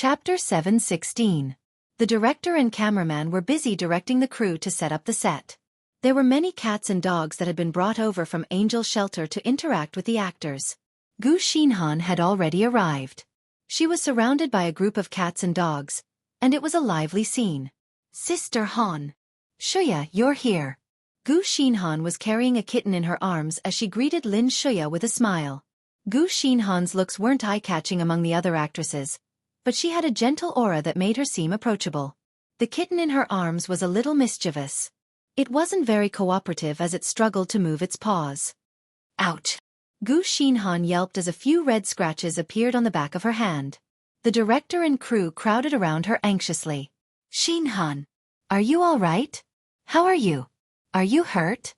Chapter 7:16. The director and cameraman were busy directing the crew to set up the set. There were many cats and dogs that had been brought over from Angel Shelter to interact with the actors. Gu Xinhan had already arrived. She was surrounded by a group of cats and dogs, and it was a lively scene. Sister Han. Xueqi, you're here. Gu Xinhan was carrying a kitten in her arms as she greeted Lin Xueqi with a smile. Gu Xinhan's looks weren't eye-catching among the other actresses, but she had a gentle aura that made her seem approachable. The kitten in her arms was a little mischievous. It wasn't very cooperative as it struggled to move its paws. Ouch! Gu Xinhan yelped as a few red scratches appeared on the back of her hand. The director and crew crowded around her anxiously. Xinhan, are you all right? How are you? Are you hurt?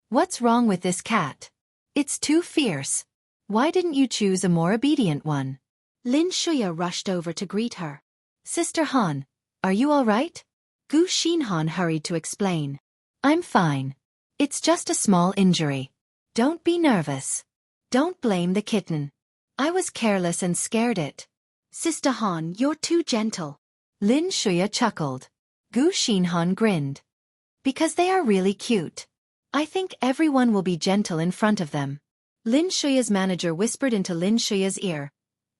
What's wrong with this cat? It's too fierce. Why didn't you choose a more obedient one? Lin Xueqi rushed over to greet her. Sister Han, are you all right? Gu Xinhan hurried to explain. I'm fine. It's just a small injury. Don't be nervous. Don't blame the kitten. I was careless and scared it. Sister Han, you're too gentle. Lin Xueqi chuckled. Gu Xinhan grinned. Because they are really cute. I think everyone will be gentle in front of them. Lin Xueqi's manager whispered into Lin Xueqi's ear.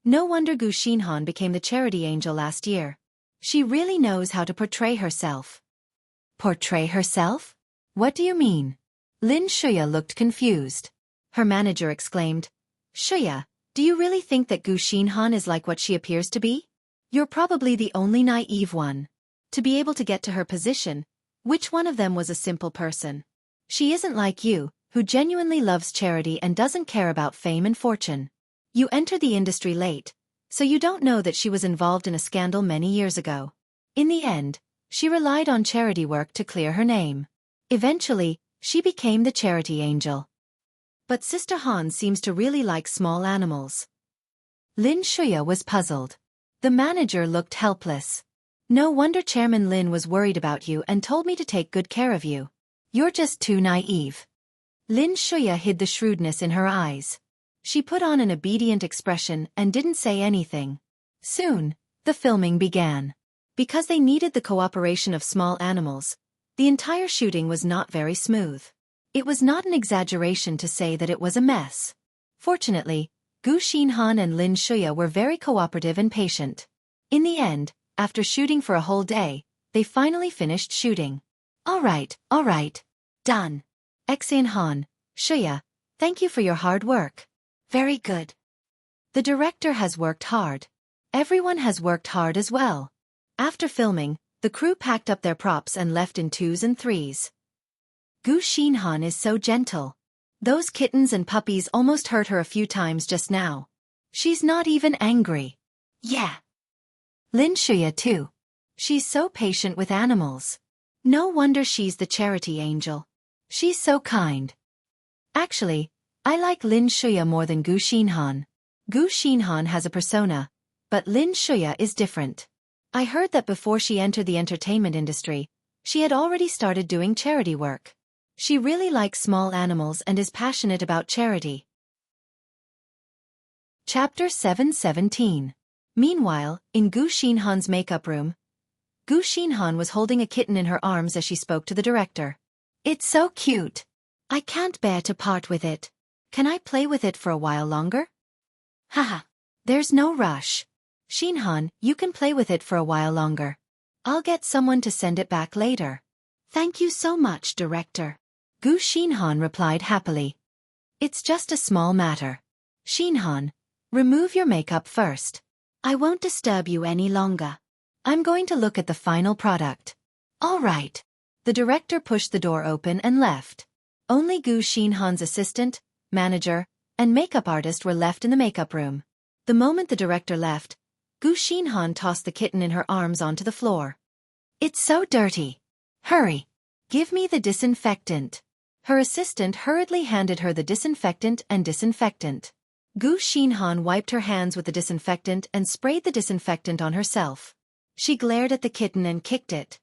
No wonder Gu Xinhan became the charity angel last year. She really knows how to portray herself. Portray herself? What do you mean? Lin Xueqi looked confused. Her manager exclaimed, Xueqi, do you really think that Gu Xinhan is like what she appears to be? You're probably the only naive one. To be able to get to her position, which one of them was a simple person? She isn't like you, who genuinely loves charity and doesn't care about fame and fortune. You entered the industry late, so you don't know that she was involved in a scandal many years ago. In the end, she relied on charity work to clear her name. Eventually, she became the charity angel. But Sister Han seems to really like small animals. Lin Xueqi was puzzled. The manager looked helpless. No wonder Chairman Lin was worried about you and told me to take good care of you. You're just too naive. Lin Xueqi hid the shrewdness in her eyes. She put on an obedient expression and didn't say anything. Soon, the filming began. Because they needed the cooperation of small animals, the entire shooting was not very smooth. It was not an exaggeration to say that it was a mess. Fortunately, Gu Xinhan and Lin Xueqi were very cooperative and patient. In the end, after shooting for a whole day, they finally finished shooting. All right, done. Han, Xueqi, thank you for your hard work. Very good. The director has worked hard. Everyone has worked hard as well. After filming, the crew packed up their props and left in 2s and 3s. Gu Xinhan is so gentle. Those kittens and puppies almost hurt her a few times just now. She's not even angry. Yeah. Lin Xueqi too. She's so patient with animals. No wonder she's the charity angel. She's so kind. Actually, I like Lin Xueqi more than Gu Xinhan. Gu Xinhan has a persona, but Lin Xueqi is different. I heard that before she entered the entertainment industry, she had already started doing charity work. She really likes small animals and is passionate about charity. Chapter 7:17. Meanwhile, in Gu Xinhan's makeup room, Gu Xinhan was holding a kitten in her arms as she spoke to the director. It's so cute. I can't bear to part with it. Can I play with it for a while longer? Haha. There's no rush. Xinhan, you can play with it for a while longer. I'll get someone to send it back later. Thank you so much, director. Gu Xinhan replied happily. It's just a small matter. Xinhan, remove your makeup first. I won't disturb you any longer. I'm going to look at the final product. All right. The director pushed the door open and left. Only Gu Xinhan's assistant, manager, and makeup artist were left in the makeup room. The moment the director left, Gu Xinhan tossed the kitten in her arms onto the floor. It's so dirty. Hurry. Give me the disinfectant. Her assistant hurriedly handed her the disinfectant and disinfectant. Gu Xinhan wiped her hands with the disinfectant and sprayed the disinfectant on herself. She glared at the kitten and kicked it.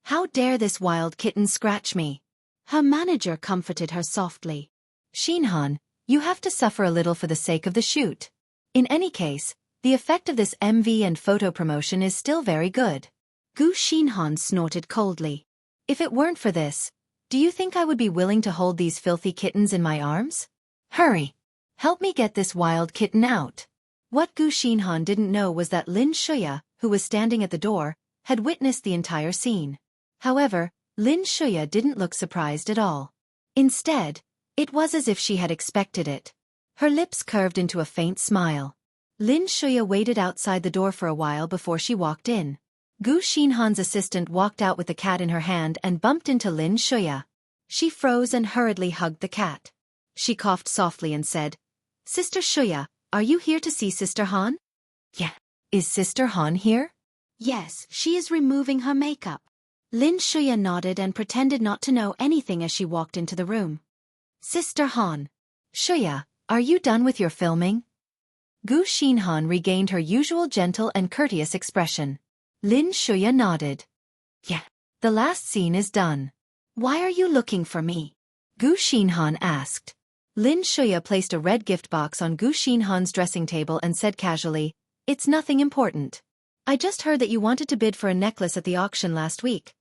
How dare this wild kitten scratch me? Her manager comforted her softly. Xinhan, you have to suffer a little for the sake of the shoot. In any case, The effect of this MV and photo promotion is still very good. Gu Xinhan snorted coldly. If it weren't for this, do you think I would be willing to hold these filthy kittens in my arms? Hurry! Help me get this wild kitten out. What Gu Xinhan didn't know was that Lin Shuya, who was standing at the door, had witnessed the entire scene. However, Lin Shuya didn't look surprised at all. Instead, it was as if she had expected it. Her lips curved into a faint smile. Lin Shuya waited outside the door for a while before she walked in. Gu Xinhan's assistant walked out with the cat in her hand and bumped into Lin Shuya. She froze and hurriedly hugged the cat. She coughed softly and said, "Sister Shuya, are you here to see Sister Han?" "Yeah." "Is Sister Han here?" "Yes, she is removing her makeup." Lin Shuya nodded and pretended not to know anything as she walked into the room. "Sister Han." "Shuya, are you done with your filming?" Gu Xinhan regained her usual gentle and courteous expression. Lin Shuya nodded. "Yeah. The last scene is done." "Why are you looking for me?" Gu Xinhan asked. Lin Shuya placed a red gift box on Gu Xinhan's dressing table and said casually, "It's nothing important. I just heard that you wanted to bid for a necklace at the auction last week."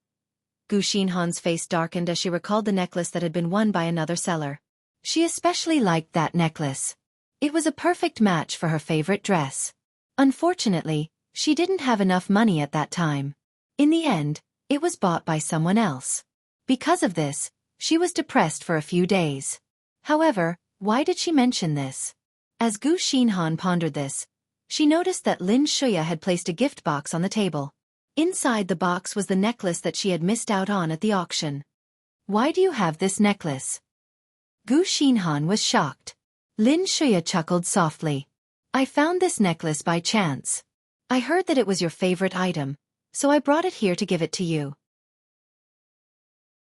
Gu Xinhan's face darkened as she recalled the necklace that had been won by another seller. She especially liked that necklace. It was a perfect match for her favorite dress. Unfortunately, she didn't have enough money at that time. In the end, it was bought by someone else. Because of this, she was depressed for a few days. However, why did she mention this? As Gu Xinhan pondered this, she noticed that Lin Shuya had placed a gift box on the table. Inside the box was the necklace that she had missed out on at the auction. "Why do you have this necklace?" Gu Xinhan was shocked. Lin Shuya chuckled softly. "I found this necklace by chance. I heard that it was your favorite item, so I brought it here to give it to you."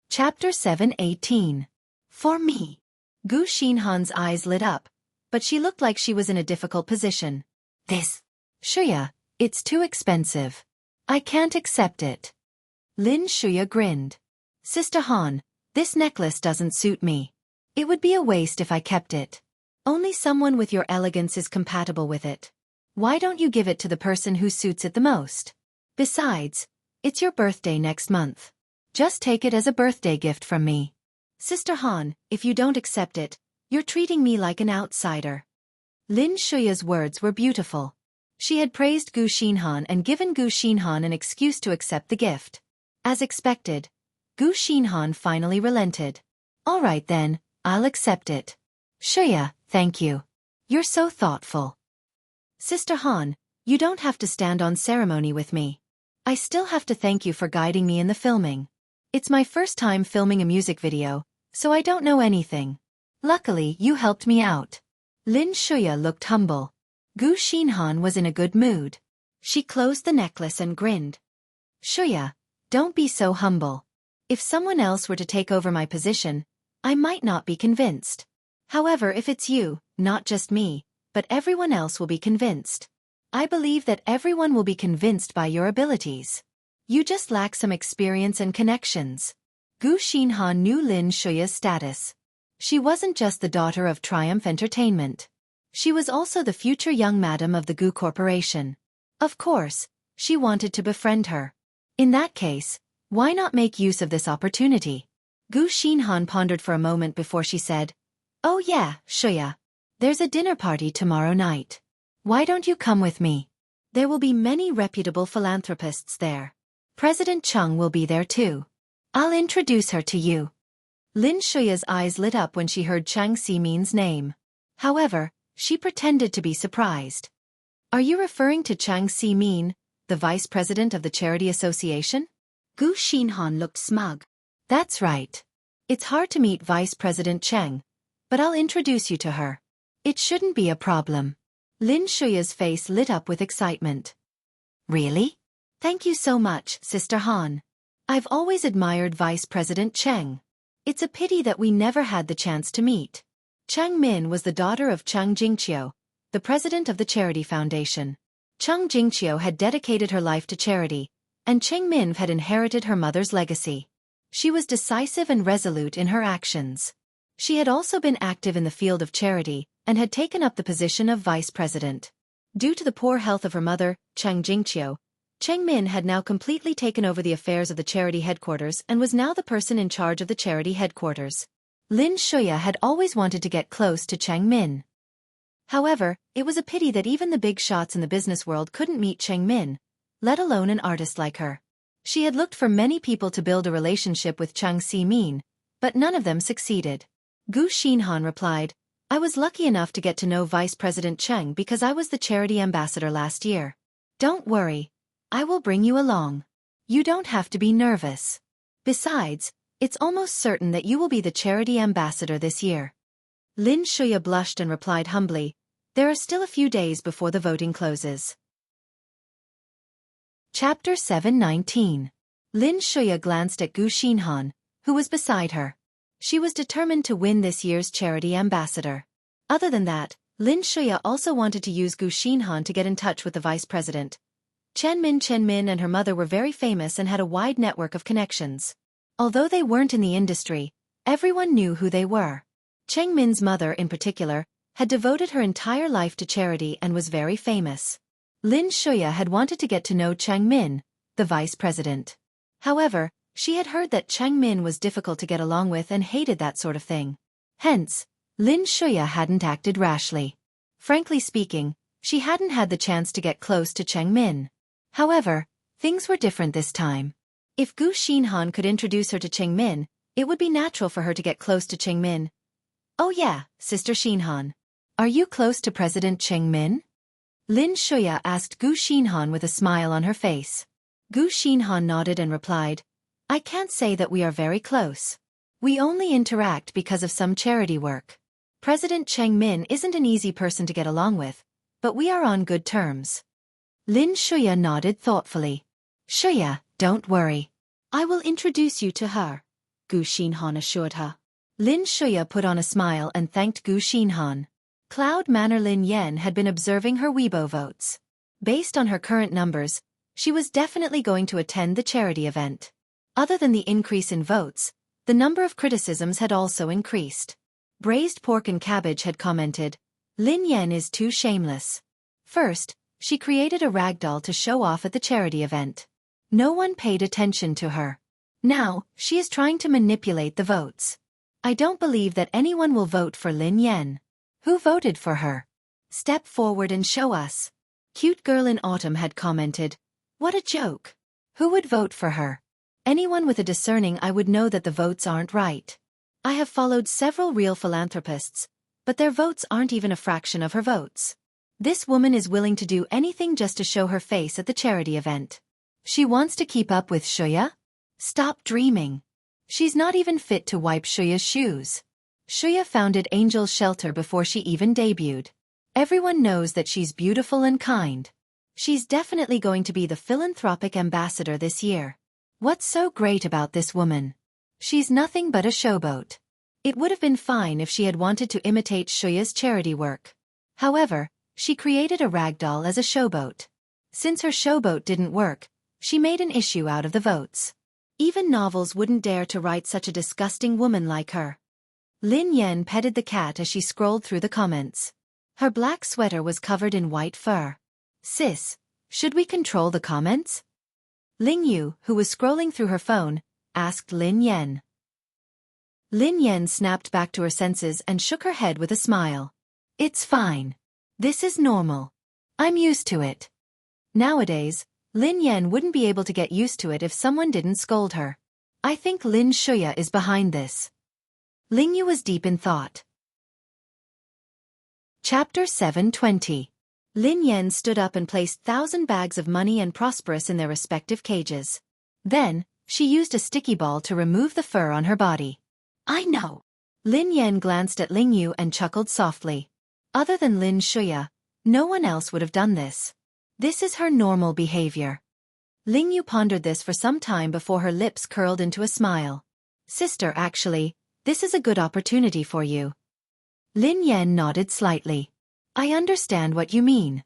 Chapter 7:18. For me. Gu Xinhan's eyes lit up, but she looked like she was in a difficult position. "This. Shuya, it's too expensive. I can't accept it." Lin Shuya grinned. "Sister Han, this necklace doesn't suit me. It would be a waste if I kept it. Only someone with your elegance is compatible with it. Why don't you give it to the person who suits it the most? Besides, it's your birthday next month. Just take it as a birthday gift from me." "Sister Han, if you don't accept it, you're treating me like an outsider." Lin Shuya's words were beautiful. She had praised Gu Xinhan and given Gu Xinhan an excuse to accept the gift. As expected, Gu Xinhan finally relented. "All right then, I'll accept it." "Shuya, thank you. You're so thoughtful." "Sister Han, you don't have to stand on ceremony with me. I still have to thank you for guiding me in the filming. It's my first time filming a music video, so I don't know anything. Luckily, you helped me out." Lin Shuya looked humble. Gu Xinhan was in a good mood. She closed the necklace and grinned. "Shuya, don't be so humble. If someone else were to take over my position, I might not be convinced. However, if it's you, not just me, but everyone else will be convinced. I believe that everyone will be convinced by your abilities. You just lack some experience and connections." Gu Xinhan knew Lin Shuya's status. She wasn't just the daughter of Triumph Entertainment. She was also the future young madam of the Gu Corporation. Of course, she wanted to befriend her. In that case, why not make use of this opportunity? Gu Xinhan pondered for a moment before she said, "Oh yeah, Shuya. There's a dinner party tomorrow night. Why don't you come with me? There will be many reputable philanthropists there. President Chung will be there too. I'll introduce her to you." Lin Shuya's eyes lit up when she heard Chang Ximin's name. However, she pretended to be surprised. "Are you referring to Chang Ximin, the vice president of the Charity Association?" Gu Xinhan looked smug. "That's right. It's hard to meet Vice President Cheng, but I'll introduce you to her. It shouldn't be a problem." Lin Shuya's face lit up with excitement. "Really? Thank you so much, Sister Han. I've always admired Vice President Cheng. It's a pity that we never had the chance to meet." Chang Min was the daughter of Chang Jingqiu, the president of the Charity Foundation. Chang Jingqiu had dedicated her life to charity, and Cheng Min had inherited her mother's legacy. She was decisive and resolute in her actions. She had also been active in the field of charity, and had taken up the position of vice president. Due to the poor health of her mother, Chang Jingqiu, Cheng Min had now completely taken over the affairs of the charity headquarters and was now the person in charge of the charity headquarters. Lin Shuya had always wanted to get close to Cheng Min. However, it was a pity that even the big shots in the business world couldn't meet Cheng Min, let alone an artist like her. She had looked for many people to build a relationship with Chang Si-min, but none of them succeeded. Gu Xinhan replied, I was lucky enough to get to know Vice President Cheng because I was the charity ambassador last year. Don't worry. I will bring you along. You don't have to be nervous. Besides, it's almost certain that you will be the charity ambassador this year. Lin Shuya blushed and replied humbly, there are still a few days before the voting closes. Chapter 7:19. Lin Shuya glanced at Gu Xinhan, who was beside her. She was determined to win this year's charity ambassador. Other than that, Lin Shuya also wanted to use Gu Xinhan to get in touch with the vice president. Chen Min and her mother were very famous and had a wide network of connections. Although they weren't in the industry, everyone knew who they were. Cheng Min's mother, in particular, had devoted her entire life to charity and was very famous. Lin Shuya had wanted to get to know Cheng Min, the vice president. However, she had heard that Cheng Min was difficult to get along with and hated that sort of thing. Hence, Lin Shuya hadn't acted rashly. Frankly speaking, she hadn't had the chance to get close to Cheng Min. However, things were different this time. If Gu Xinhan could introduce her to Cheng Min, it would be natural for her to get close to Cheng Min. Oh yeah, Sister Xinhan. Are you close to President Cheng Min? Lin Shuya asked Gu Xinhan with a smile on her face. Gu Xinhan nodded and replied, I can't say that we are very close. We only interact because of some charity work. President Cheng Min isn't an easy person to get along with, but we are on good terms. Lin Shuya nodded thoughtfully. Shuya, don't worry. I will introduce you to her, Gu Xinhan assured her. Lin Shuya put on a smile and thanked Gu Xinhan. Cloud Manor Lin Yen had been observing her Weibo votes. Based on her current numbers, she was definitely going to attend the charity event. Other than the increase in votes, the number of criticisms had also increased. Braised Pork and Cabbage had commented, Lin Yen is too shameless. First, she created a ragdoll to show off at the charity event. No one paid attention to her. Now, she is trying to manipulate the votes. I don't believe that anyone will vote for Lin Yen. Who voted for her? Step forward and show us. Cute Girl in Autumn had commented, what a joke. Who would vote for her? Anyone with a discerning eye would know that the votes aren't right. I have followed several real philanthropists, but their votes aren't even a fraction of her votes. This woman is willing to do anything just to show her face at the charity event. She wants to keep up with Shuya? Stop dreaming. She's not even fit to wipe Shuya's shoes. Shuya founded Angel's Shelter before she even debuted. Everyone knows that she's beautiful and kind. She's definitely going to be the philanthropic ambassador this year. What's so great about this woman? She's nothing but a showboat. It would have been fine if she had wanted to imitate Shuya's charity work. However, she created a ragdoll as a showboat. Since her showboat didn't work, she made an issue out of the votes. Even novels wouldn't dare to write such a disgusting woman like her. Lin Yen petted the cat as she scrolled through the comments. Her black sweater was covered in white fur. Sis, should we control the comments? Ling Yu, who was scrolling through her phone, asked Lin Yen. Lin Yen snapped back to her senses and shook her head with a smile. It's fine. This is normal. I'm used to it. Nowadays, Lin Yen wouldn't be able to get used to it if someone didn't scold her. I think Lin Shuya is behind this. Ling Yu was deep in thought. Chapter 7:20. Lin Yen stood up and placed 1,000 bags of money and prosperous in their respective cages. Then, she used a sticky ball to remove the fur on her body. I know. Lin Yen glanced at Ling Yu and chuckled softly. Other than Lin Shuya, no one else would have done this. This is her normal behavior. Ling Yu pondered this for some time before her lips curled into a smile. Sister, actually, this is a good opportunity for you. Lin Yen nodded slightly. I understand what you mean.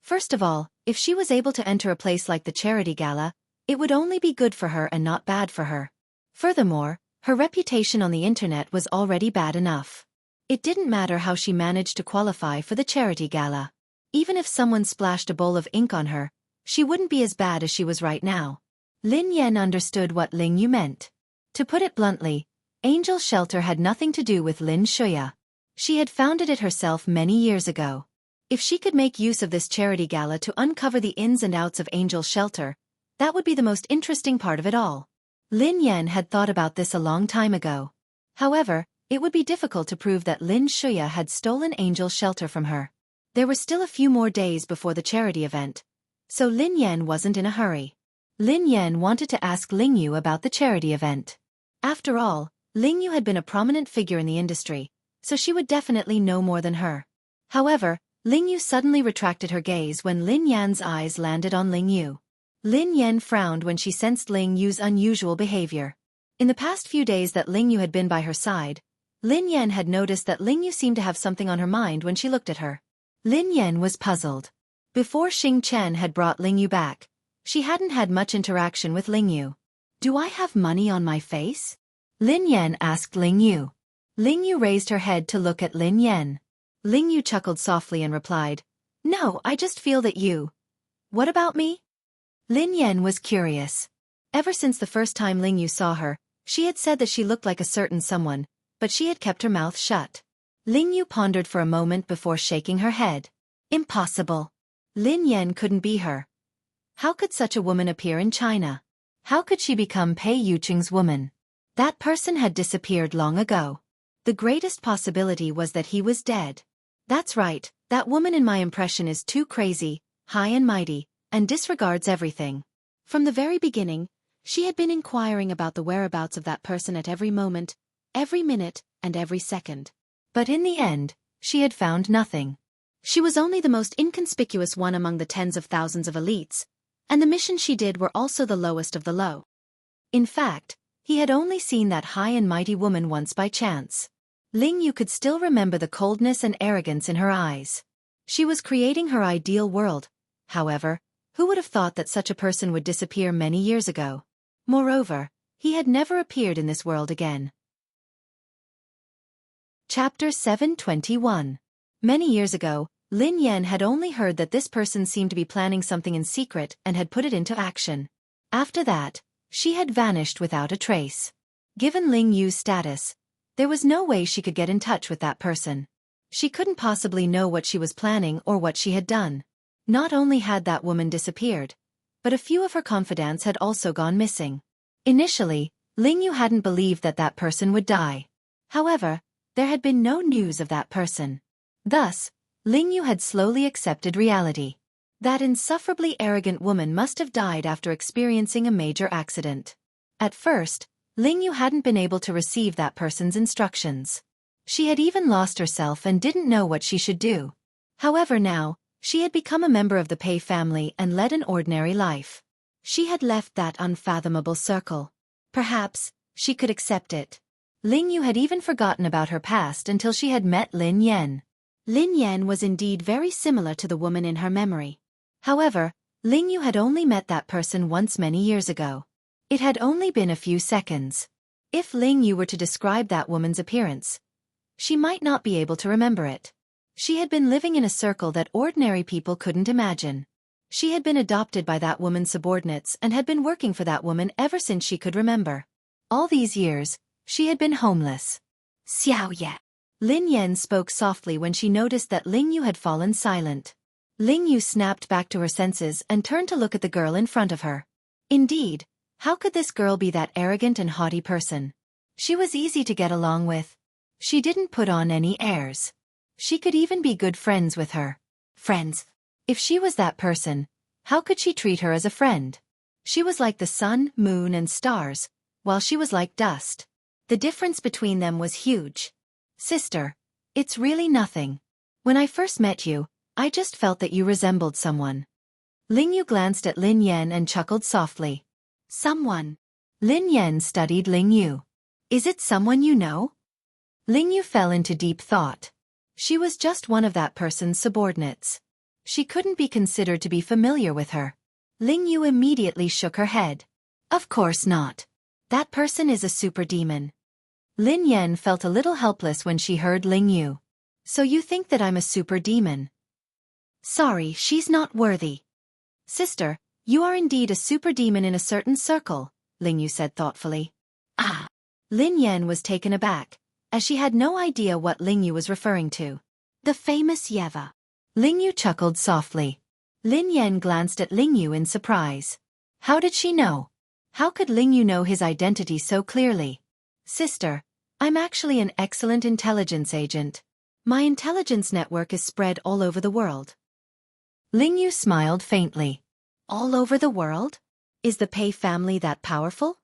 First of all, if she was able to enter a place like the charity gala, it would only be good for her and not bad for her. Furthermore, her reputation on the internet was already bad enough. It didn't matter how she managed to qualify for the charity gala. Even if someone splashed a bowl of ink on her, she wouldn't be as bad as she was right now. Lin Yan understood what Ling Yu meant. To put it bluntly, Angel Shelter had nothing to do with Lin Shuya. She had founded it herself many years ago. If she could make use of this charity gala to uncover the ins and outs of Angel Shelter, that would be the most interesting part of it all. Lin Yan had thought about this a long time ago. However, it would be difficult to prove that Lin Shuya had stolen Angel Shelter from her. There were still a few more days before the charity event, so Lin Yan wasn't in a hurry. Lin Yan wanted to ask Ling Yu about the charity event. After all, Ling Yu had been a prominent figure in the industry, so she would definitely know more than her. However, Ling Yu suddenly retracted her gaze when Lin Yan's eyes landed on Ling Yu. Lin Yan frowned when she sensed Ling Yu's unusual behavior. In the past few days that Ling Yu had been by her side, Lin Yan had noticed that Ling Yu seemed to have something on her mind when she looked at her. Lin Yan was puzzled. Before Xing Chen had brought Ling Yu back, she hadn't had much interaction with Ling Yu. "Do I have money on my face?" Lin Yan asked Ling Yu. Ling Yu raised her head to look at Lin Yan. Ling Yu chuckled softly and replied, "No, I just feel that you." "What about me?" Lin Yan was curious. Ever since the first time Ling Yu saw her, she had said that she looked like a certain someone, but she had kept her mouth shut. Ling Yu pondered for a moment before shaking her head. Impossible. Lin Yan couldn't be her. How could such a woman appear in China? How could she become Pei Yuqing's woman? That person had disappeared long ago. The greatest possibility was that he was dead. That's right, that woman in my impression is too crazy, high and mighty, and disregards everything. From the very beginning, she had been inquiring about the whereabouts of that person at every moment, every minute, and every second. But in the end, she had found nothing. She was only the most inconspicuous one among the tens of thousands of elites, and the missions she did were also the lowest of the low. In fact, he had only seen that high and mighty woman once by chance. Ling Yu could still remember the coldness and arrogance in her eyes. She was creating her ideal world. However, who would have thought that such a person would disappear many years ago? Moreover, he had never appeared in this world again. Chapter 721. Many years ago, Lin Yan had only heard that this person seemed to be planning something in secret and had put it into action. After that, she had vanished without a trace. Given Ling Yu's status, there was no way she could get in touch with that person. She couldn't possibly know what she was planning or what she had done. Not only had that woman disappeared, but a few of her confidants had also gone missing. Initially, Ling Yu hadn't believed that that person would die. However, there had been no news of that person. Thus, Ling Yu had slowly accepted reality. That insufferably arrogant woman must have died after experiencing a major accident. At first, Ling Yu hadn't been able to receive that person's instructions. She had even lost herself and didn't know what she should do. However now, she had become a member of the Pei family and led an ordinary life. She had left that unfathomable circle. Perhaps, she could accept it. Ling Yu had even forgotten about her past until she had met Lin Yan. Lin Yan was indeed very similar to the woman in her memory. However, Ling Yu had only met that person once many years ago. It had only been a few seconds. If Ling Yu were to describe that woman's appearance, she might not be able to remember it. She had been living in a circle that ordinary people couldn't imagine. She had been adopted by that woman's subordinates and had been working for that woman ever since she could remember. All these years, she had been homeless. Xiaoye. Lin Yan spoke softly when she noticed that Ling Yu had fallen silent. Ling Yu snapped back to her senses and turned to look at the girl in front of her. Indeed, how could this girl be that arrogant and haughty person? She was easy to get along with. She didn't put on any airs. She could even be good friends with her. Friends? If she was that person, how could she treat her as a friend? She was like the sun, moon, and stars, while she was like dust. The difference between them was huge. Sister, it's really nothing. When I first met you, I just felt that you resembled someone. Ling Yu glanced at Lin Yan and chuckled softly. Someone. Lin Yan studied Ling Yu. Is it someone you know? Ling Yu fell into deep thought. She was just one of that person's subordinates. She couldn't be considered to be familiar with her. Ling Yu immediately shook her head. Of course not. That person is a super demon. Lin Yan felt a little helpless when she heard Ling Yu. So you think that I'm a super demon? Sorry, she's not worthy. Sister, you are indeed a super demon in a certain circle, Ling Yu said thoughtfully. Ah! Lin Yan was taken aback, as she had no idea what Ling Yu was referring to. The famous Yeva. Ling Yu chuckled softly. Lin Yan glanced at Ling Yu in surprise. How did she know? How could Ling Yu know his identity so clearly? Sister, I'm actually an excellent intelligence agent. My intelligence network is spread all over the world. Ling Yu smiled faintly. All over the world? Is the Pei family that powerful?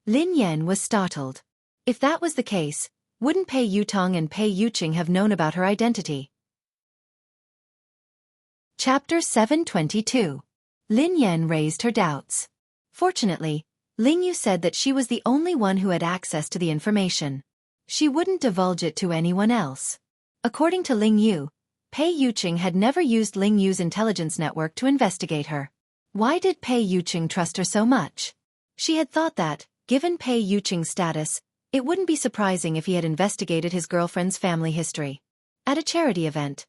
Lin Yan was startled. If that was the case, wouldn't Pei Yutong and Pei Yuqing have known about her identity? Chapter 722. Lin Yan raised her doubts. Fortunately, Ling Yu said that she was the only one who had access to the information. She wouldn't divulge it to anyone else. According to Ling Yu, Pei Yuqing had never used Ling Yu's intelligence network to investigate her. Why did Pei Yuqing trust her so much? She had thought that, given Pei Yuqing's status, it wouldn't be surprising if he had investigated his girlfriend's family history. At a charity event,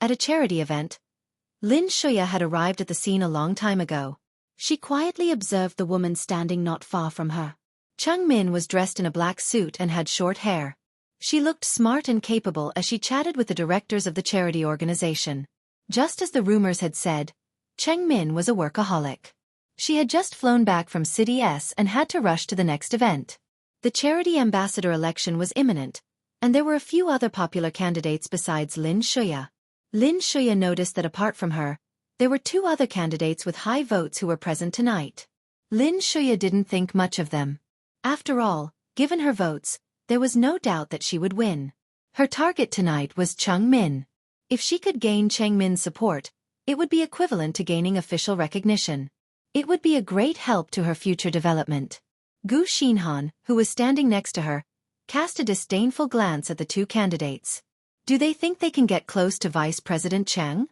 Lin Shuya had arrived at the scene a long time ago. She quietly observed the woman standing not far from her. Cheng Min was dressed in a black suit and had short hair. She looked smart and capable as she chatted with the directors of the charity organization. Just as the rumors had said, Cheng Min was a workaholic. She had just flown back from City S and had to rush to the next event. The charity ambassador election was imminent, and there were a few other popular candidates besides Lin Shuya. Lin Shuya noticed that apart from her, there were two other candidates with high votes who were present tonight. Lin Shuya didn't think much of them. After all, given her votes, there was no doubt that she would win. Her target tonight was Cheng Min. If she could gain Cheng Min's support, it would be equivalent to gaining official recognition. It would be a great help to her future development. Gu Xinhan, who was standing next to her, cast a disdainful glance at the two candidates. Do they think they can get close to Vice President Cheng?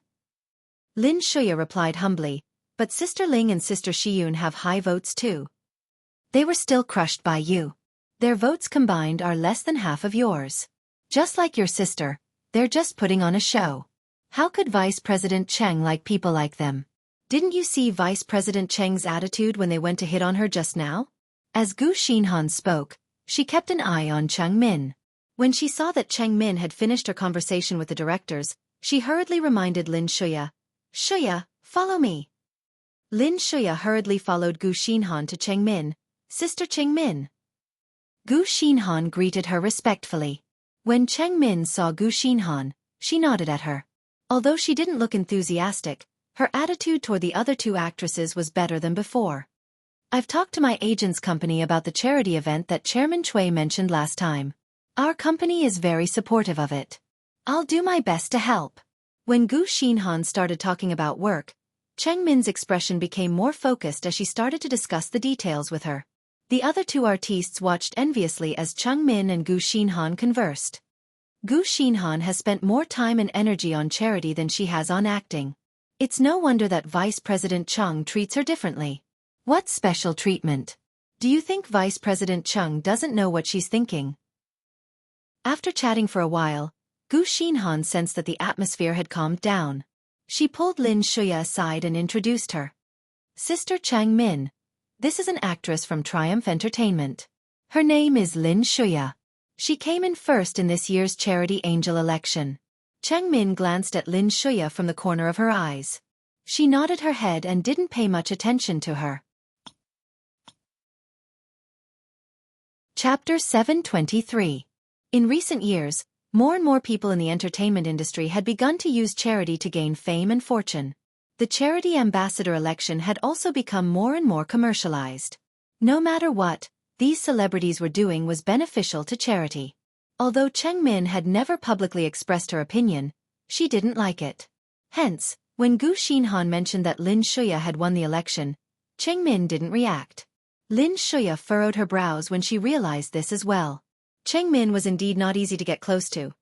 Lin Shuya replied humbly, but Sister Ling and Sister Shiyun have high votes too. They were still crushed by you. Their votes combined are less than half of yours. Just like your sister, they're just putting on a show. How could Vice President Cheng like people like them? Didn't you see Vice President Cheng's attitude when they went to hit on her just now? As Gu Xinhan spoke, she kept an eye on Cheng Min. When she saw that Cheng Min had finished her conversation with the directors, she hurriedly reminded Lin Shuya, Shuya, follow me. Lin Shuya hurriedly followed Gu Xinhan to Cheng Min. Sister Cheng Min. Gu Xinhan greeted her respectfully. When Cheng Min saw Gu Xinhan, she nodded at her. Although she didn't look enthusiastic, her attitude toward the other two actresses was better than before. I've talked to my agent's company about the charity event that Chairman Cui mentioned last time. Our company is very supportive of it. I'll do my best to help. When Gu Xinhan started talking about work, Cheng Min's expression became more focused as she started to discuss the details with her. The other two artistes watched enviously as Cheng Min and Gu Xinhan conversed. Gu Xinhan has spent more time and energy on charity than she has on acting. It's no wonder that Vice President Cheng treats her differently. What special treatment? Do you think Vice President Cheng doesn't know what she's thinking? After chatting for a while, Gu Xinhan sensed that the atmosphere had calmed down. She pulled Lin Shuya aside and introduced her. Sister Cheng Min. This is an actress from Triumph Entertainment. Her name is Lin Shuya. She came in first in this year's Charity Angel election. Cheng Min glanced at Lin Shuya from the corner of her eyes. She nodded her head and didn't pay much attention to her. Chapter 723. In recent years, more and more people in the entertainment industry had begun to use charity to gain fame and fortune. The charity ambassador election had also become more and more commercialized. No matter what, these celebrities were doing was beneficial to charity. Although Cheng Min had never publicly expressed her opinion, she didn't like it. Hence, when Gu Xinhan mentioned that Lin Shuya had won the election, Cheng Min didn't react. Lin Shuya furrowed her brows when she realized this as well. Cheng Min was indeed not easy to get close to.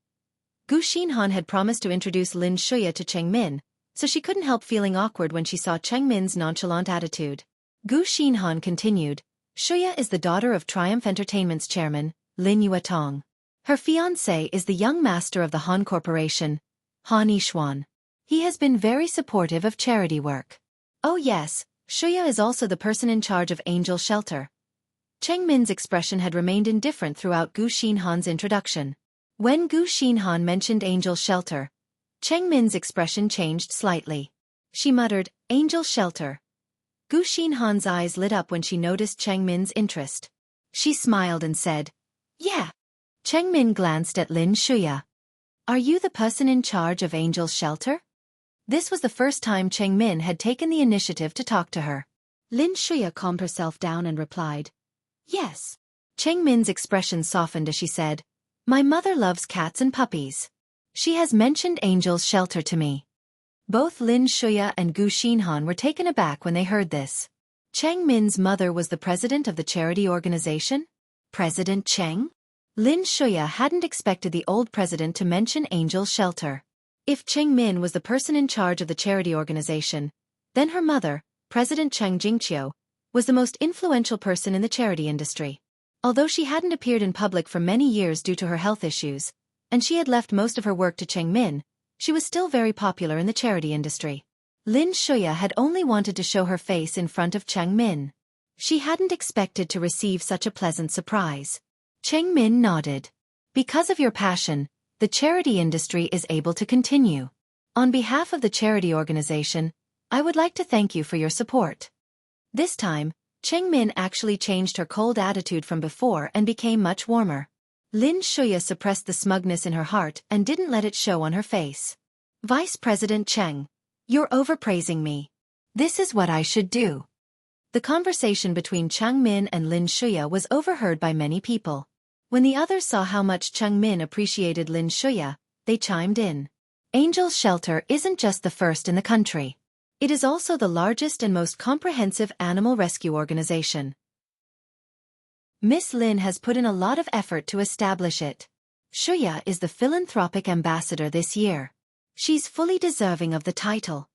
Gu Xinhan had promised to introduce Lin Shuya to Cheng Min, so she couldn't help feeling awkward when she saw Cheng Min's nonchalant attitude. Gu Xinhan continued, Shuya is the daughter of Triumph Entertainment's chairman, Lin Yuetong. Her fiancé is the young master of the Han Corporation, Han Yishuan. He has been very supportive of charity work. Oh yes, Xueqi is also the person in charge of Angel Shelter. Cheng Min's expression had remained indifferent throughout Gu Xinhan's introduction. When Gu Xinhan mentioned Angel Shelter, Cheng Min's expression changed slightly. She muttered, "Angel Shelter." Gu Xinhan's eyes lit up when she noticed Cheng Min's interest. She smiled and said, "Yeah." Cheng Min glanced at Lin Xueqi. "Are you the person in charge of Angel Shelter?" This was the first time Cheng Min had taken the initiative to talk to her. Lin Xueqi calmed herself down and replied, "Yes." Cheng Min's expression softened as she said, "My mother loves cats and puppies. She has mentioned Angel's Shelter to me." Both Lin Xueqi and Gu Xinhan were taken aback when they heard this. Cheng Min's mother was the president of the charity organization? President Cheng? Lin Xueqi hadn't expected the old president to mention Angel's Shelter. If Cheng Min was the person in charge of the charity organization, then her mother, President Cheng Jingqiu, was the most influential person in the charity industry. Although she hadn't appeared in public for many years due to her health issues, and she had left most of her work to Cheng Min, she was still very popular in the charity industry. Lin Xueqi had only wanted to show her face in front of Cheng Min. She hadn't expected to receive such a pleasant surprise. Cheng Min nodded. "Because of your passion, the charity industry is able to continue. On behalf of the charity organization, I would like to thank you for your support." This time, Cheng Min actually changed her cold attitude from before and became much warmer. Lin Xueqi suppressed the smugness in her heart and didn't let it show on her face. "Vice President Cheng, you're overpraising me. This is what I should do." The conversation between Cheng Min and Lin Xueqi was overheard by many people. When the others saw how much Cheng Min appreciated Lin Xueqi, they chimed in. Angel's Shelter isn't just the first in the country. It is also the largest and most comprehensive animal rescue organization. Miss Lin has put in a lot of effort to establish it. Xueqi is the philanthropic ambassador this year. She's fully deserving of the title.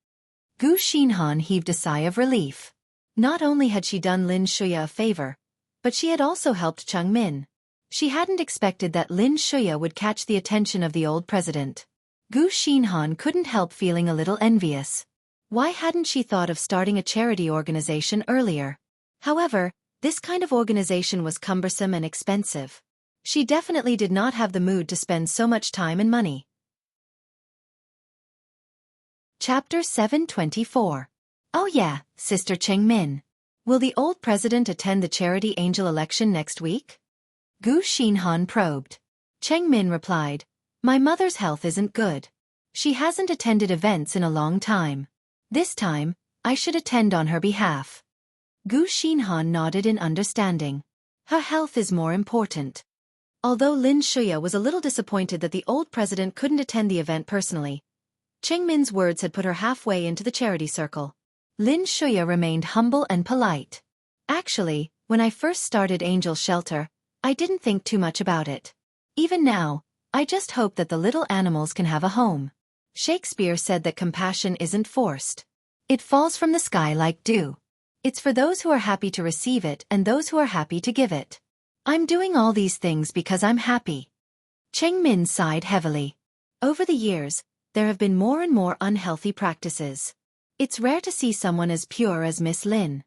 Gu Xinhan heaved a sigh of relief. Not only had she done Lin Xueqi a favor, but she had also helped Cheng Min. She hadn't expected that Lin Xueqi would catch the attention of the old president. Gu Xinhan couldn't help feeling a little envious. Why hadn't she thought of starting a charity organization earlier? However, this kind of organization was cumbersome and expensive. She definitely did not have the mood to spend so much time and money. Chapter 724. Oh yeah, Sister Cheng Min. Will the old president attend the charity angel election next week? Gu Xinhan probed. Cheng Min replied, "My mother's health isn't good. She hasn't attended events in a long time. This time, I should attend on her behalf." Gu Xinhan nodded in understanding. Her health is more important. Although Lin Xueqi was a little disappointed that the old president couldn't attend the event personally, Cheng Min's words had put her halfway into the charity circle. Lin Xueqi remained humble and polite. "Actually, when I first started Angel Shelter, I didn't think too much about it. Even now, I just hope that the little animals can have a home. Shakespeare said that compassion isn't forced. It falls from the sky like dew. It's for those who are happy to receive it and those who are happy to give it. I'm doing all these things because I'm happy." Cheng Min sighed heavily. Over the years, there have been more and more unhealthy practices. It's rare to see someone as pure as Miss Lin.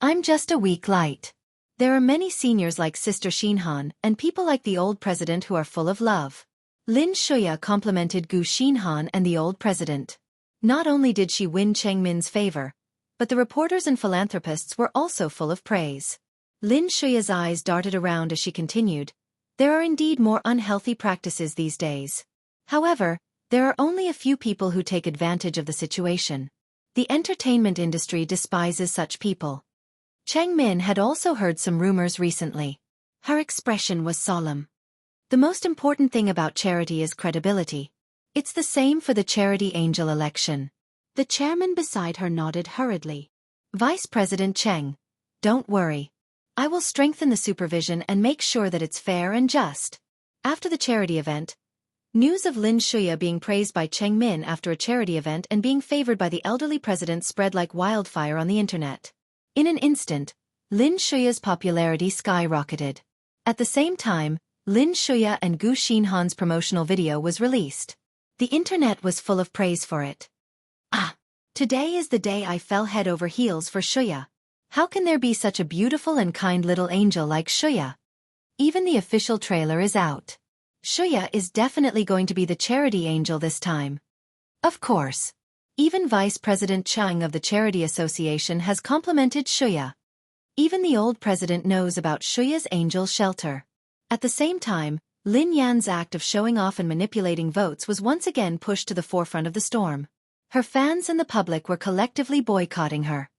"I'm just a weak light. There are many seniors like Sister Xinhan and people like the old president who are full of love." Lin Xueqi complimented Gu Xinhan and the old president. Not only did she win Cheng Min's favor, but the reporters and philanthropists were also full of praise. Lin Xueyi's eyes darted around as she continued, "There are indeed more unhealthy practices these days. However, there are only a few people who take advantage of the situation. The entertainment industry despises such people." Cheng Min had also heard some rumors recently. Her expression was solemn. The most important thing about charity is credibility. It's the same for the charity angel election. The chairman beside her nodded hurriedly. "Vice President Cheng, don't worry. I will strengthen the supervision and make sure that it's fair and just." After the charity event, news of Lin Xueqi being praised by Cheng Min after a charity event and being favored by the elderly president spread like wildfire on the internet. In an instant, Lin Xueyi's popularity skyrocketed. At the same time, Lin Xueqi and Gu Xinhan's promotional video was released. The internet was full of praise for it. Ah! Today is the day I fell head over heels for Xueqi. How can there be such a beautiful and kind little angel like Xueqi? Even the official trailer is out. Xueqi is definitely going to be the charity angel this time. Of course. Even Vice President Cheng of the Charity Association has complimented Xueqi. Even the old president knows about Xueqi's angel shelter. At the same time, Lin Yan's act of showing off and manipulating votes was once again pushed to the forefront of the storm. Her fans and the public were collectively boycotting her.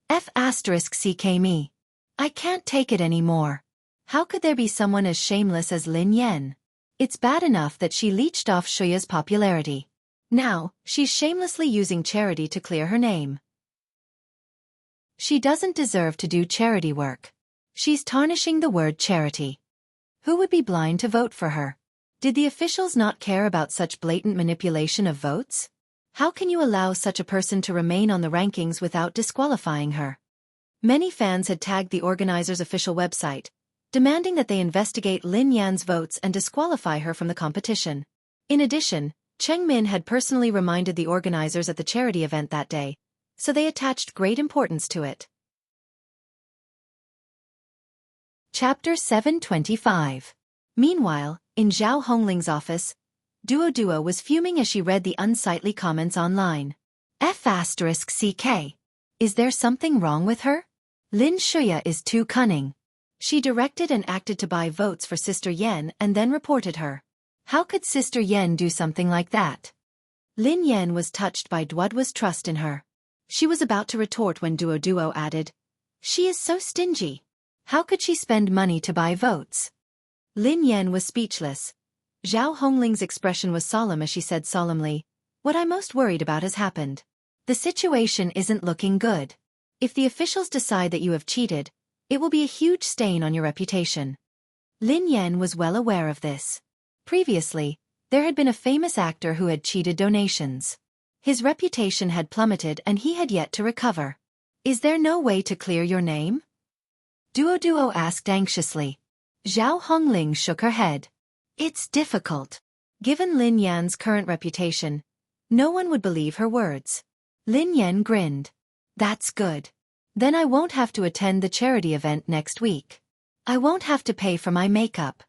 F***ck me. I can't take it anymore. How could there be someone as shameless as Lin Yan? It's bad enough that she leached off Xueqi's popularity. Now, she's shamelessly using charity to clear her name. She doesn't deserve to do charity work. She's tarnishing the word charity. Who would be blind to vote for her? Did the officials not care about such blatant manipulation of votes? How can you allow such a person to remain on the rankings without disqualifying her? Many fans had tagged the organizers' official website, demanding that they investigate Lin Yan's votes and disqualify her from the competition. In addition, Cheng Min had personally reminded the organizers at the charity event that day, so they attached great importance to it. Chapter 725. Meanwhile, in Zhao Hongling's office, Duo was fuming as she read the unsightly comments online. F***ck. Is there something wrong with her? Lin Xueqi is too cunning. She directed and acted to buy votes for Sister Yan and then reported her. How could Sister Yan do something like that? Lin Yan was touched by Duo's trust in her. She was about to retort when Duo added, "She is so stingy. How could she spend money to buy votes?" Lin Yan was speechless. Zhao Hongling's expression was solemn as she said solemnly, "What I'm most worried about has happened. The situation isn't looking good. If the officials decide that you have cheated, it will be a huge stain on your reputation." Lin Yan was well aware of this. Previously, there had been a famous actor who had cheated donations. His reputation had plummeted and he had yet to recover. "Is there no way to clear your name?" Duo asked anxiously. Zhao Hongling shook her head. "It's difficult. Given Lin Yan's current reputation, no one would believe her words." Lin Yan grinned. "That's good. Then I won't have to attend the charity event next week. I won't have to pay for my makeup."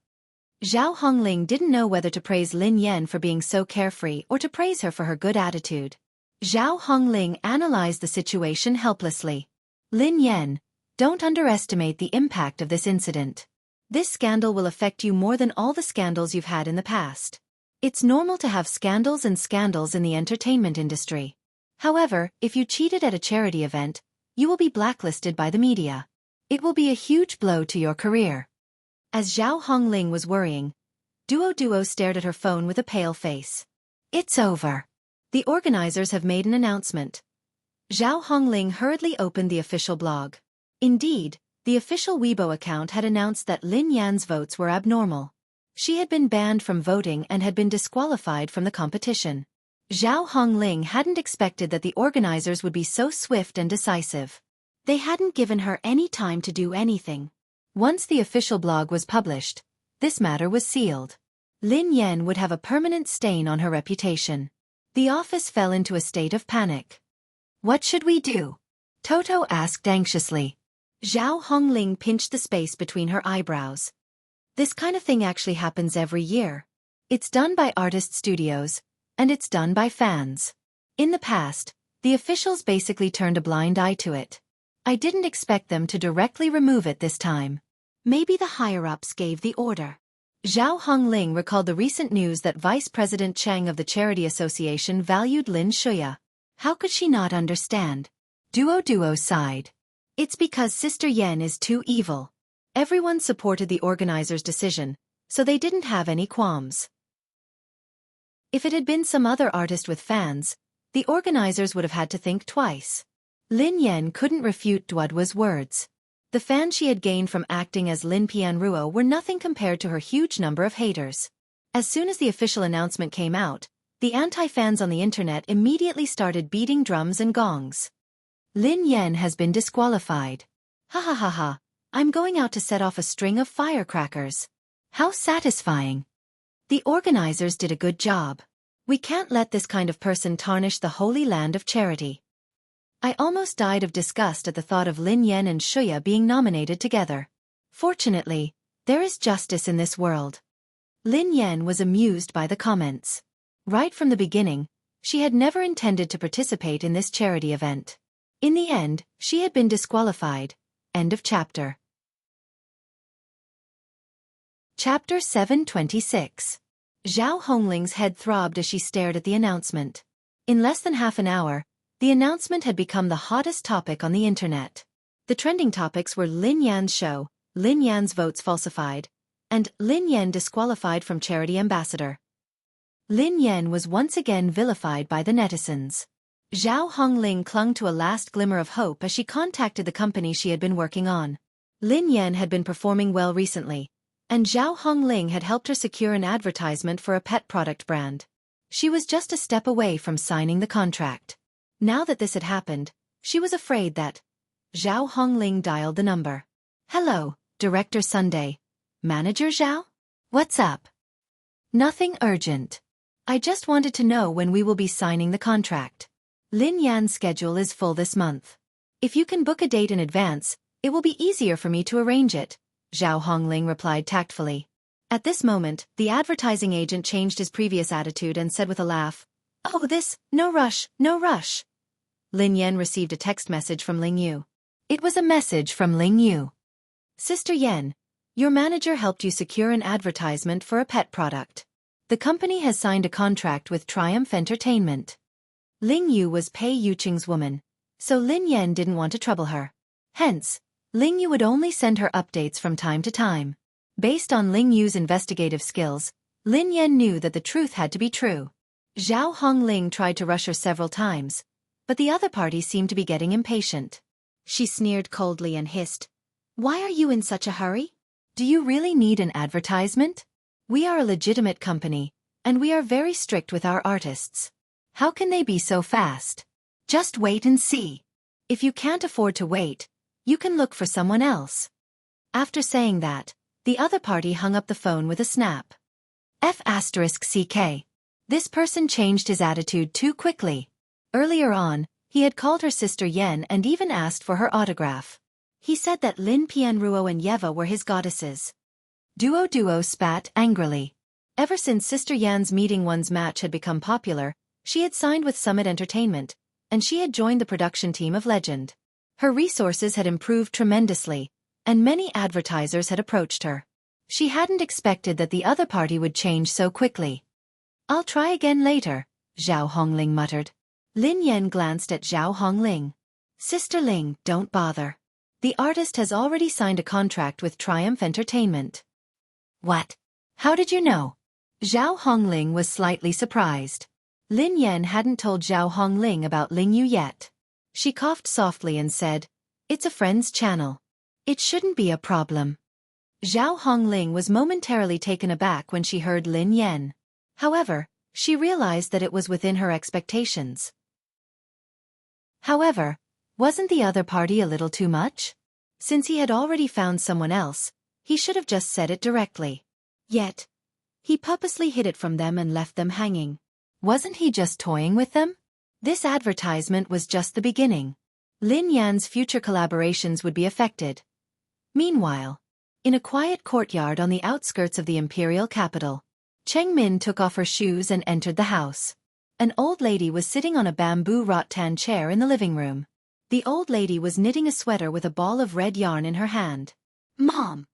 Zhao Hongling didn't know whether to praise Lin Yan for being so carefree or to praise her for her good attitude. Zhao Hongling analyzed the situation helplessly. "Lin Yan, don't underestimate the impact of this incident. This scandal will affect you more than all the scandals you've had in the past. It's normal to have scandals and scandals in the entertainment industry. However, if you cheated at a charity event, you will be blacklisted by the media. It will be a huge blow to your career." As Zhao Hongling was worrying, Duo stared at her phone with a pale face. "It's over. The organizers have made an announcement." Zhao Hongling hurriedly opened the official blog. Indeed, the official Weibo account had announced that Lin Yan's votes were abnormal. She had been banned from voting and had been disqualified from the competition. Zhao Hongling hadn't expected that the organizers would be so swift and decisive. They hadn't given her any time to do anything. Once the official blog was published, this matter was sealed. Lin Yan would have a permanent stain on her reputation. The office fell into a state of panic. "What should we do?" Toto asked anxiously. Zhao Hongling pinched the space between her eyebrows. "This kind of thing actually happens every year. It's done by artist studios, and it's done by fans. In the past, the officials basically turned a blind eye to it. I didn't expect them to directly remove it this time. Maybe the higher-ups gave the order." Zhao Hongling recalled the recent news that Vice President Cheng of the Charity Association valued Lin Xueqi. How could she not understand? Duo sighed. "It's because Sister Yan is too evil." Everyone supported the organizers' decision, so they didn't have any qualms. If it had been some other artist with fans, the organizers would have had to think twice. Lin Yan couldn't refute Duo's words. The fans she had gained from acting as Lin Pianruo were nothing compared to her huge number of haters. As soon as the official announcement came out, the anti-fans on the internet immediately started beating drums and gongs. "Lin Yan has been disqualified. Ha ha ha ha, I'm going out to set off a string of firecrackers. How satisfying. The organizers did a good job. We can't let this kind of person tarnish the holy land of charity. I almost died of disgust at the thought of Lin Yan and Xueqi being nominated together. Fortunately, there is justice in this world. Lin Yan was amused by the comments. Right from the beginning, she had never intended to participate in this charity event. In the end, she had been disqualified. End of chapter. Chapter 726. Zhao Hongling's head throbbed as she stared at the announcement. In less than half an hour, the announcement had become the hottest topic on the internet. The trending topics were Lin Yan's show, Lin Yan's votes falsified, and Lin Yan disqualified from charity ambassador. Lin Yan was once again vilified by the netizens. Zhao Hongling clung to a last glimmer of hope as she contacted the company she had been working on. Lin Yan had been performing well recently, and Zhao Hongling had helped her secure an advertisement for a pet product brand. She was just a step away from signing the contract. Now that this had happened, she was afraid that Zhao Hongling dialed the number. Hello, Director Sunday. Manager Zhao? What's up? Nothing urgent. I just wanted to know when we will be signing the contract. Lin Yan's schedule is full this month. If you can book a date in advance, it will be easier for me to arrange it, Zhao Hongling replied tactfully. At this moment, the advertising agent changed his previous attitude and said with a laugh, "Oh, no rush, no rush." Lin Yan received a text message from Ling Yu. It was a message from Ling Yu. Sister Yan, your manager helped you secure an advertisement for a pet product. The company has signed a contract with Triumph Entertainment. Ling Yu was Pei Yuqing's woman, so Lin Yan didn't want to trouble her. Hence, Ling Yu would only send her updates from time to time. Based on Ling Yu's investigative skills, Lin Yan knew that the truth had to be true. Zhao Hongling tried to rush her several times, but the other party seemed to be getting impatient. She sneered coldly and hissed, "Why are you in such a hurry? Do you really need an advertisement? We are a legitimate company, and we are very strict with our artists. How can they be so fast? Just wait and see. If you can't afford to wait, you can look for someone else." After saying that, the other party hung up the phone with a snap. F***CK. This person changed his attitude too quickly. Earlier on, he had called her Sister Yen and even asked for her autograph. He said that Lin Pianruo and Yeva were his goddesses. Duo spat angrily. Ever since Sister Yan's Meeting One's match had become popular, she had signed with Summit Entertainment, and she had joined the production team of Legend. Her resources had improved tremendously, and many advertisers had approached her. She hadn't expected that the other party would change so quickly. "I'll try again later," Zhao Hongling muttered. Lin Yan glanced at Zhao Hongling. "Sister Ling, don't bother. The artist has already signed a contract with Triumph Entertainment." "What? How did you know?" Zhao Hongling was slightly surprised. Lin Yan hadn't told Zhao Hongling about Ling Yu yet. She coughed softly and said, "It's a friend's channel. It shouldn't be a problem." Zhao Hongling was momentarily taken aback when she heard Lin Yan. However, she realized that it was within her expectations. However, wasn't the other party a little too much? Since he had already found someone else, he should have just said it directly. Yet, he purposely hid it from them and left them hanging. Wasn't he just toying with them? This advertisement was just the beginning. Lin Yan's future collaborations would be affected. Meanwhile, in a quiet courtyard on the outskirts of the imperial capital, Cheng Min took off her shoes and entered the house. An old lady was sitting on a bamboo rattan chair in the living room. The old lady was knitting a sweater with a ball of red yarn in her hand. "Mom!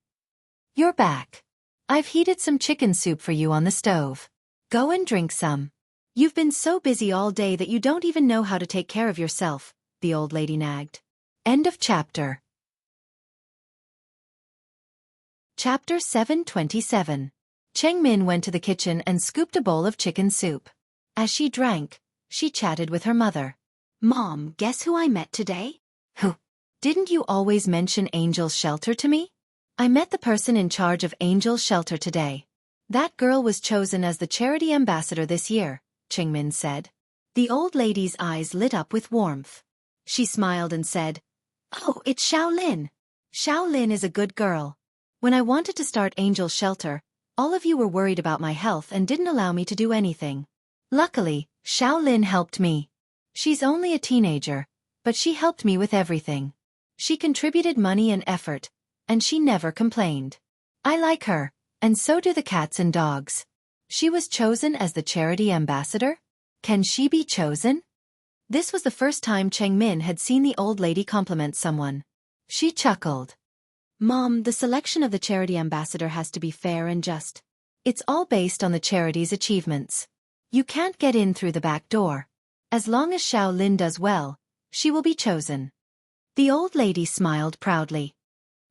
You're back. I've heated some chicken soup for you on the stove. Go and drink some. You've been so busy all day that you don't even know how to take care of yourself," the old lady nagged. End of chapter. Chapter 727. Cheng Min went to the kitchen and scooped a bowl of chicken soup. As she drank, she chatted with her mother. "Mom, guess who I met today?" "Who? Didn't you always mention Angel's Shelter to me?" "I met the person in charge of Angel's Shelter today. That girl was chosen as the charity ambassador this year," Cheng Min said. The old lady's eyes lit up with warmth. She smiled and said, "Oh, it's Xiao Lin. Xiao Lin is a good girl. When I wanted to start Angel's Shelter, all of you were worried about my health and didn't allow me to do anything. Luckily, Xiaolin helped me. She's only a teenager, but she helped me with everything. She contributed money and effort, and she never complained. I like her, and so do the cats and dogs. She was chosen as the charity ambassador? Can she be chosen? This was the first time Cheng Min had seen the old lady compliment someone. She chuckled. Mom, the selection of the charity ambassador has to be fair and just. It's all based on the charity's achievements. You can't get in through the back door. As long as Xiaolin does well, she will be chosen. The old lady smiled proudly.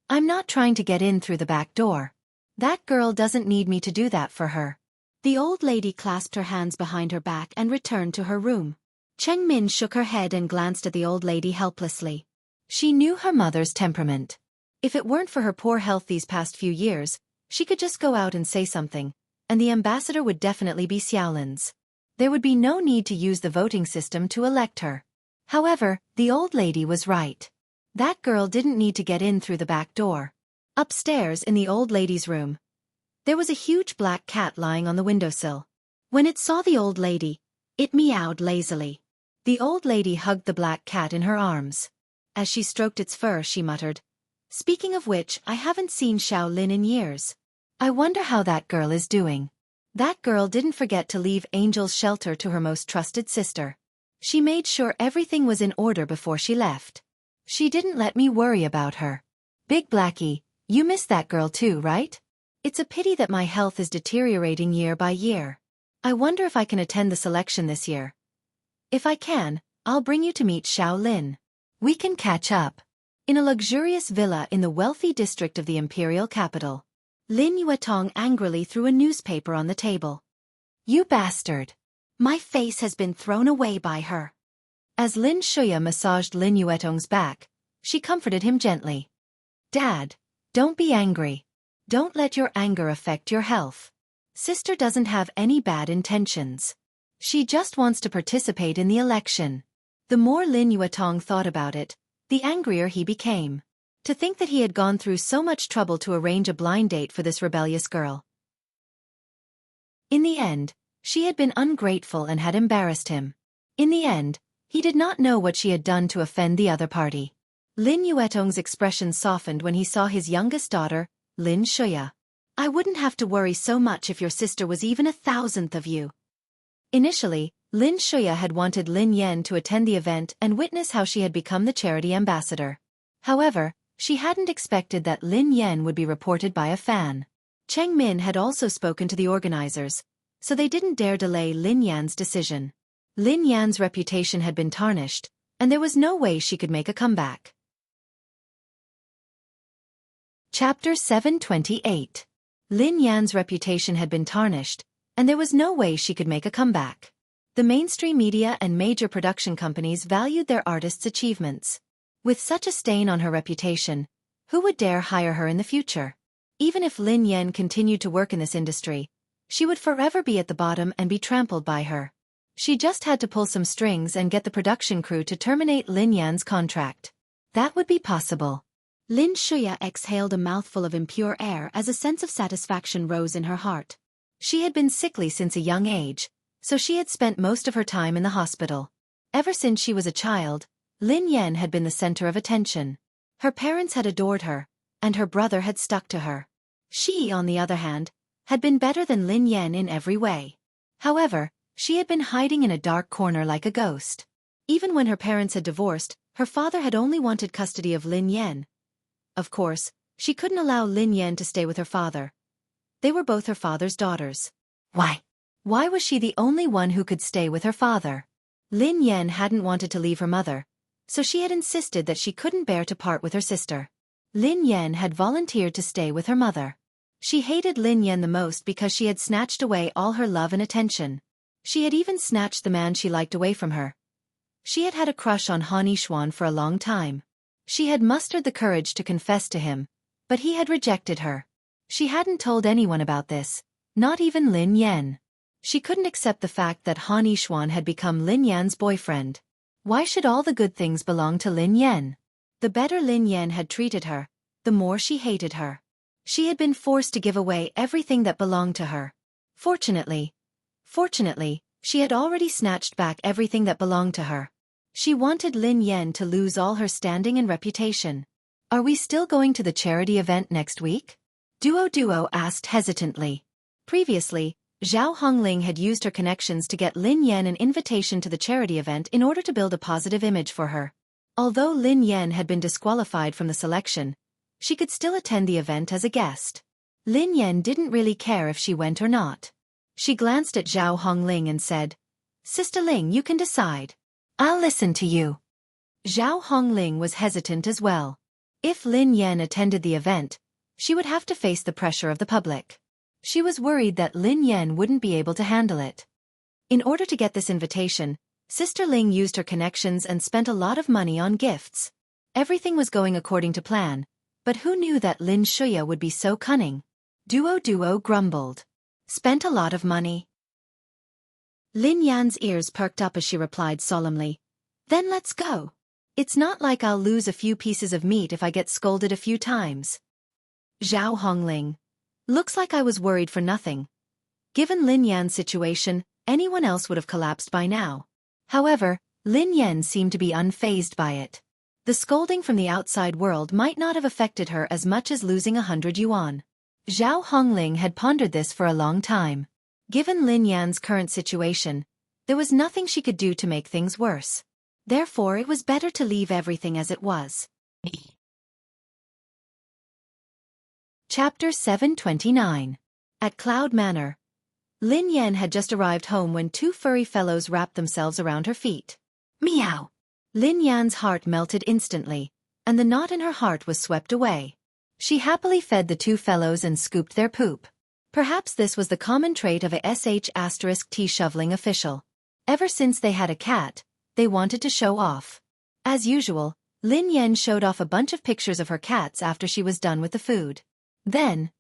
I'm not trying to get in through the back door. That girl doesn't need me to do that for her. The old lady clasped her hands behind her back and returned to her room. Cheng Min shook her head and glanced at the old lady helplessly. She knew her mother's temperament. If it weren't for her poor health these past few years, she could just go out and say something, and the ambassador would definitely be Xiaolin's. There would be no need to use the voting system to elect her. However, the old lady was right. That girl didn't need to get in through the back door. Upstairs in the old lady's room, there was a huge black cat lying on the windowsill. When it saw the old lady, it meowed lazily. The old lady hugged the black cat in her arms. As she stroked its fur, she muttered, "Speaking of which, I haven't seen Xiaolin in years. I wonder how that girl is doing." That girl didn't forget to leave Angel's shelter to her most trusted sister. She made sure everything was in order before she left. She didn't let me worry about her. Big Blackie, you miss that girl too, right? It's a pity that my health is deteriorating year by year. I wonder if I can attend the selection this year. If I can, I'll bring you to meet Xiaolin. We can catch up. In a luxurious villa in the wealthy district of the imperial capital, Lin Yuetong angrily threw a newspaper on the table. You bastard! My face has been thrown away by her. As Lin Shuya massaged Lin Yuetong's back, she comforted him gently. Dad, don't be angry. Don't let your anger affect your health. Sister doesn't have any bad intentions. She just wants to participate in the election. The more Lin Yuetong thought about it, the angrier he became. To think that he had gone through so much trouble to arrange a blind date for this rebellious girl. In the end, she had been ungrateful and had embarrassed him. In the end, he did not know what she had done to offend the other party. Lin Yuetong's expression softened when he saw his youngest daughter, Lin Shuya. I wouldn't have to worry so much if your sister was even 1,000th of you. Initially, Lin Shuya had wanted Lin Yan to attend the event and witness how she had become the charity ambassador. However, she hadn't expected that Lin Yan would be reported by a fan. Cheng Min had also spoken to the organizers, so they didn't dare delay Lin Yan's decision. Lin Yan's reputation had been tarnished, and there was no way she could make a comeback. Chapter 728. Lin Yan's reputation had been tarnished, and there was no way she could make a comeback. The mainstream media and major production companies valued their artists' achievements. With such a stain on her reputation, who would dare hire her in the future? Even if Lin Yan continued to work in this industry, she would forever be at the bottom and be trampled by her. She just had to pull some strings and get the production crew to terminate Lin Yan's contract. That would be possible. Lin Shuya exhaled a mouthful of impure air as a sense of satisfaction rose in her heart. She had been sickly since a young age, so she had spent most of her time in the hospital. Ever since she was a child, Lin Yan had been the center of attention. Her parents had adored her, and her brother had stuck to her. She, on the other hand, had been better than Lin Yan in every way. However, she had been hiding in a dark corner like a ghost. Even when her parents had divorced, her father had only wanted custody of Lin Yan. Of course, she couldn't allow Lin Yan to stay with her father. They were both her father's daughters. Why? Why was she the only one who could stay with her father? Lin Yan hadn't wanted to leave her mother, so she had insisted that she couldn't bear to part with her sister. Lin Yan had volunteered to stay with her mother. She hated Lin Yan the most because she had snatched away all her love and attention. She had even snatched the man she liked away from her. She had had a crush on Han Yishuan for a long time. She had mustered the courage to confess to him, but he had rejected her. She hadn't told anyone about this, not even Lin Yan. She couldn't accept the fact that Han Yishuan had become Lin Yan's boyfriend. Why should all the good things belong to Lin Yan? The better Lin Yan had treated her, the more she hated her. She had been forced to give away everything that belonged to her. Fortunately, She had already snatched back everything that belonged to her. She wanted Lin Yan to lose all her standing and reputation. Are we still going to the charity event next week? Duo asked hesitantly. Previously, Zhao Hongling had used her connections to get Lin Yan an invitation to the charity event in order to build a positive image for her. Although Lin Yan had been disqualified from the selection, she could still attend the event as a guest. Lin Yan didn't really care if she went or not. She glanced at Zhao Hongling and said, "Sister Ling, you can decide. I'll listen to you." Zhao Hongling was hesitant as well. If Lin Yan attended the event, she would have to face the pressure of the public. She was worried that Lin Yan wouldn't be able to handle it. In order to get this invitation, Sister Ling used her connections and spent a lot of money on gifts. Everything was going according to plan, but who knew that Lin Shuya would be so cunning? Duo grumbled. "Spent a lot of money." Lin Yan's ears perked up as she replied solemnly, "Then let's go. It's not like I'll lose a few pieces of meat if I get scolded a few times." Zhao Hongling. "Looks like I was worried for nothing. Given Lin Yan's situation, anyone else would have collapsed by now." However, Lin Yan seemed to be unfazed by it. The scolding from the outside world might not have affected her as much as losing 100 yuan. Zhao Hongling had pondered this for a long time. Given Lin Yan's current situation, there was nothing she could do to make things worse. Therefore, it was better to leave everything as it was. Chapter 729. At Cloud Manor. Lin Yan had just arrived home when two furry fellows wrapped themselves around her feet. Meow! Lin Yan's heart melted instantly, and the knot in her heart was swept away. She happily fed the two fellows and scooped their poop. Perhaps this was the common trait of a *T shoveling official. Ever since they had a cat, they wanted to show off. As usual, Lin Yan showed off a bunch of pictures of her cats after she was done with the food. Then,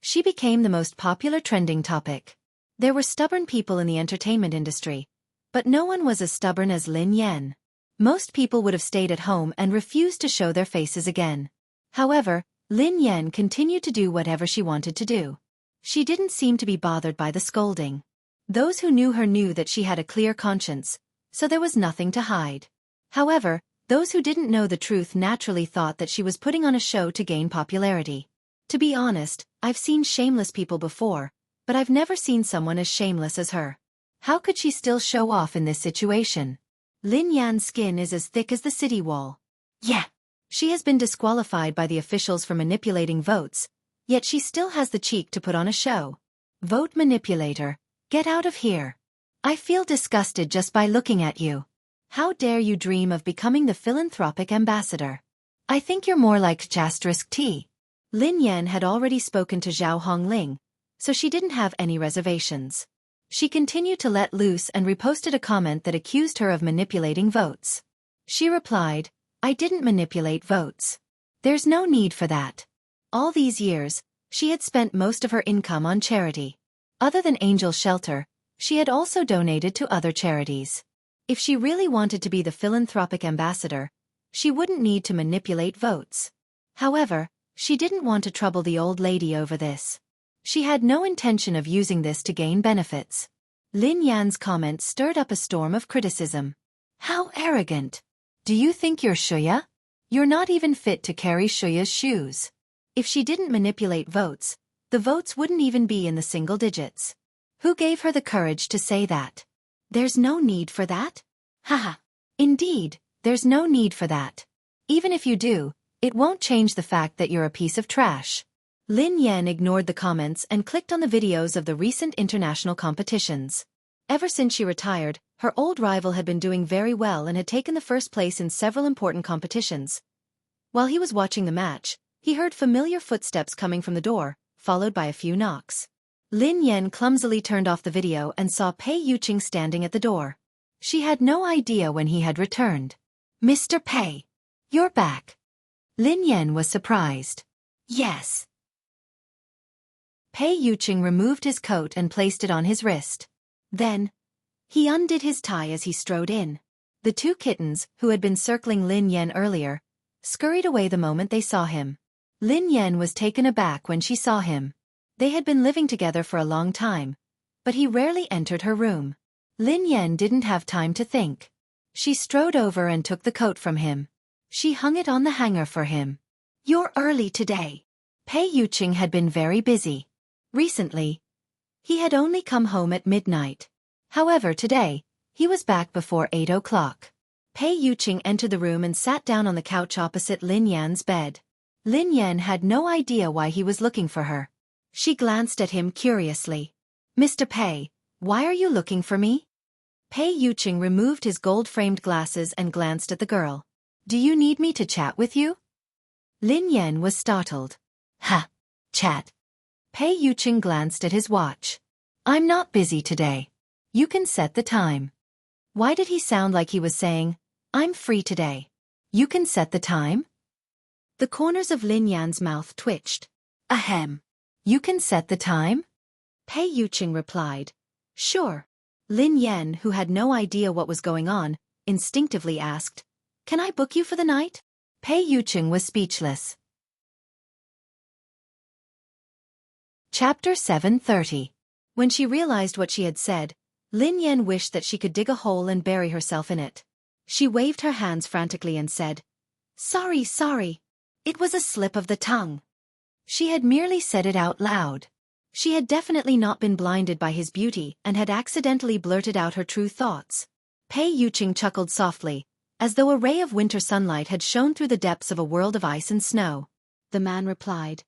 she became the most popular trending topic. There were stubborn people in the entertainment industry, but no one was as stubborn as Lin Yan. Most people would have stayed at home and refused to show their faces again. However, Lin Yan continued to do whatever she wanted to do. She didn't seem to be bothered by the scolding. Those who knew her knew that she had a clear conscience, so there was nothing to hide. However, those who didn't know the truth naturally thought that she was putting on a show to gain popularity. To be honest, I've seen shameless people before, but I've never seen someone as shameless as her. How could she still show off in this situation? Lin Yan's skin is as thick as the city wall. Yeah. She has been disqualified by the officials for manipulating votes, yet she still has the cheek to put on a show. Vote manipulator, get out of here. I feel disgusted just by looking at you. How dare you dream of becoming the philanthropic ambassador? I think you're more like *T. Lin Yan had already spoken to Zhao Hongling, so she didn't have any reservations. She continued to let loose and reposted a comment that accused her of manipulating votes. She replied, "I didn't manipulate votes. There's no need for that." All these years, she had spent most of her income on charity. Other than Angel Shelter, she had also donated to other charities. If she really wanted to be the philanthropic ambassador, she wouldn't need to manipulate votes. However, she didn't want to trouble the old lady over this. She had no intention of using this to gain benefits. Lin Yan's comment stirred up a storm of criticism. How arrogant! Do you think you're Xueqi? You're not even fit to carry Xueqi's shoes. If she didn't manipulate votes, the votes wouldn't even be in the single digits. Who gave her the courage to say that? There's no need for that? Haha. Indeed, there's no need for that. Even if you do, it won't change the fact that you're a piece of trash. Lin Yan ignored the comments and clicked on the videos of the recent international competitions. Ever since she retired, her old rival had been doing very well and had taken the first place in several important competitions. While he was watching the match, he heard familiar footsteps coming from the door, followed by a few knocks. Lin Yan clumsily turned off the video and saw Pei Yuqing standing at the door. She had no idea when he had returned. "Mr. Pei, you're back." Lin Yan was surprised. "Yes." Pei Yuqing removed his coat and placed it on his wrist. Then, he undid his tie as he strode in. The two kittens, who had been circling Lin Yan earlier, scurried away the moment they saw him. Lin Yan was taken aback when she saw him. They had been living together for a long time, but he rarely entered her room. Lin Yan didn't have time to think. She strode over and took the coat from him. She hung it on the hanger for him. "You're early today." Pei Yuqing had been very busy. Recently, he had only come home at midnight. However, today, he was back before 8 o'clock. Pei Yuqing entered the room and sat down on the couch opposite Lin Yan's bed. Lin Yan had no idea why he was looking for her. She glanced at him curiously. "Mr. Pei, why are you looking for me?" Pei Yuqing removed his gold-framed glasses and glanced at the girl. "Do you need me to chat with you?" Lin Yan was startled. "Ha! Chat." Pei Yuqing glanced at his watch. "I'm not busy today. You can set the time." Why did he sound like he was saying, "I'm free today. You can set the time"? The corners of Lin Yan's mouth twitched. "Ahem. You can set the time?" Pei Yuqing replied, "Sure." Lin Yan, who had no idea what was going on, instinctively asked, "Can I book you for the night?" Pei Yuqing was speechless. Chapter 730. When she realized what she had said, Lin Yan wished that she could dig a hole and bury herself in it. She waved her hands frantically and said, "Sorry, sorry. It was a slip of the tongue." She had merely said it out loud. She had definitely not been blinded by his beauty and had accidentally blurted out her true thoughts. Pei Yuqing chuckled softly, as though a ray of winter sunlight had shone through the depths of a world of ice and snow. The man replied,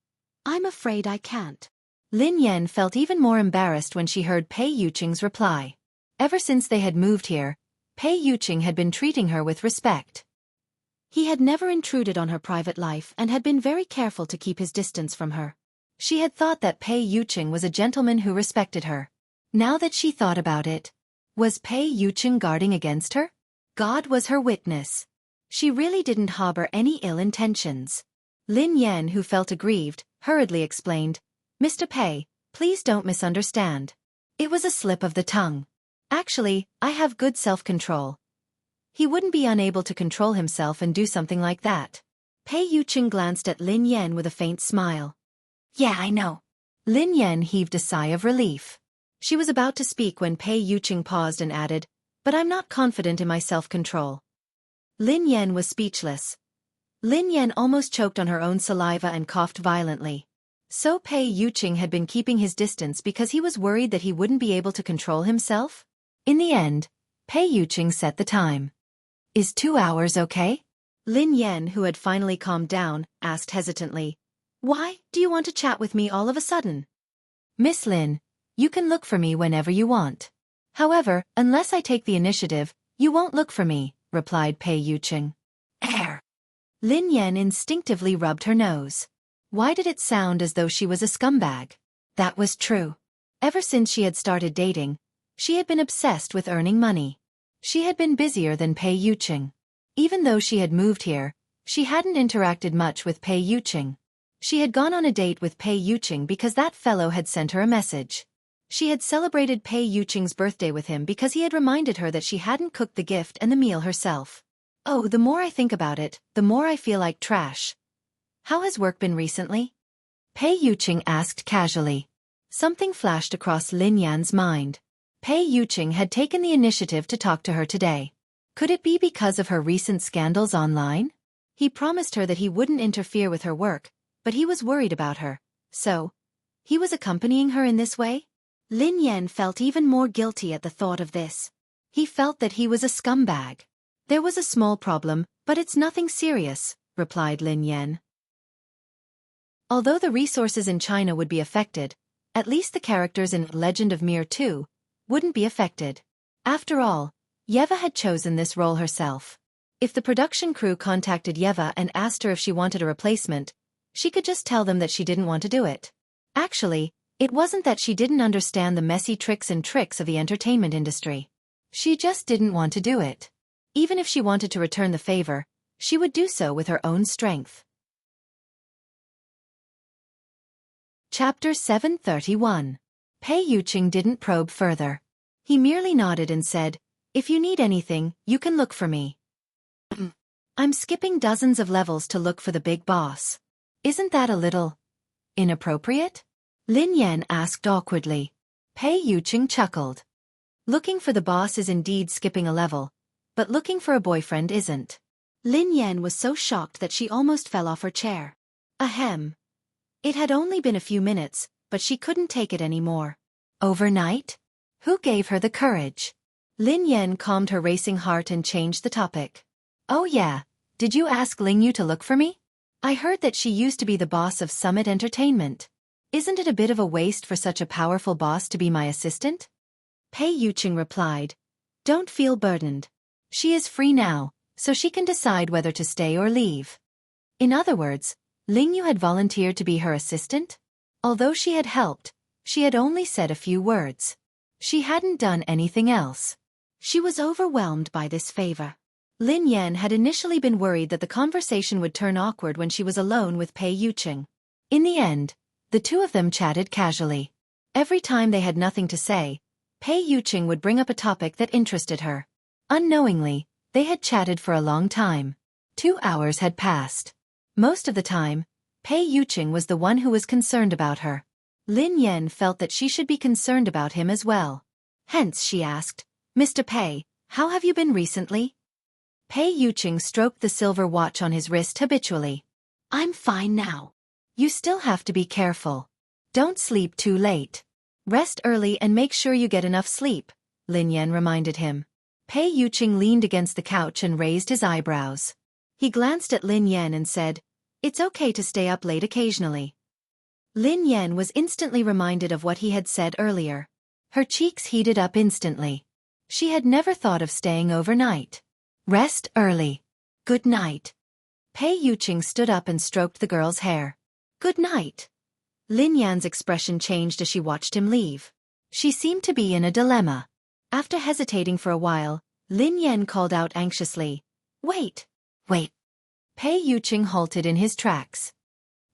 "I'm afraid I can't." Lin Yan felt even more embarrassed when she heard Pei Yuqing's reply. Ever since they had moved here, Pei Yuqing had been treating her with respect. He had never intruded on her private life and had been very careful to keep his distance from her. She had thought that Pei Yuqing was a gentleman who respected her. Now that she thought about it, was Pei Yuqing guarding against her? God was her witness. She really didn't harbor any ill intentions. Lin Yan, who felt aggrieved, hurriedly explained, "Mr. Pei, please don't misunderstand. It was a slip of the tongue. Actually, I have good self-control." He wouldn't be unable to control himself and do something like that. Pei Yuqing glanced at Lin Yan with a faint smile. "Yeah, I know." Lin Yan heaved a sigh of relief. She was about to speak when Pei Yuqing paused and added, "But I'm not confident in my self-control." Lin Yan was speechless. Lin Yan almost choked on her own saliva and coughed violently. So Pei Yuqing had been keeping his distance because he was worried that he wouldn't be able to control himself? In the end, Pei Yuqing set the time. "Is 2 hours okay?" Lin Yan, who had finally calmed down, asked hesitantly, "Why do you want to chat with me all of a sudden?" "Miss Lin, you can look for me whenever you want. However, unless I take the initiative, you won't look for me," replied Pei Yuqing. Lin Yan instinctively rubbed her nose. Why did it sound as though she was a scumbag? That was true. Ever since she had started dating, she had been obsessed with earning money. She had been busier than Pei Yuqing. Even though she had moved here, she hadn't interacted much with Pei Yuqing. She had gone on a date with Pei Yuqing because that fellow had sent her a message. She had celebrated Pei Yuqing's birthday with him because he had reminded her that she hadn't cooked the gift and the meal herself. Oh, the more I think about it, the more I feel like trash. How has work been recently? Pei Yuqing asked casually. Something flashed across Lin Yan's mind. Pei Yuqing had taken the initiative to talk to her today. Could it be because of her recent scandals online? He promised her that he wouldn't interfere with her work, but he was worried about her. So, he was accompanying her in this way? Lin Yan felt even more guilty at the thought of this. He felt that he was a scumbag. "There was a small problem, but it's nothing serious," replied Lin Yan. Although the resources in China would be affected, at least the characters in Legend of Mir 2 wouldn't be affected. After all, Yeva had chosen this role herself. If the production crew contacted Yeva and asked her if she wanted a replacement, she could just tell them that she didn't want to do it. Actually, it wasn't that she didn't understand the messy tricks of the entertainment industry. She just didn't want to do it. Even if she wanted to return the favor, she would do so with her own strength. Chapter 731. Pei Yuqing didn't probe further. He merely nodded and said, "If you need anything, you can look for me." "I'm skipping dozens of levels to look for the big boss. Isn't that a little inappropriate?" Lin Yan asked awkwardly. Pei Yuqing chuckled. Looking for the boss is indeed skipping a level, but looking for a boyfriend isn't. Lin Yan was so shocked that she almost fell off her chair. Ahem. It had only been a few minutes, but she couldn't take it anymore. Overnight? Who gave her the courage? Lin Yan calmed her racing heart and changed the topic. Oh yeah, did you ask Ling Yu to look for me? I heard that she used to be the boss of Summit Entertainment. Isn't it a bit of a waste for such a powerful boss to be my assistant? Pei Yuqing replied. Don't feel burdened. She is free now, so she can decide whether to stay or leave. In other words, Ling Yu had volunteered to be her assistant? Although she had helped, she had only said a few words. She hadn't done anything else. She was overwhelmed by this favor. Lin Yan had initially been worried that the conversation would turn awkward when she was alone with Pei Yuqing. In the end, the two of them chatted casually. Every time they had nothing to say, Pei Yuqing would bring up a topic that interested her. Unknowingly, they had chatted for a long time. 2 hours had passed. Most of the time, Pei Yuqing was the one who was concerned about her. Lin Yan felt that she should be concerned about him as well. Hence she asked, Mr. Pei, how have you been recently? Pei Yuqing stroked the silver watch on his wrist habitually. I'm fine now. You still have to be careful. Don't sleep too late. Rest early and make sure you get enough sleep, Lin Yan reminded him. Pei Yuqing leaned against the couch and raised his eyebrows. He glanced at Lin Yan and said, It's okay to stay up late occasionally. Lin Yan was instantly reminded of what he had said earlier. Her cheeks heated up instantly. She had never thought of staying overnight. Rest early. Good night. Pei Yuqing stood up and stroked the girl's hair. Good night. Lin Yan's expression changed as she watched him leave. She seemed to be in a dilemma. After hesitating for a while, Lin Yan called out anxiously, Wait. Wait. Pei Yuqing halted in his tracks.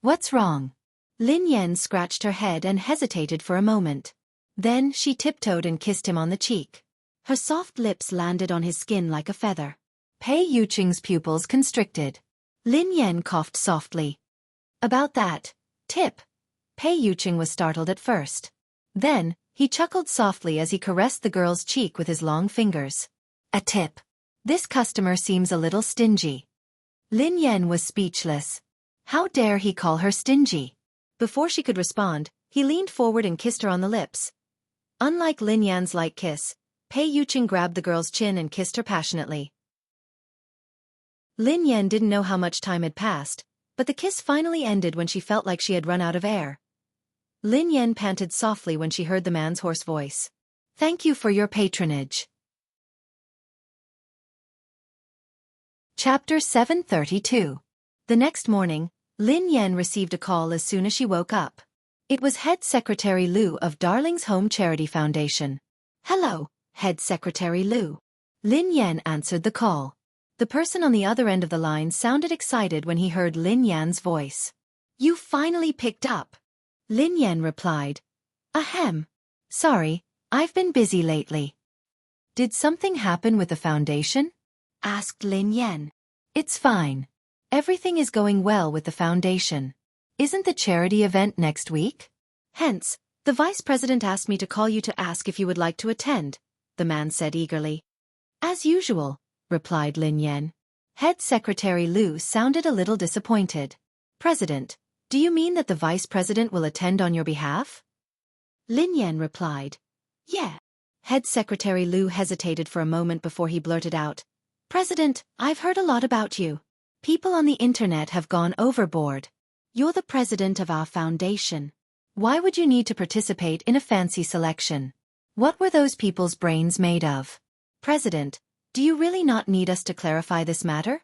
What's wrong? Lin Yan scratched her head and hesitated for a moment. Then she tiptoed and kissed him on the cheek. Her soft lips landed on his skin like a feather. Pei Yuqing's pupils constricted. Lin Yan coughed softly. About that tip. Pei Yuqing was startled at first. Then, he chuckled softly as he caressed the girl's cheek with his long fingers. A tip. This customer seems a little stingy. Lin Yan was speechless. How dare he call her stingy? Before she could respond, he leaned forward and kissed her on the lips. Unlike Lin Yan's light kiss, Pei Yuqing grabbed the girl's chin and kissed her passionately. Lin Yan didn't know how much time had passed, but the kiss finally ended when she felt like she had run out of air. Lin Yan panted softly when she heard the man's hoarse voice. Thank you for your patronage. Chapter 732. The next morning, Lin Yan received a call as soon as she woke up. It was Head Secretary Liu of Darling's Home Charity Foundation. Hello, Head Secretary Liu. Lin Yan answered the call. The person on the other end of the line sounded excited when he heard Lin Yan's voice. You finally picked up. Lin Yan replied. Ahem. Sorry, I've been busy lately. Did something happen with the foundation? Asked Lin Yan. It's fine. Everything is going well with the foundation. Isn't the charity event next week? Hence, the vice president asked me to call you to ask if you would like to attend, the man said eagerly. As usual, replied Lin Yan. Head Secretary Liu sounded a little disappointed. President, do you mean that the vice president will attend on your behalf? Lin Yan replied. Yeah. Head Secretary Liu hesitated for a moment before he blurted out. President, I've heard a lot about you. People on the internet have gone overboard. You're the president of our foundation. Why would you need to participate in a fancy selection? What were those people's brains made of? President, do you really not need us to clarify this matter?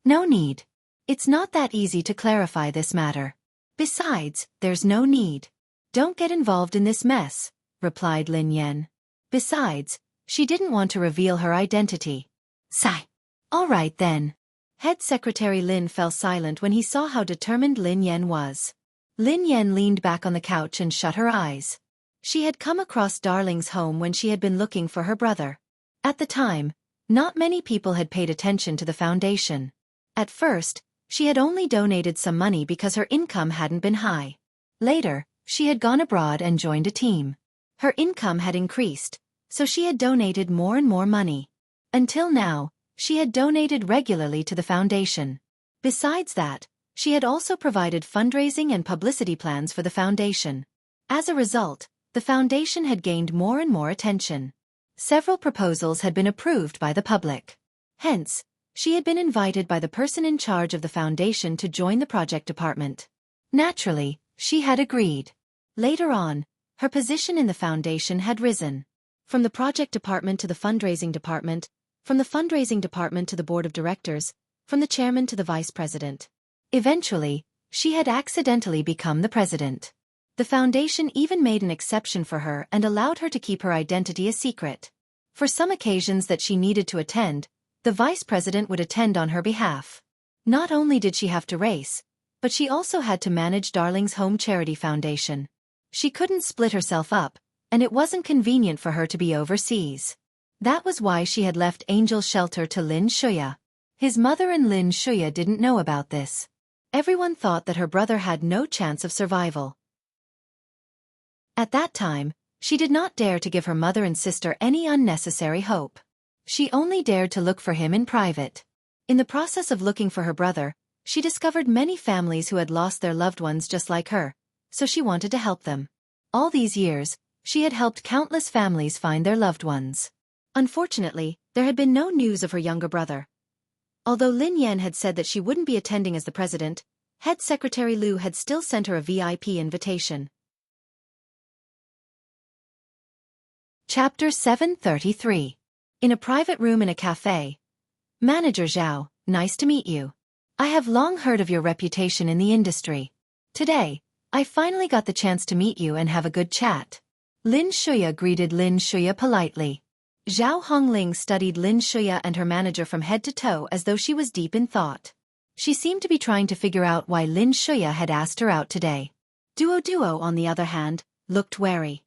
No need. It's not that easy to clarify this matter. Besides, there's no need. Don't get involved in this mess, replied Lin Yan. Besides, she didn't want to reveal her identity. Sigh. All right then. Head Secretary Lin fell silent when he saw how determined Lin Yan was. Lin Yan leaned back on the couch and shut her eyes. She had come across Darling's home when she had been looking for her brother. At the time, not many people had paid attention to the foundation. At first, she had only donated some money because her income hadn't been high. Later, she had gone abroad and joined a team. Her income had increased, so she had donated more and more money. Until now, she had donated regularly to the foundation. Besides that, she had also provided fundraising and publicity plans for the foundation. As a result, the foundation had gained more and more attention. Several proposals had been approved by the public. Hence, she had been invited by the person in charge of the foundation to join the project department. Naturally, she had agreed. Later on, her position in the foundation had risen. From the project department to the fundraising department, from the fundraising department to the board of directors, from the chairman to the vice president. Eventually, she had accidentally become the president. The foundation even made an exception for her and allowed her to keep her identity a secret. For some occasions that she needed to attend, the vice president would attend on her behalf. Not only did she have to race, but she also had to manage Darling's Home Charity Foundation. She couldn't split herself up, and it wasn't convenient for her to be overseas. That was why she had left Angel Shelter to Lin Xueqi. His mother and Lin Xueqi didn't know about this. Everyone thought that her brother had no chance of survival. At that time, she did not dare to give her mother and sister any unnecessary hope. She only dared to look for him in private. In the process of looking for her brother, she discovered many families who had lost their loved ones just like her, so she wanted to help them. All these years, she had helped countless families find their loved ones. Unfortunately, there had been no news of her younger brother. Although Lin Yan had said that she wouldn't be attending as the president, Head Secretary Liu had still sent her a VIP invitation. Chapter 733. In a private room in a cafe. Manager Zhao, nice to meet you. I have long heard of your reputation in the industry. Today, I finally got the chance to meet you and have a good chat. Lin Xueqi greeted Lin Xueqi politely. Zhao Hongling studied Lin Xueqi and her manager from head to toe as though she was deep in thought. She seemed to be trying to figure out why Lin Xueqi had asked her out today. Duo, on the other hand, looked wary.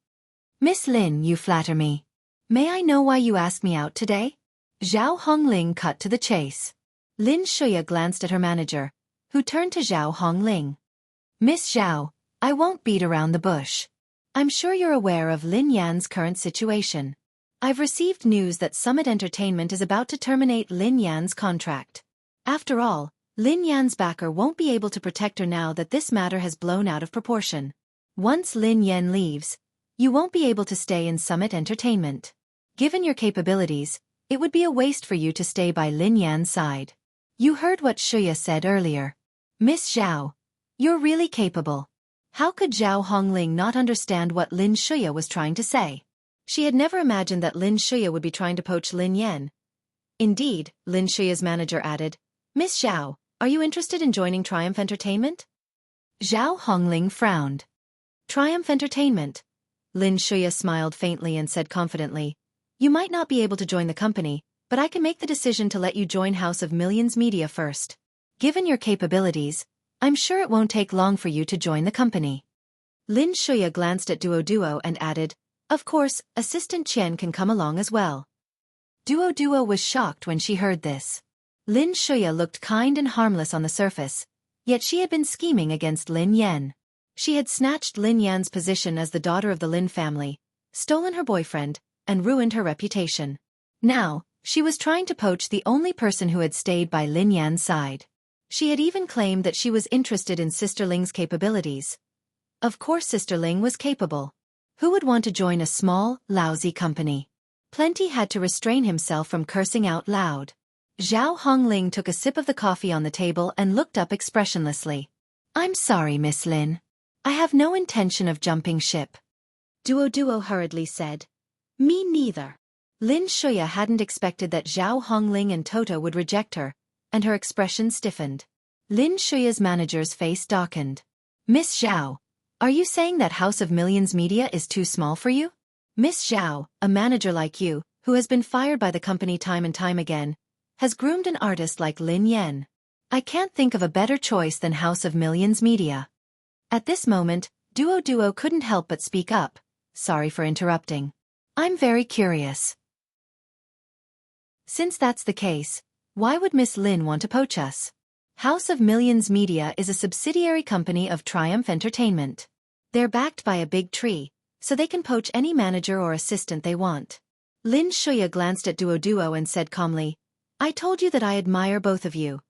Miss Lin, you flatter me. May I know why you asked me out today? Zhao Hongling cut to the chase. Lin Xueqi glanced at her manager, who turned to Zhao Hongling. Miss Zhao, I won't beat around the bush. I'm sure you're aware of Lin Yan's current situation. I've received news that Summit Entertainment is about to terminate Lin Yan's contract. After all, Lin Yan's backer won't be able to protect her now that this matter has blown out of proportion. Once Lin Yan leaves, you won't be able to stay in Summit Entertainment. Given your capabilities, it would be a waste for you to stay by Lin Yan's side. You heard what Xueqi said earlier. Miss Zhao, you're really capable. How could Zhao Hongling not understand what Lin Xueqi was trying to say? She had never imagined that Lin Xueqi would be trying to poach Lin Yan. Indeed, Lin Xueqi's manager added, Miss Zhao, are you interested in joining Triumph Entertainment? Zhao Hongling frowned. Triumph Entertainment. Lin Xueqi smiled faintly and said confidently, You might not be able to join the company, but I can make the decision to let you join House of Millions Media first. Given your capabilities, I'm sure it won't take long for you to join the company. Lin Xueqi glanced at Duo and added, Of course, Assistant Qian can come along as well. Duo was shocked when she heard this. Lin Xueqi looked kind and harmless on the surface, yet she had been scheming against Lin Yan. She had snatched Lin Yan's position as the daughter of the Lin family, stolen her boyfriend, and ruined her reputation. Now, she was trying to poach the only person who had stayed by Lin Yan's side. She had even claimed that she was interested in Sister Ling's capabilities. Of course Sister Ling was capable. Who would want to join a small, lousy company? Plenty had to restrain himself from cursing out loud. Zhao Hongling took a sip of the coffee on the table and looked up expressionlessly. I'm sorry, Miss Lin. I have no intention of jumping ship. Duo hurriedly said. Me neither. Lin Xueqi hadn't expected that Zhao Hongling and Toto would reject her, and her expression stiffened. Lin Xueqi's manager's face darkened. Miss Zhao, are you saying that House of Millions Media is too small for you? Miss Zhao, a manager like you, who has been fired by the company time and time again, has groomed an artist like Lin Yan. I can't think of a better choice than House of Millions Media. At this moment, Duo couldn't help but speak up. Sorry for interrupting. I'm very curious. Since that's the case, why would Miss Lin want to poach us? House of Millions Media is a subsidiary company of Triumph Entertainment. They're backed by a big tree, so they can poach any manager or assistant they want. Lin Shuya glanced at Duo and said calmly, I told you that I admire both of you.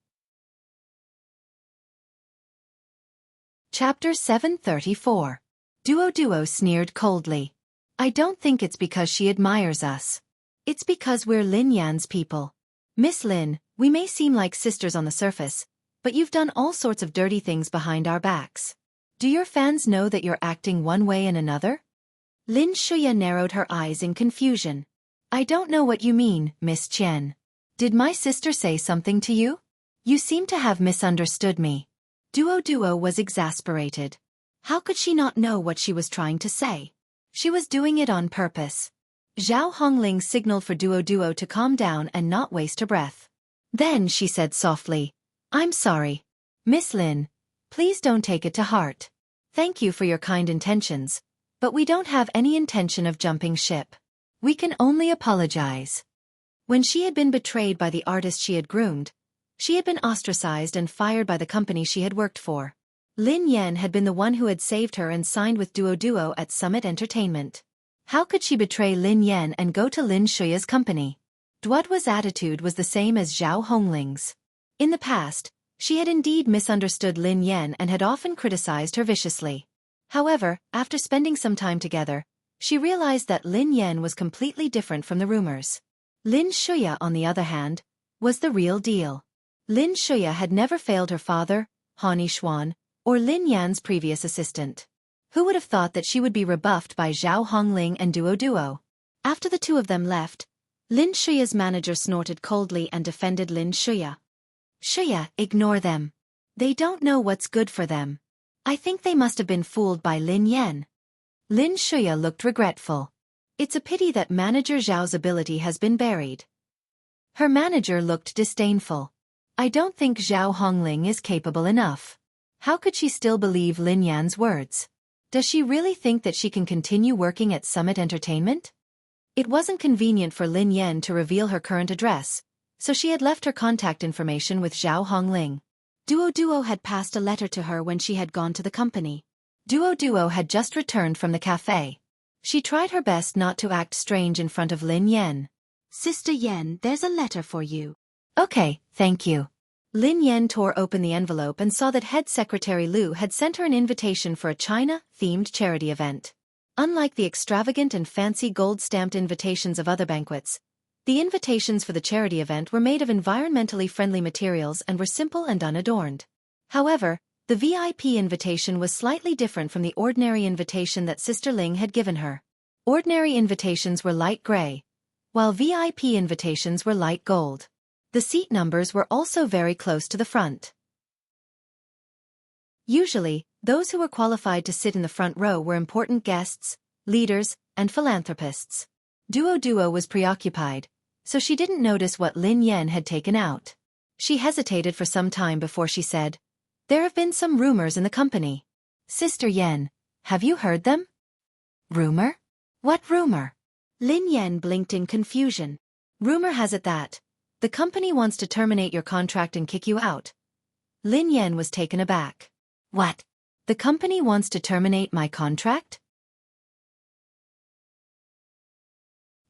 Chapter 734. Duo sneered coldly. I don't think it's because she admires us. It's because we're Lin Yan's people. Miss Lin, we may seem like sisters on the surface, but you've done all sorts of dirty things behind our backs. Do your fans know that you're acting one way and another? Lin Shuya narrowed her eyes in confusion. I don't know what you mean, Miss Qian. Did my sister say something to you? You seem to have misunderstood me. Duo was exasperated. How could she not know what she was trying to say? She was doing it on purpose. Zhao Hongling signaled for Duo to calm down and not waste her breath. Then she said softly, I'm sorry. Miss Lin, please don't take it to heart. Thank you for your kind intentions, but we don't have any intention of jumping ship. We can only apologize. When she had been betrayed by the artist she had groomed, she had been ostracized and fired by the company she had worked for. Lin Yan had been the one who had saved her and signed with Duo at Summit Entertainment. How could she betray Lin Yan and go to Lin Shuya's company? Duo's attitude was the same as Zhao Hongling's. In the past, she had indeed misunderstood Lin Yan and had often criticized her viciously. However, after spending some time together, she realized that Lin Yan was completely different from the rumors. Lin Shuya, on the other hand, was the real deal. Lin Shuya had never failed her father, Han Yishuan, or Lin Yan's previous assistant. Who would have thought that she would be rebuffed by Zhao Hongling and Duo? After the two of them left, Lin Shuya's manager snorted coldly and defended Lin Shuya. Shuya, ignore them. They don't know what's good for them. I think they must have been fooled by Lin Yan. Lin Shuya looked regretful. It's a pity that Manager Zhao's ability has been buried. Her manager looked disdainful. I don't think Zhao Hongling is capable enough. How could she still believe Lin Yan's words? Does she really think that she can continue working at Summit Entertainment? It wasn't convenient for Lin Yan to reveal her current address, so she had left her contact information with Zhao Hongling. Duo had passed a letter to her when she had gone to the company. Duo had just returned from the cafe. She tried her best not to act strange in front of Lin Yan. Sister Yan, there's a letter for you. Okay, thank you. Lin Yan tore open the envelope and saw that Head Secretary Liu had sent her an invitation for a China-themed charity event. Unlike the extravagant and fancy gold-stamped invitations of other banquets, the invitations for the charity event were made of environmentally friendly materials and were simple and unadorned. However, the VIP invitation was slightly different from the ordinary invitation that Sister Ling had given her. Ordinary invitations were light gray, while VIP invitations were light gold. The seat numbers were also very close to the front. Usually, those who were qualified to sit in the front row were important guests, leaders, and philanthropists. Duo was preoccupied, so she didn't notice what Lin Yan had taken out. She hesitated for some time before she said, There have been some rumors in the company. Sister Yan, have you heard them? Rumor? What rumor? Lin Yan blinked in confusion. Rumor has it that the company wants to terminate your contract and kick you out. Lin Yan was taken aback. What? The company wants to terminate my contract?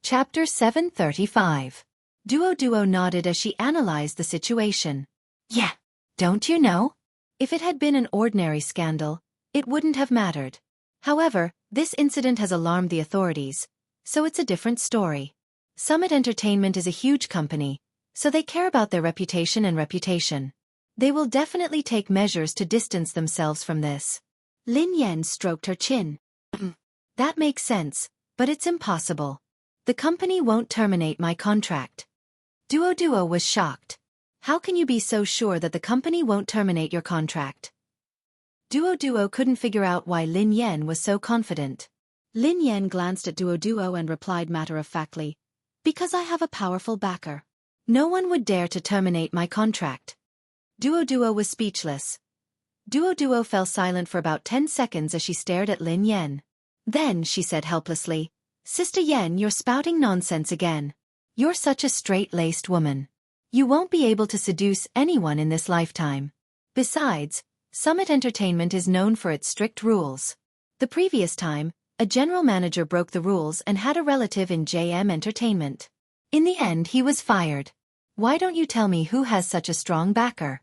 Chapter 735. Duo nodded as she analyzed the situation. Yeah, don't you know? If it had been an ordinary scandal, it wouldn't have mattered. However, this incident has alarmed the authorities, so it's a different story. Summit Entertainment is a huge company, so they care about their reputation and reputation. They will definitely take measures to distance themselves from this. Lin Yan stroked her chin. That makes sense, but it's impossible. The company won't terminate my contract. Duo was shocked. How can you be so sure that the company won't terminate your contract? Duo couldn't figure out why Lin Yan was so confident. Lin Yan glanced at Duo and replied matter-of-factly, Because I have a powerful backer. No one would dare to terminate my contract. Duo was speechless. Duo fell silent for about 10 seconds as she stared at Lin Yan. Then she said helplessly, Sister Yan, you're spouting nonsense again. You're such a straight-laced woman. You won't be able to seduce anyone in this lifetime. Besides, Summit Entertainment is known for its strict rules. The previous time, A general manager broke the rules and had a relative in JM Entertainment. In the end he was fired. Why don't you tell me who has such a strong backer?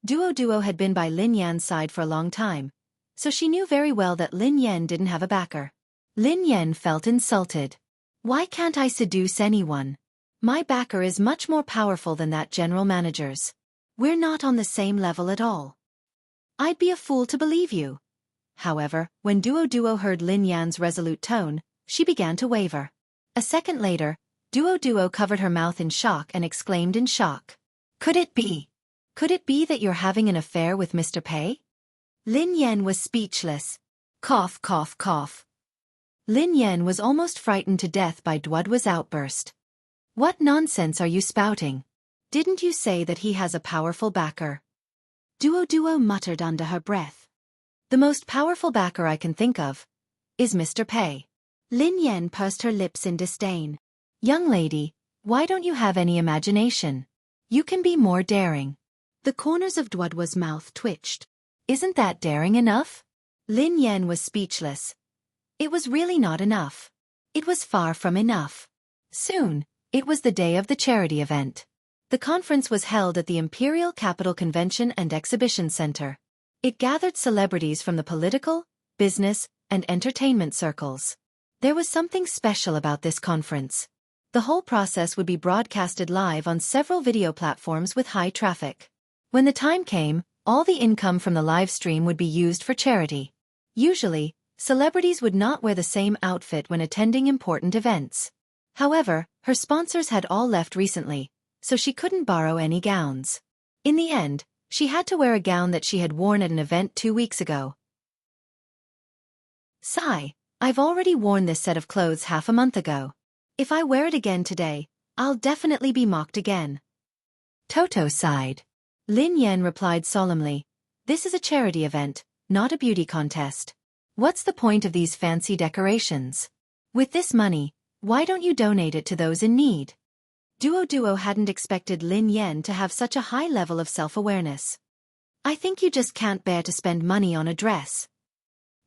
Duo had been by Lin Yan's side for a long time, so she knew very well that Lin Yan didn't have a backer. Lin Yan felt insulted. Why can't I seduce anyone? My backer is much more powerful than that general manager's. We're not on the same level at all. I'd be a fool to believe you. However, when Duo heard Lin Yan's resolute tone, she began to waver. A second later, Duo covered her mouth in shock and exclaimed in shock. Could it be? Could it be that you're having an affair with Mr. Pei? Lin Yan was speechless. Cough, cough, cough. Lin Yan was almost frightened to death by Duo's outburst. What nonsense are you spouting? Didn't you say that he has a powerful backer? Duo muttered under her breath. The most powerful backer I can think of is Mr. Pei. Lin Yan pursed her lips in disdain. Young lady, why don't you have any imagination? You can be more daring. The corners of Duo's mouth twitched. Isn't that daring enough? Lin Yan was speechless. It was really not enough. It was far from enough. Soon, it was the day of the charity event. The conference was held at the Imperial Capital Convention and Exhibition Center. It gathered celebrities from the political, business, and entertainment circles. There was something special about this conference. The whole process would be broadcasted live on several video platforms with high traffic. When the time came, all the income from the live stream would be used for charity. Usually, celebrities would not wear the same outfit when attending important events. However, her sponsors had all left recently, so she couldn't borrow any gowns. In the end, she had to wear a gown that she had worn at an event 2 weeks ago. Sigh, I've already worn this set of clothes half a month ago. If I wear it again today, I'll definitely be mocked again. Toto sighed. Lin Yan replied solemnly, this is a charity event, not a beauty contest. What's the point of these fancy decorations? With this money, why don't you donate it to those in need? Duo hadn't expected Lin Yan to have such a high level of self-awareness. I think you just can't bear to spend money on a dress.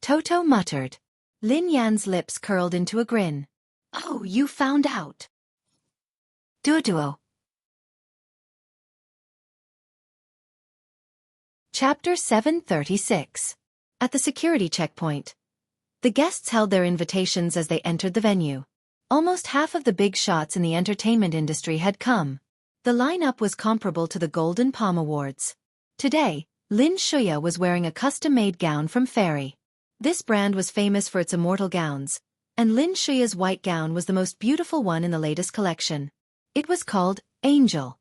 Toto muttered. Lin Yan's lips curled into a grin. Oh, you found out. Duo. Chapter 736. At the security checkpoint. The guests held their invitations as they entered the venue. Almost half of the big shots in the entertainment industry had come. The lineup was comparable to the Golden Palm Awards. Today, Lin Xueqi was wearing a custom-made gown from Fairy. This brand was famous for its immortal gowns, and Lin Xueqi's white gown was the most beautiful one in the latest collection. It was called Angel.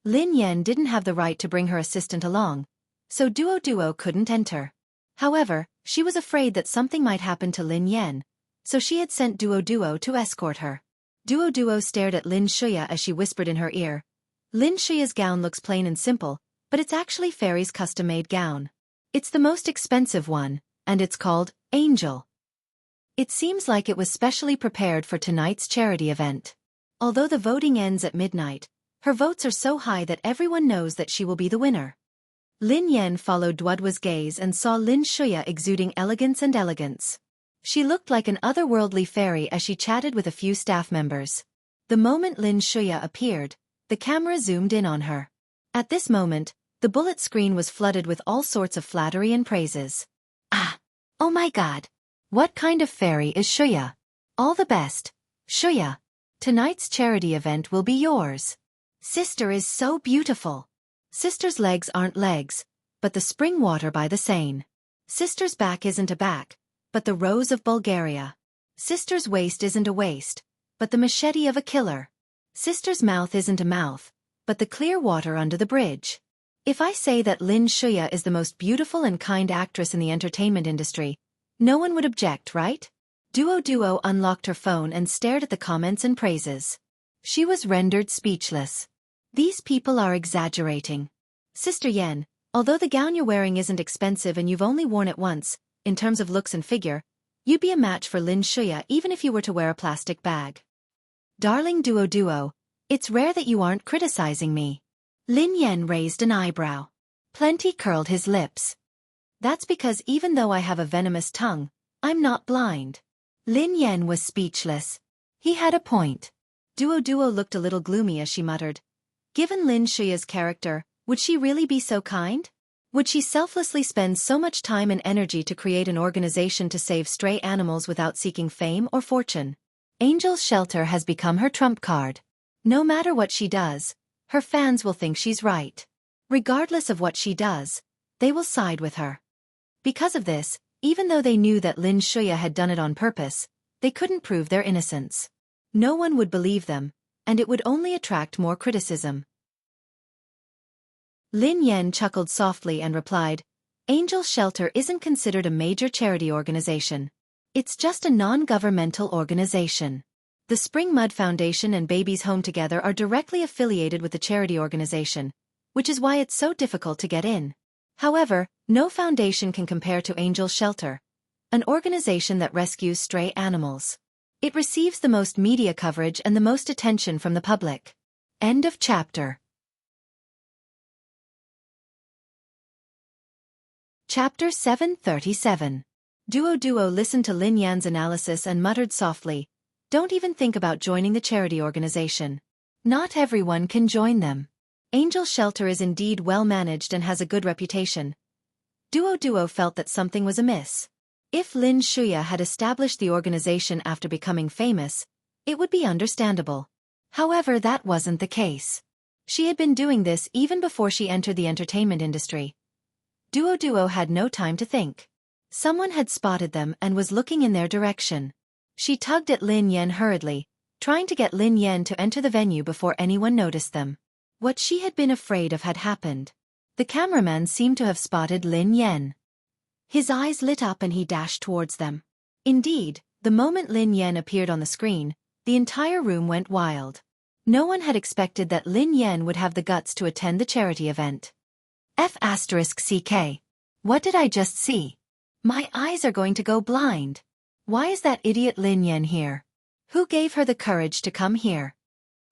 Lin Yan didn't have the right to bring her assistant along, so Duo couldn't enter. However, she was afraid that something might happen to Lin Yan, so she had sent Duo to escort her. Duo stared at Lin Xueqi as she whispered in her ear. Lin Xueqi's gown looks plain and simple, but it's actually Fairy's custom-made gown. It's the most expensive one, and it's called Angel. It seems like it was specially prepared for tonight's charity event. Although the voting ends at midnight, her votes are so high that everyone knows that she will be the winner. Lin Yan followed Duo's gaze and saw Lin Xueqi exuding elegance. She looked like an otherworldly fairy as she chatted with a few staff members. The moment Lin Xueqi appeared, the camera zoomed in on her. At this moment, the bullet screen was flooded with all sorts of flattery and praises. Ah! Oh my god! What kind of fairy is Xueqi? All the best, Xueqi. Tonight's charity event will be yours. Sister is so beautiful. Sister's legs aren't legs, but the spring water by the Seine. Sister's back isn't a back, but the rose of Bulgaria. Sister's waist isn't a waist, but the machete of a killer. Sister's mouth isn't a mouth, but the clear water under the bridge. If I say that Lin Xueqi is the most beautiful and kind actress in the entertainment industry, no one would object, right? Duo unlocked her phone and stared at the comments and praises. She was rendered speechless. These people are exaggerating. Sister Yan, although the gown you're wearing isn't expensive and you've only worn it once, in terms of looks and figure, you'd be a match for Lin Xueqi even if you were to wear a plastic bag. Darling Duo, it's rare that you aren't criticizing me. Lin Yan raised an eyebrow. Plenty curled his lips. That's because even though I have a venomous tongue, I'm not blind. Lin Yan was speechless. He had a point. Duo looked a little gloomy as she muttered. Given Lin Xueqi's character, would she really be so kind? Would she selflessly spend so much time and energy to create an organization to save stray animals without seeking fame or fortune? Angel's Shelter has become her trump card. No matter what she does, her fans will think she's right. Regardless of what she does, they will side with her. Because of this, even though they knew that Lin Xueqi had done it on purpose, they couldn't prove their innocence. No one would believe them, and it would only attract more criticism. Lin Yan chuckled softly and replied, Angel's Shelter isn't considered a major charity organization. It's just a non-governmental organization. The Spring Mud Foundation and Babies Home Together are directly affiliated with the charity organization, which is why it's so difficult to get in. However, no foundation can compare to Angel's Shelter, an organization that rescues stray animals. It receives the most media coverage and the most attention from the public. End of chapter. Chapter 737. Duo listened to Lin Yan's analysis and muttered softly, Don't even think about joining the charity organization. Not everyone can join them. Angel's Shelter is indeed well managed and has a good reputation. Duo felt that something was amiss. If Lin Xueqi had established the organization after becoming famous, it would be understandable. However, that wasn't the case. She had been doing this even before she entered the entertainment industry. Duo had no time to think. Someone had spotted them and was looking in their direction. She tugged at Lin Yan hurriedly, trying to get Lin Yan to enter the venue before anyone noticed them. What she had been afraid of had happened. The cameraman seemed to have spotted Lin Yan. His eyes lit up and he dashed towards them. Indeed, the moment Lin Yan appeared on the screen, the entire room went wild. No one had expected that Lin Yan would have the guts to attend the charity event. F***CK. What did I just see? My eyes are going to go blind. Why is that idiot Lin Yan here? Who gave her the courage to come here?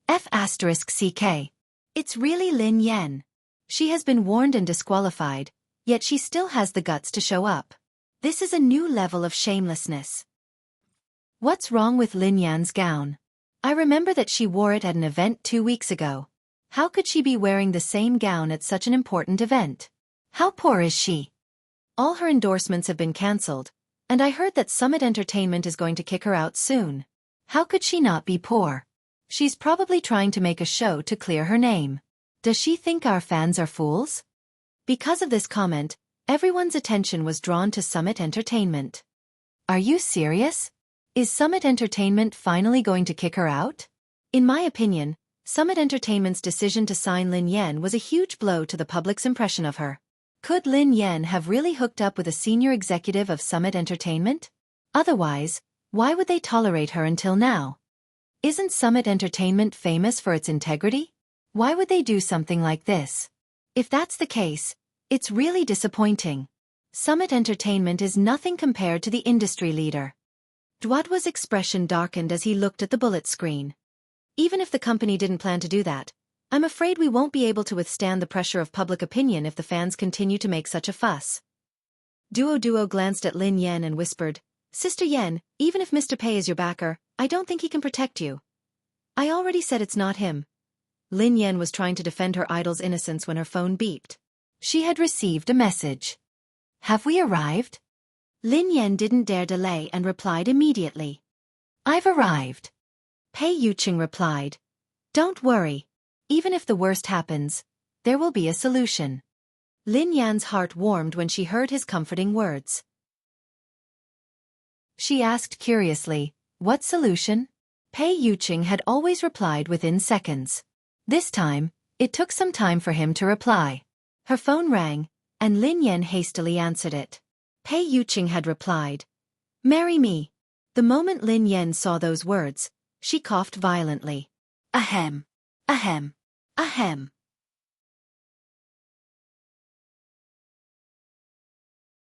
F***CK. It's really Lin Yan. She has been warned and disqualified, yet she still has the guts to show up. This is a new level of shamelessness. What's wrong with Lin Yan's gown? I remember that she wore it at an event 2 weeks ago. How could she be wearing the same gown at such an important event? How poor is she? All her endorsements have been cancelled, and I heard that Summit Entertainment is going to kick her out soon. How could she not be poor? She's probably trying to make a show to clear her name. Does she think our fans are fools? Because of this comment, everyone's attention was drawn to Summit Entertainment. Are you serious? Is Summit Entertainment finally going to kick her out? In my opinion, Summit Entertainment's decision to sign Lin Yan was a huge blow to the public's impression of her. Could Lin Yan have really hooked up with a senior executive of Summit Entertainment? Otherwise, why would they tolerate her until now? Isn't Summit Entertainment famous for its integrity? Why would they do something like this? If that's the case, it's really disappointing. Summit Entertainment is nothing compared to the industry leader. Duo's expression darkened as he looked at the bullet screen. Even if the company didn't plan to do that, I'm afraid we won't be able to withstand the pressure of public opinion if the fans continue to make such a fuss. Duo glanced at Lin Yan and whispered, Sister Yan, even if Mr. Pei is your backer, I don't think he can protect you. I already said it's not him. Lin Yan was trying to defend her idol's innocence when her phone beeped. She had received a message. Have we arrived? Lin Yan didn't dare delay and replied immediately. I've arrived. Pei Yuqing replied. Don't worry. Even if the worst happens, there will be a solution. Lin Yan's heart warmed when she heard his comforting words. She asked curiously, what solution? Pei Yuqing had always replied within seconds. This time, it took some time for him to reply. Her phone rang, and Lin Yan hastily answered it. Pei Yuqing had replied, Marry me. The moment Lin Yan saw those words, she coughed violently. Ahem. Ahem. Ahem.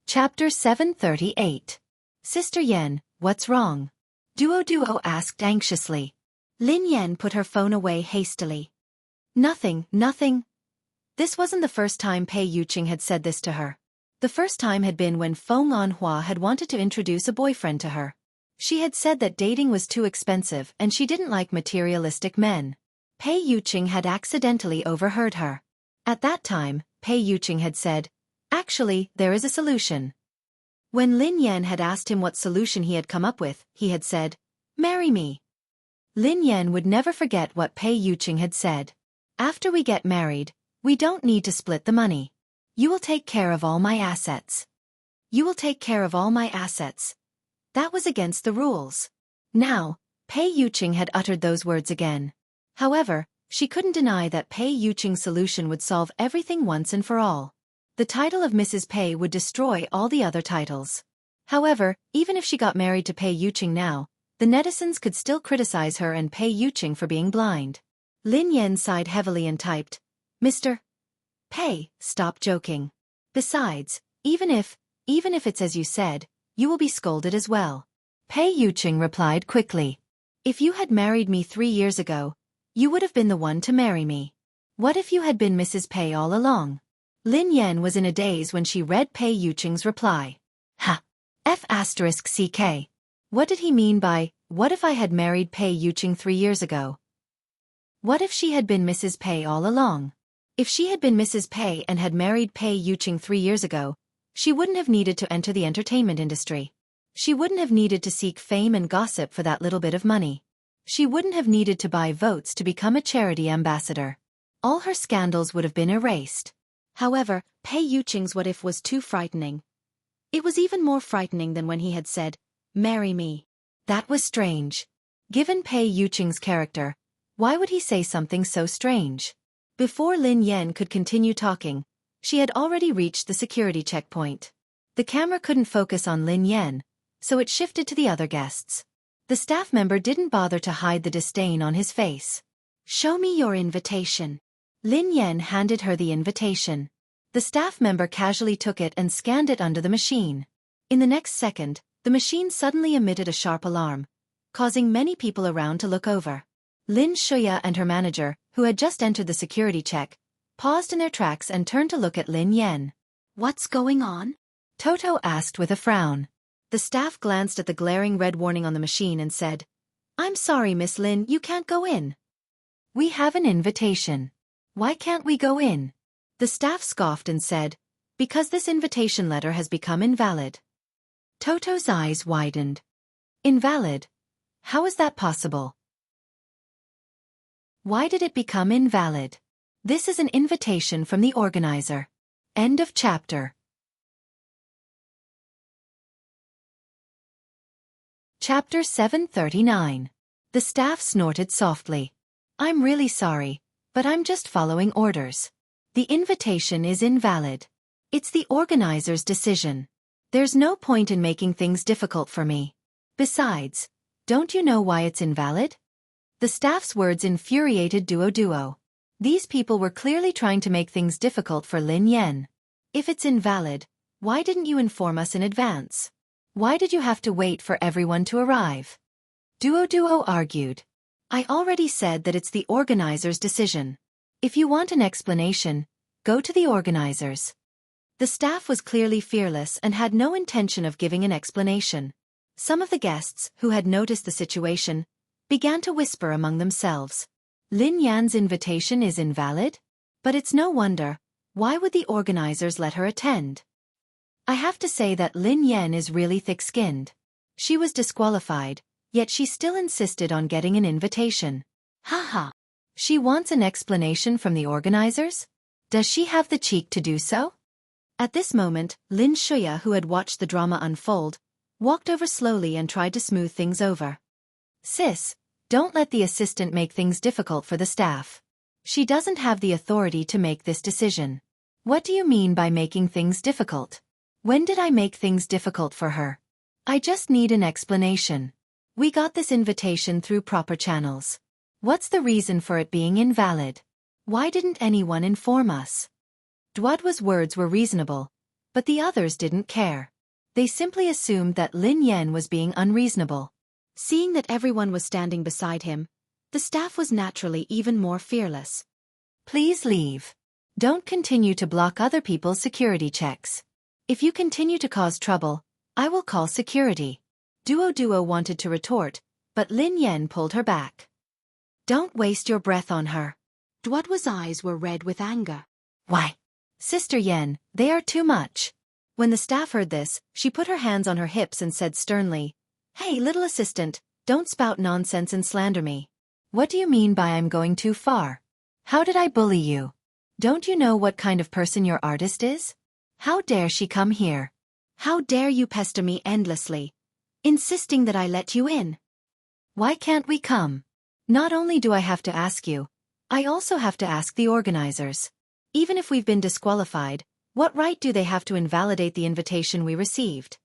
Chapter 738. Sister Yan, what's wrong? Duo asked anxiously. Lin Yan put her phone away hastily. Nothing. This wasn't the first time Pei Yuqing had said this to her. The first time had been when Feng Anhua had wanted to introduce a boyfriend to her. She had said that dating was too expensive and she didn't like materialistic men. Pei Yuqing had accidentally overheard her. At that time, Pei Yuqing had said, "Actually, there is a solution." When Lin Yan had asked him what solution he had come up with, he had said, "Marry me." Lin Yan would never forget what Pei Yuqing had said. "After we get married, we don't need to split the money. You will take care of all my assets. You will take care of all my assets." That was against the rules. Now, Pei Yuqing had uttered those words again. However, she couldn't deny that Pei Yuqing's solution would solve everything once and for all. The title of Mrs. Pei would destroy all the other titles. However, even if she got married to Pei Yuqing now, the netizens could still criticize her and Pei Yuqing for being blind. Lin Yan sighed heavily and typed, "Mr. Pei, stop joking. Besides, even if it's as you said, you will be scolded as well." Pei Yuqing replied quickly, "If you had married me 3 years ago, you would have been the one to marry me. What if you had been Mrs. Pei all along?" Lin Yan was in a daze when she read Pei Yuqing's reply. F***CK. What did he mean by, what if I had married Pei Yuqing 3 years ago? What if she had been Mrs. Pei all along? If she had been Mrs. Pei and had married Pei Yuqing 3 years ago, she wouldn't have needed to enter the entertainment industry. She wouldn't have needed to seek fame and gossip for that little bit of money. She wouldn't have needed to buy votes to become a charity ambassador. All her scandals would have been erased. However, Pei Yuqing's what if was too frightening. It was even more frightening than when he had said, "Marry me." That was strange. Given Pei Yuqing's character, why would he say something so strange? Before Lin Yan could continue talking, she had already reached the security checkpoint. The camera couldn't focus on Lin Yan, so it shifted to the other guests. The staff member didn't bother to hide the disdain on his face. "Show me your invitation." Lin Yan handed her the invitation. The staff member casually took it and scanned it under the machine. In the next second, the machine suddenly emitted a sharp alarm, causing many people around to look over. Lin Xueqi and her manager, who had just entered the security check, paused in their tracks and turned to look at Lin Yan. "What's going on?" Toto asked with a frown. The staff glanced at the glaring red warning on the machine and said, "I'm sorry, Miss Lin, you can't go in. We have an invitation. Why can't we go in?" The staff scoffed and said, "Because this invitation letter has become invalid." Toto's eyes widened. "Invalid? How is that possible? Why did it become invalid? This is an invitation from the organizer." End of chapter. Chapter 739. The staff snorted softly. "I'm really sorry, but I'm just following orders. The invitation is invalid. It's the organizer's decision. There's no point in making things difficult for me. Besides, don't you know why it's invalid?" The staff's words infuriated Duo. These people were clearly trying to make things difficult for Lin Yan. "If it's invalid, why didn't you inform us in advance? Why did you have to wait for everyone to arrive?" Duo argued. "I already said that it's the organizer's decision. If you want an explanation, go to the organizers." The staff was clearly fearless and had no intention of giving an explanation. Some of the guests, who had noticed the situation, began to whisper among themselves. "Lin Yan's invitation is invalid? But it's no wonder. Why would the organizers let her attend?" I have to say that Lin Yan is really thick-skinned. She was disqualified, yet she still insisted on getting an invitation. Haha. She wants an explanation from the organizers? Does she have the cheek to do so? At this moment, Lin Xueqi, who had watched the drama unfold, walked over slowly and tried to smooth things over. "Sis, don't let the assistant make things difficult for the staff. She doesn't have the authority to make this decision." "What do you mean by making things difficult? When did I make things difficult for her? I just need an explanation. We got this invitation through proper channels. What's the reason for it being invalid? Why didn't anyone inform us?" Duo's words were reasonable, but the others didn't care. They simply assumed that Lin Yan was being unreasonable. Seeing that everyone was standing beside him, the staff was naturally even more fearless. "Please leave. Don't continue to block other people's security checks. If you continue to cause trouble, I will call security. Duo wanted to retort, but Lin Yen pulled her back. Don't waste your breath on her. Duo's eyes were red with anger. Why? Sister Yen, they are too much. When the staff heard this, she put her hands on her hips and said sternly, Hey, little assistant, don't spout nonsense and slander me. What do you mean by I'm going too far? How did I bully you? Don't you know what kind of person your artist is? How dare she come here? How dare you pester me endlessly, insisting that I let you in? Why can't we come? Not only do I have to ask you, I also have to ask the organizers. Even if we've been disqualified, what right do they have to invalidate the invitation we received?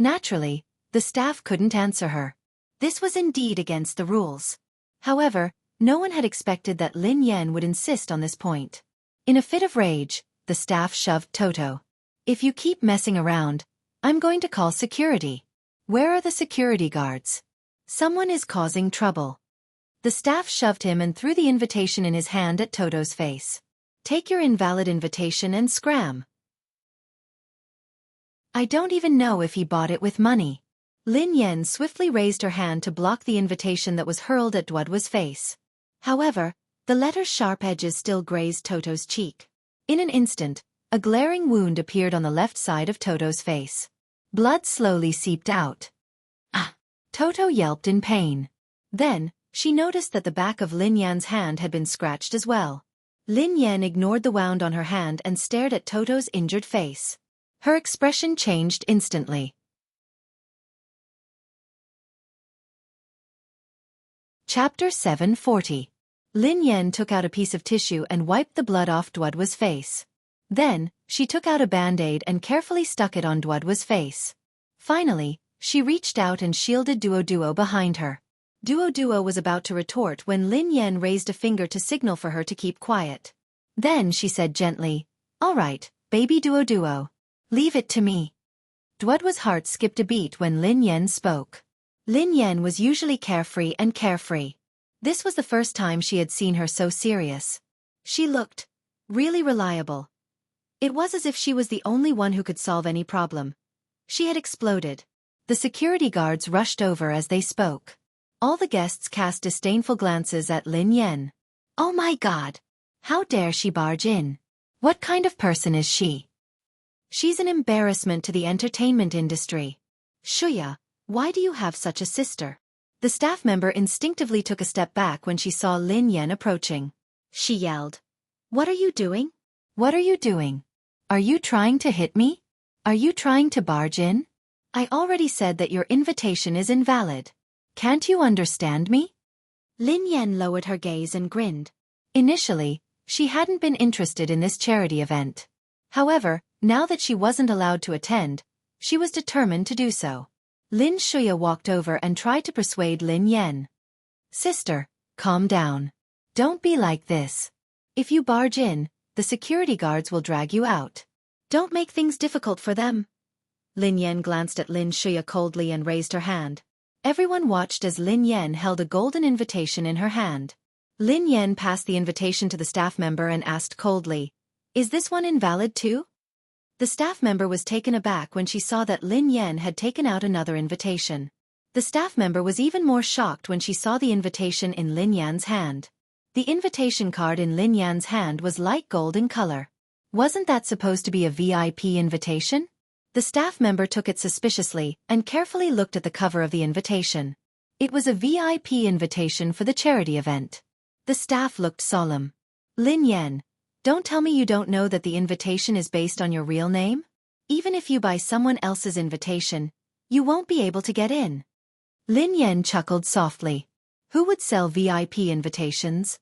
Naturally, the staff couldn't answer her. This was indeed against the rules. However, no one had expected that Lin Yen would insist on this point. In a fit of rage, the staff shoved Toto. If you keep messing around, I'm going to call security. Where are the security guards? Someone is causing trouble. The staff shoved him and threw the invitation in his hand at Toto's face. Take your invalid invitation and scram. I don't even know if he bought it with money. Lin Yen swiftly raised her hand to block the invitation that was hurled at Duo's face. However, the letter's sharp edges still grazed Toto's cheek. In an instant, a glaring wound appeared on the left side of Toto's face. Blood slowly seeped out. Ah! Toto yelped in pain. Then, she noticed that the back of Lin Yan's hand had been scratched as well. Lin Yan ignored the wound on her hand and stared at Toto's injured face. Her expression changed instantly. Chapter 740. Lin Yan took out a piece of tissue and wiped the blood off Duo's face. Then, she took out a band-aid and carefully stuck it on Duo's face. Finally, she reached out and shielded Duo behind her. Duo was about to retort when Lin Yen raised a finger to signal for her to keep quiet. Then she said gently, All right, baby Duo. Leave it to me. Duo's heart skipped a beat when Lin Yen spoke. Lin Yen was usually carefree. This was the first time she had seen her so serious. She looked really reliable. It was as if she was the only one who could solve any problem. She had exploded. The security guards rushed over as they spoke. All the guests cast disdainful glances at Lin Yen. Oh my God! How dare she barge in? What kind of person is she? She's an embarrassment to the entertainment industry. Xueqi, why do you have such a sister? The staff member instinctively took a step back when she saw Lin Yen approaching. She yelled. What are you doing? What are you doing? Are you trying to hit me? Are you trying to barge in? I already said that your invitation is invalid. Can't you understand me? Lin Yen lowered her gaze and grinned. Initially, she hadn't been interested in this charity event. However, now that she wasn't allowed to attend, she was determined to do so. Lin Xueqi walked over and tried to persuade Lin Yen. Sister, calm down. Don't be like this. If you barge in, the security guards will drag you out. Don't make things difficult for them. Lin Yen glanced at Lin Xueqi coldly and raised her hand. Everyone watched as Lin Yen held a golden invitation in her hand. Lin Yen passed the invitation to the staff member and asked coldly, Is this one invalid too? The staff member was taken aback when she saw that Lin Yen had taken out another invitation. The staff member was even more shocked when she saw the invitation in Lin Yan's hand. The invitation card in Lin Yan's hand was light gold in color. Wasn't that supposed to be a VIP invitation? The staff member took it suspiciously and carefully looked at the cover of the invitation. It was a VIP invitation for the charity event. The staff looked solemn. Lin Yen, don't tell me you don't know that the invitation is based on your real name? Even if you buy someone else's invitation, you won't be able to get in. Lin Yen chuckled softly. Who would sell VIP invitations?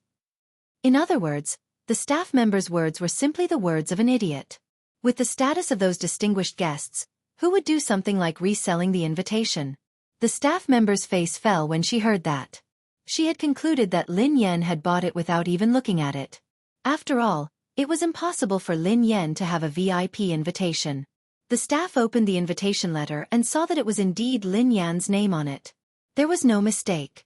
In other words, the staff member's words were simply the words of an idiot. With the status of those distinguished guests, who would do something like reselling the invitation? The staff member's face fell when she heard that. She had concluded that Lin Yen had bought it without even looking at it. After all, it was impossible for Lin Yen to have a VIP invitation. The staff opened the invitation letter and saw that it was indeed Lin Yan's name on it. There was no mistake.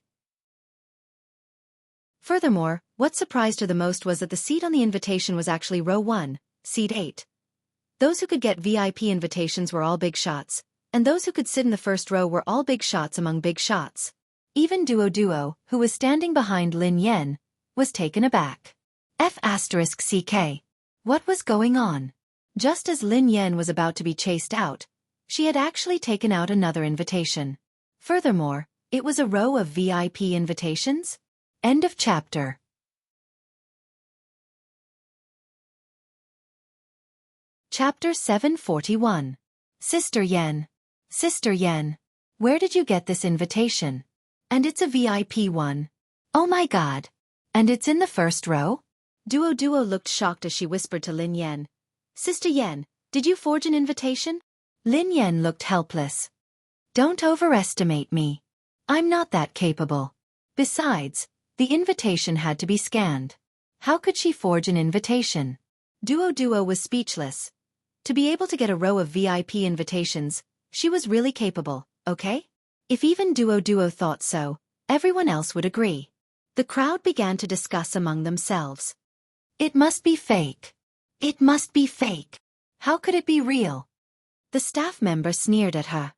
Furthermore, what surprised her the most was that the seat on the invitation was actually row 1, seat 8. Those who could get VIP invitations were all big shots, and those who could sit in the first row were all big shots among big shots. Even Duo, who was standing behind Lin Yan, was taken aback. F***CK. What was going on? Just as Lin Yan was about to be chased out, she had actually taken out another invitation. Furthermore, it was a row of VIP invitations? End of chapter. Chapter 741. Sister Yen. Sister Yen. Where did you get this invitation? And it's a VIP one. Oh my god. And it's in the first row? Duo looked shocked as she whispered to Lin Yan. Sister Yen, did you forge an invitation? Lin Yan looked helpless. Don't overestimate me. I'm not that capable. Besides, the invitation had to be scanned. How could she forge an invitation? Duo was speechless. To be able to get a row of VIP invitations, she was really capable, okay? If even Duo thought so, everyone else would agree. The crowd began to discuss among themselves. It must be fake. It must be fake. How could it be real? The staff member sneered at her.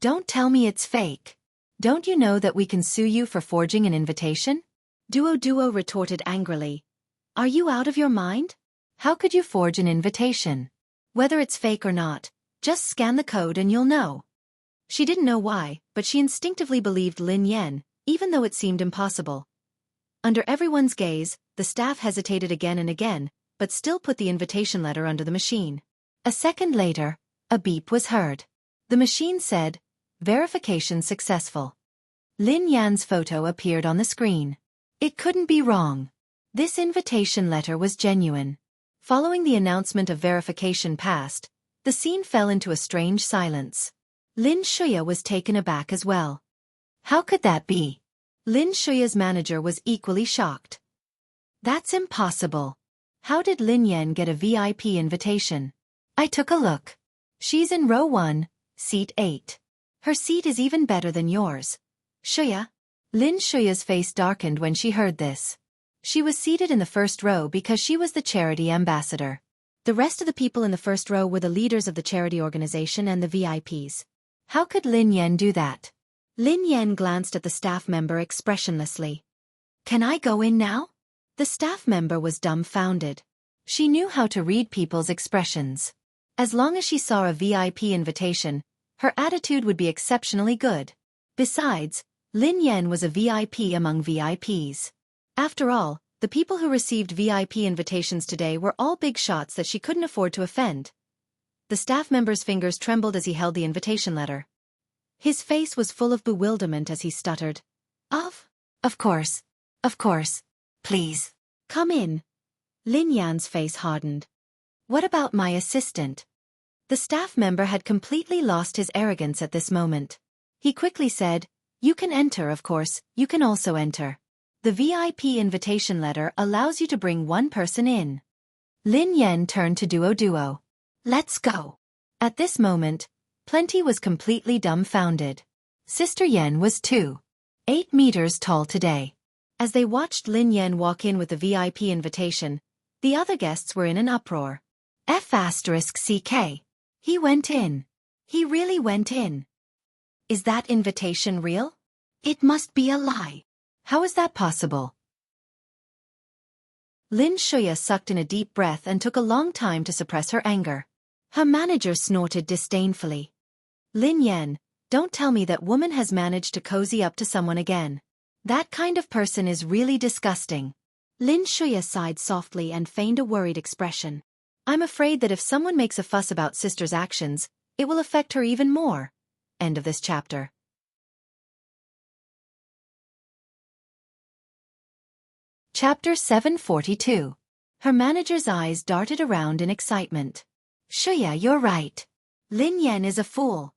Don't tell me it's fake. Don't you know that we can sue you for forging an invitation? Duo retorted angrily. Are you out of your mind? How could you forge an invitation? Whether it's fake or not, just scan the code and you'll know. She didn't know why, but she instinctively believed Lin Yan, even though it seemed impossible. Under everyone's gaze, the staff hesitated again and again, but still put the invitation letter under the machine. A second later, a beep was heard. The machine said, "Verification successful." Lin Yan's photo appeared on the screen. It couldn't be wrong. This invitation letter was genuine. Following the announcement of verification passed, the scene fell into a strange silence. Lin Shuya was taken aback as well. How could that be? Lin Shuya's manager was equally shocked. That's impossible. How did Lin Yan get a VIP invitation? I took a look. She's in row 1, seat 8. Her seat is even better than yours. Shuya? Lin Shuya's face darkened when she heard this. She was seated in the first row because she was the charity ambassador. The rest of the people in the first row were the leaders of the charity organization and the VIPs. How could Lin Yan do that? Lin Yan glanced at the staff member expressionlessly. Can I go in now? The staff member was dumbfounded. She knew how to read people's expressions. As long as she saw a VIP invitation, her attitude would be exceptionally good. Besides, Lin Yan was a VIP among VIPs. After all, the people who received VIP invitations today were all big shots that she couldn't afford to offend. The staff member's fingers trembled as he held the invitation letter. His face was full of bewilderment as he stuttered. Of course. Please. Come in. Lin Yan's face hardened. What about my assistant? The staff member had completely lost his arrogance at this moment. He quickly said, You can enter, of course, you can also enter. The VIP invitation letter allows you to bring one person in. Lin Yan turned to Duo. Let's go. At this moment, Plenty was completely dumbfounded. Sister Yen was too. 8 meters tall today. As they watched Lin Yan walk in with the VIP invitation, the other guests were in an uproar. F***CK. He went in. He really went in. Is that invitation real? It must be a lie. How is that possible? Lin Shuya sucked in a deep breath and took a long time to suppress her anger. Her manager snorted disdainfully. Lin Yan, don't tell me that woman has managed to cozy up to someone again. That kind of person is really disgusting. Lin Shuya sighed softly and feigned a worried expression. I'm afraid that if someone makes a fuss about sister's actions, it will affect her even more. End of this chapter. Chapter 742. Her manager's eyes darted around in excitement. Shuya, you're right. Lin Yan is a fool.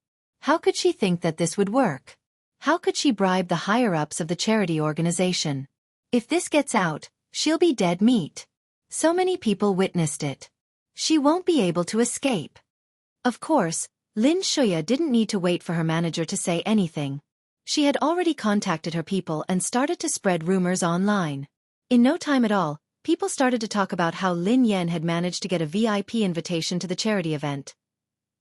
How could she think that this would work? How could she bribe the higher-ups of the charity organization? If this gets out, she'll be dead meat. So many people witnessed it. She won't be able to escape. Of course, Lin Shuya didn't need to wait for her manager to say anything. She had already contacted her people and started to spread rumors online. In no time at all, People started to talk about how Lin Yan had managed to get a VIP invitation to the charity event.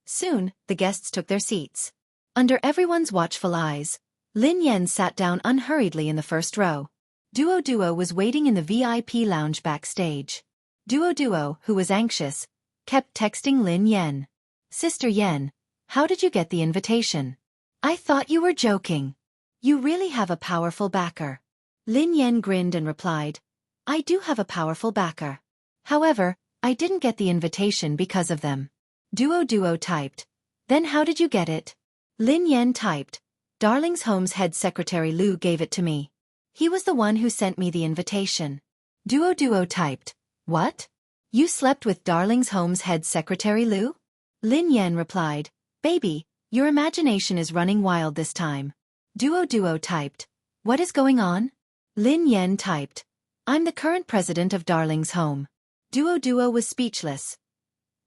Soon, the guests took their seats. Under everyone's watchful eyes, Lin Yan sat down unhurriedly in the first row. Duo was waiting in the VIP lounge backstage. Duo, who was anxious, kept texting Lin Yan. "Sister Yan, how did you get the invitation? I thought you were joking. You really have a powerful backer." Lin Yan grinned and replied, "I do have a powerful backer. However, I didn't get the invitation because of them." Duo typed, "Then how did you get it?" Lin Yan typed, "Darling's Home's head secretary Lu gave it to me. He was the one who sent me the invitation." Duo typed, "What? You slept with Darling's Home's head secretary Lu?" Lin Yan replied, "Baby, your imagination is running wild this time." Duo typed, "What is going on?" Lin Yan typed, "I'm the current president of Darling's Home." Duo was speechless.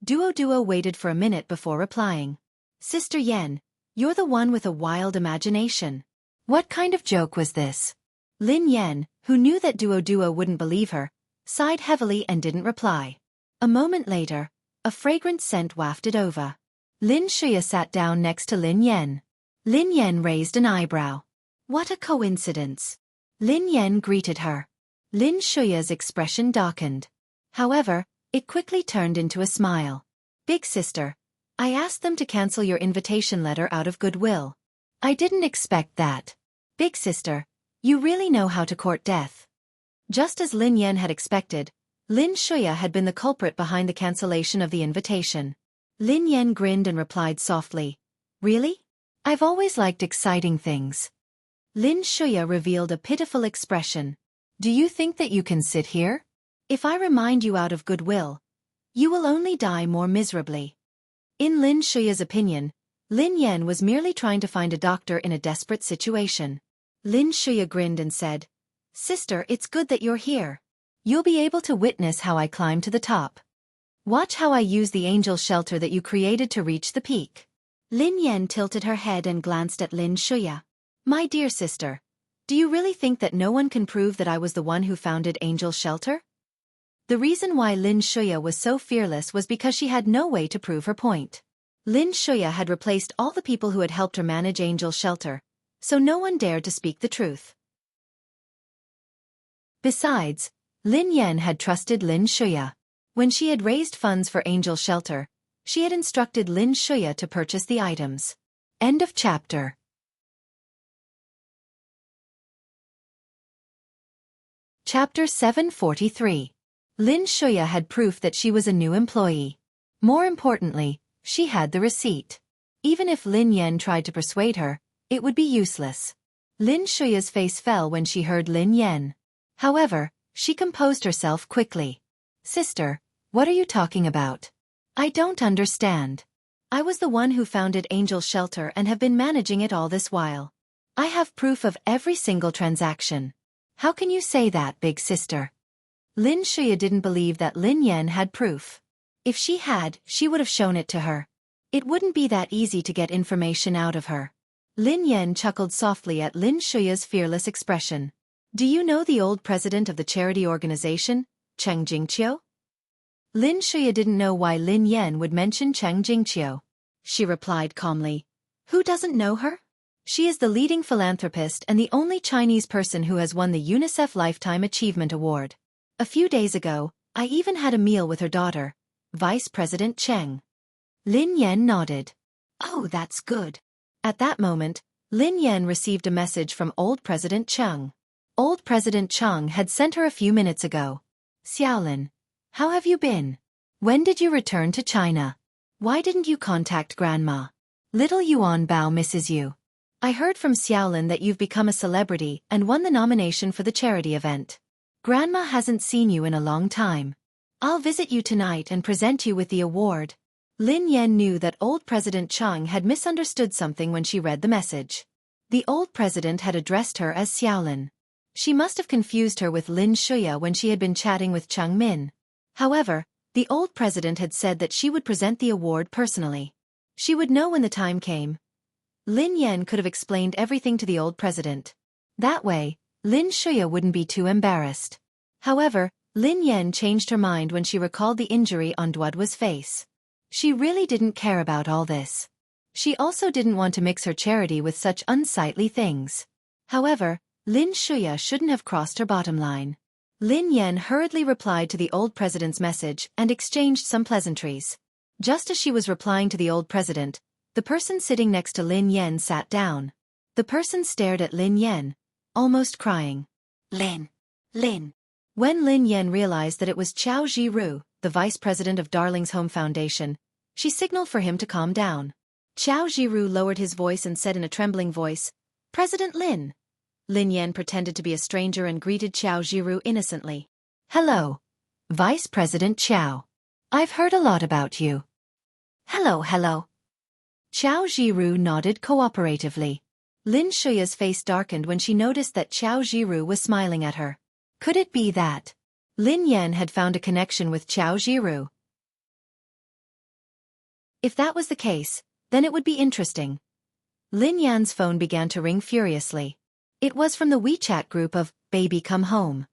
Duo waited for a minute before replying. "Sister Yan, you're the one with a wild imagination. What kind of joke was this?" Lin Yan, who knew that Duo wouldn't believe her, sighed heavily and didn't reply. A moment later, a fragrant scent wafted over. Lin Xueqi sat down next to Lin Yan. Lin Yan raised an eyebrow. "What a coincidence." Lin Yan greeted her. Lin Xueqi's expression darkened. However, it quickly turned into a smile. "Big sister, I asked them to cancel your invitation letter out of goodwill. I didn't expect that. Big sister, you really know how to court death." Just as Lin Yan had expected, Lin Xueqi had been the culprit behind the cancellation of the invitation. Lin Yan grinned and replied softly, "Really? I've always liked exciting things." Lin Xueqi revealed a pitiful expression. "Do you think that you can sit here? If I remind you out of goodwill, you will only die more miserably." In Lin Xueqi's opinion, Lin Yan was merely trying to find a doctor in a desperate situation. Lin Xueqi grinned and said, "Sister, it's good that you're here. You'll be able to witness how I climb to the top. Watch how I use the angel shelter that you created to reach the peak." Lin Yan tilted her head and glanced at Lin Xueqi. "My dear sister, do you really think that no one can prove that I was the one who founded Angel Shelter?" The reason why Lin Xueqi was so fearless was because she had no way to prove her point. Lin Xueqi had replaced all the people who had helped her manage Angel Shelter, so no one dared to speak the truth. Besides, Lin Yan had trusted Lin Xueqi. When she had raised funds for Angel Shelter, she had instructed Lin Xueqi to purchase the items. End of chapter. Chapter 743. Lin Xueqi had proof that she was a new employee. More importantly, she had the receipt. Even if Lin Yan tried to persuade her, it would be useless. Lin Xueqi's face fell when she heard Lin Yan. However, she composed herself quickly. "Sister, what are you talking about? I don't understand. I was the one who founded Angel Shelter and have been managing it all this while. I have proof of every single transaction. How can you say that, big sister?" Lin Xueqi didn't believe that Lin Yan had proof. If she had, she would have shown it to her. It wouldn't be that easy to get information out of her. Lin Yan chuckled softly at Lin Xueqi's fearless expression. "Do you know the old president of the charity organization, Cheng Jingqiu?" Lin Xueqi didn't know why Lin Yan would mention Cheng Jingqiu. She replied calmly, "Who doesn't know her? She is the leading philanthropist and the only Chinese person who has won the UNICEF Lifetime Achievement Award. A few days ago, I even had a meal with her daughter, Vice President Cheng." Lin Yan nodded. "Oh, that's good." At that moment, Lin Yan received a message from old President Cheng. Old President Cheng had sent her a few minutes ago. "Xiaolin, how have you been? When did you return to China? Why didn't you contact Grandma? Little Yuan Bao misses you. I heard from Xiaolin that you've become a celebrity and won the nomination for the charity event. Grandma hasn't seen you in a long time. I'll visit you tonight and present you with the award." Lin Yan knew that old President Cheng had misunderstood something when she read the message. The old president had addressed her as Xiaolin. She must have confused her with Lin Xueqi when she had been chatting with Cheng Min. However, the old president had said that she would present the award personally. She would know when the time came. Lin Yan could have explained everything to the old president. That way, Lin Xueqi wouldn't be too embarrassed. However, Lin Yan changed her mind when she recalled the injury on Duodwa's face. She really didn't care about all this. She also didn't want to mix her charity with such unsightly things. However, Lin Shuya shouldn't have crossed her bottom line. Lin Yan hurriedly replied to the old president's message and exchanged some pleasantries. Just as she was replying to the old president, the person sitting next to Lin Yan sat down. The person stared at Lin Yan, almost crying. Lin. When Lin Yan realized that it was Qiao Zhiru, the vice president of Darling's Home Foundation, she signaled for him to calm down. Qiao Zhiru lowered his voice and said in a trembling voice, "President Lin." Lin Yan pretended to be a stranger and greeted Qiao Zhiru innocently. "Hello, Vice President Qiao. I've heard a lot about you." Hello. Qiao Zhiru nodded cooperatively. Lin Shuya's face darkened when she noticed that Qiao Zhiru was smiling at her. Could it be that Lin Yan had found a connection with Qiao Zhiru? If that was the case, then it would be interesting. Lin Yan's phone began to ring furiously. It was from the WeChat group of Baby Come Home.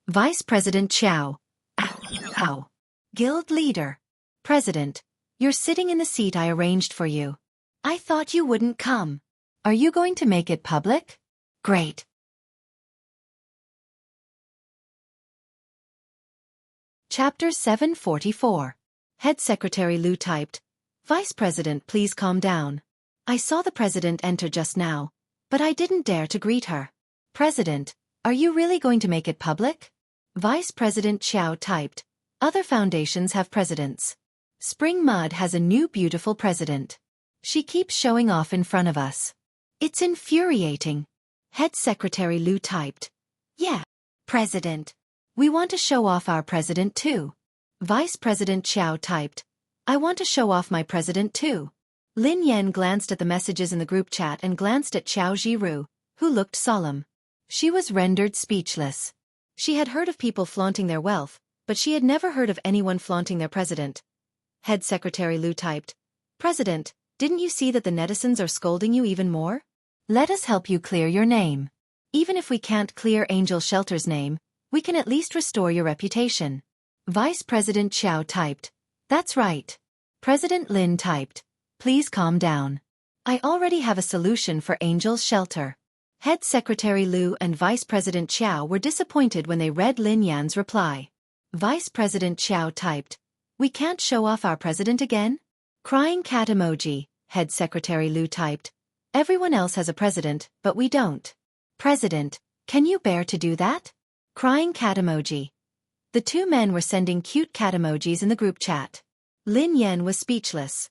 Vice President Qiao. Ow. Guild leader. President, you're sitting in the seat I arranged for you. I thought you wouldn't come. Are you going to make it public? Great. Chapter 744. Head Secretary Liu typed, "Vice President, please calm down. I saw the President enter just now, but I didn't dare to greet her. President, are you really going to make it public?" Vice President Qiao typed, "Other foundations have presidents. Spring Mud has a new beautiful president. She keeps showing off in front of us. It's infuriating." Head Secretary Liu typed, "Yeah, President. We want to show off our president too." Vice President Qiao typed, "I want to show off my president too." Lin Yan glanced at the messages in the group chat and glanced at Qiao Zhiru, who looked solemn. She was rendered speechless. She had heard of people flaunting their wealth, but she had never heard of anyone flaunting their president. Head Secretary Liu typed, "President, didn't you see that the netizens are scolding you even more? Let us help you clear your name. Even if we can't clear Angel Shelter's name, we can at least restore your reputation." Vice President Qiao typed, "That's right." President Lin typed, "Please calm down. I already have a solution for Angel's Shelter." Head Secretary Liu and Vice President Qiao were disappointed when they read Lin Yan's reply. Vice President Qiao typed, "We can't show off our president again?" Crying cat emoji. Head Secretary Liu typed, "Everyone else has a president, but we don't. President, can you bear to do that?" Crying cat emoji. The two men were sending cute cat emojis in the group chat. Lin Yan was speechless.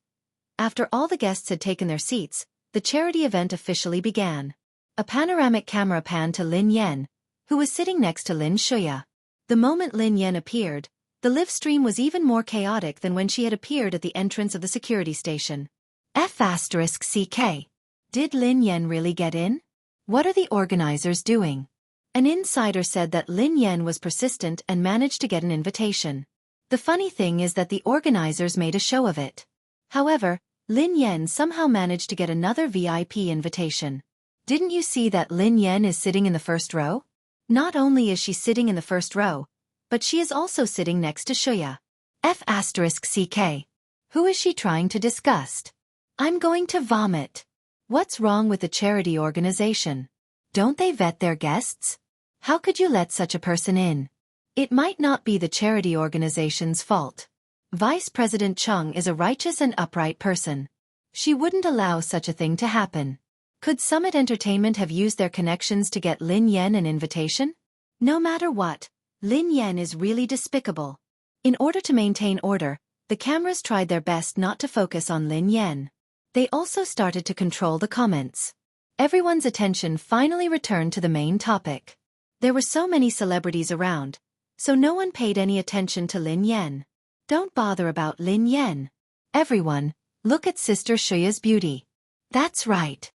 After all the guests had taken their seats, the charity event officially began. A panoramic camera panned to Lin Yan, who was sitting next to Lin Shuya. The moment Lin Yan appeared, the live stream was even more chaotic than when she had appeared at the entrance of the security station. F***CK. Did Lin Yan really get in? What are the organizers doing? An insider said that Lin Yan was persistent and managed to get an invitation. The funny thing is that the organizers made a show of it. However, Lin Yan somehow managed to get another VIP invitation. Didn't you see that Lin Yan is sitting in the first row? Not only is she sitting in the first row, but she is also sitting next to Shuya. F***CK. Who is she trying to disgust? I'm going to vomit. What's wrong with the charity organization? Don't they vet their guests? How could you let such a person in? It might not be the charity organization's fault. Vice President Chung is a righteous and upright person. She wouldn't allow such a thing to happen. Could Summit Entertainment have used their connections to get Lin Yan an invitation? No matter what, Lin Yan is really despicable. In order to maintain order, the cameras tried their best not to focus on Lin Yan. They also started to control the comments. Everyone's attention finally returned to the main topic. There were so many celebrities around, so no one paid any attention to Lin Yan. Don't bother about Lin Yan. Everyone, look at Sister Shuya's beauty. That's right.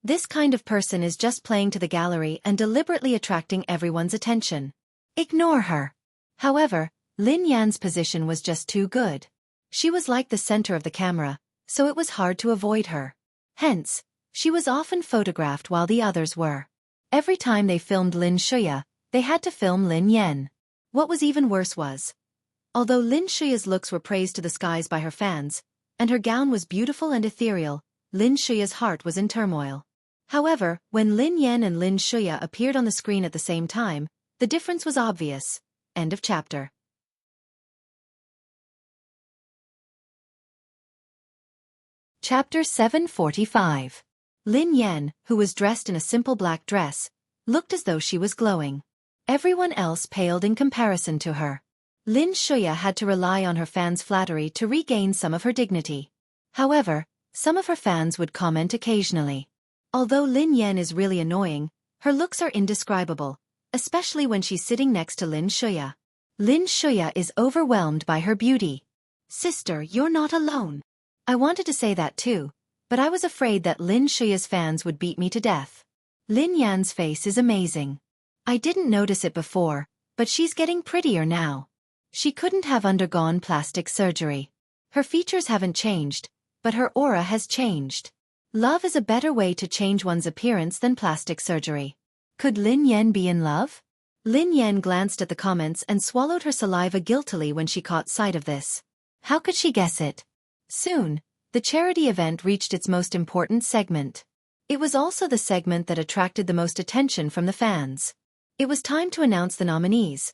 This kind of person is just playing to the gallery and deliberately attracting everyone's attention. Ignore her. However, Lin Yan's position was just too good. She was like the center of the camera, so it was hard to avoid her. Hence, she was often photographed while the others were. Every time they filmed Lin Shuya, They had to film Lin Yan. What was even worse was, although Lin Shuya's looks were praised to the skies by her fans, and her gown was beautiful and ethereal, Lin Shuya's heart was in turmoil. However, when Lin Yan and Lin Shuya appeared on the screen at the same time, the difference was obvious. End of chapter. Chapter 745. Lin Yan, who was dressed in a simple black dress, looked as though she was glowing. Everyone else paled in comparison to her. Lin Shuya had to rely on her fans' flattery to regain some of her dignity. However, some of her fans would comment occasionally. Although Lin Yan is really annoying, her looks are indescribable, especially when she's sitting next to Lin Shuya. Lin Shuya is overwhelmed by her beauty. Sister, you're not alone. I wanted to say that too, but I was afraid that Lin Shuya's fans would beat me to death. Lin Yan's face is amazing. I didn't notice it before, but she's getting prettier now. She couldn't have undergone plastic surgery. Her features haven't changed, but her aura has changed. Love is a better way to change one's appearance than plastic surgery. Could Lin Yan be in love? Lin Yan glanced at the comments and swallowed her saliva guiltily when she caught sight of this. How could she guess it? Soon, the charity event reached its most important segment. It was also the segment that attracted the most attention from the fans. It was time to announce the nominees.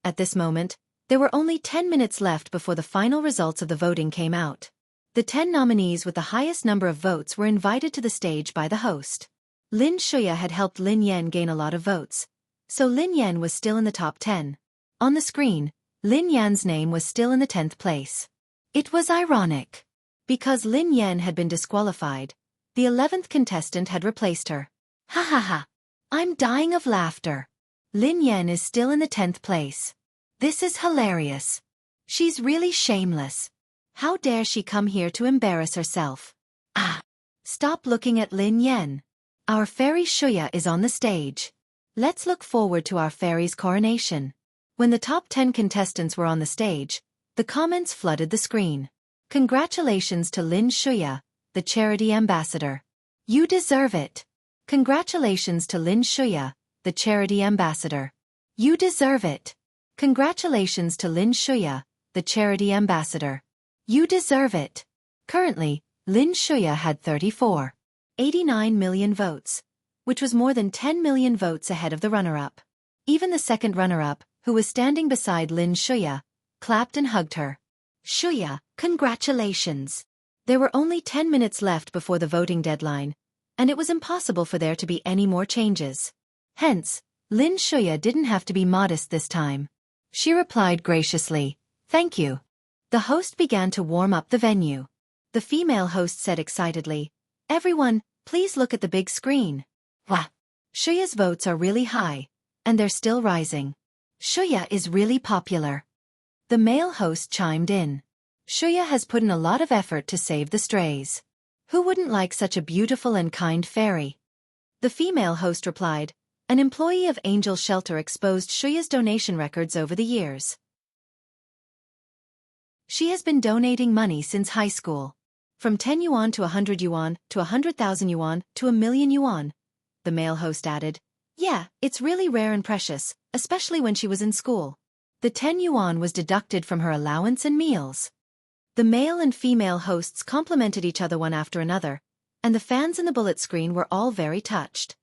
At this moment, there were only 10 minutes left before the final results of the voting came out. The 10 nominees with the highest number of votes were invited to the stage by the host. Lin Shuya had helped Lin Yan gain a lot of votes, so Lin Yan was still in the top 10. On the screen, Lin Yan's name was still in the 10th place. It was ironic. Because Lin Yan had been disqualified, the 11th contestant had replaced her. Ha ha ha. I'm dying of laughter. Lin Yan is still in the 10th place. This is hilarious. She's really shameless. How dare she come here to embarrass herself? Ah! Stop looking at Lin Yan. Our fairy Shuya is on the stage. Let's look forward to our fairy's coronation. When the top 10 contestants were on the stage, the comments flooded the screen. Congratulations to Lin Shuya, the charity ambassador. You deserve it. Congratulations to Lin Shuya, the charity ambassador. You deserve it. Congratulations to Lin Shuya, the charity ambassador. You deserve it. Currently, Lin Shuya had 34.89 million votes, which was more than 10 million votes ahead of the runner-up. Even the second runner-up, who was standing beside Lin Shuya, clapped and hugged her. Shuya, congratulations. There were only 10 minutes left before the voting deadline, and it was impossible for there to be any more changes. Hence, Lin Shuya didn't have to be modest this time. She replied graciously, "Thank you." The host began to warm up the venue. The female host said excitedly, "Everyone, please look at the big screen. Wow! Shuya's votes are really high, and they're still rising. Xueqi is really popular." The male host chimed in. Xueqi has put in a lot of effort to save the strays. Who wouldn't like such a beautiful and kind fairy? The female host replied, an employee of Angel Shelter exposed Xueqi's donation records over the years. She has been donating money since high school. From 10 yuan to 100 yuan to 100,000 yuan to 1,000,000 yuan. The male host added, "Yeah, it's really rare and precious, especially when she was in school." The 10 yuan was deducted from her allowance and meals. The male and female hosts complimented each other one after another, and the fans in the bullet screen were all very touched.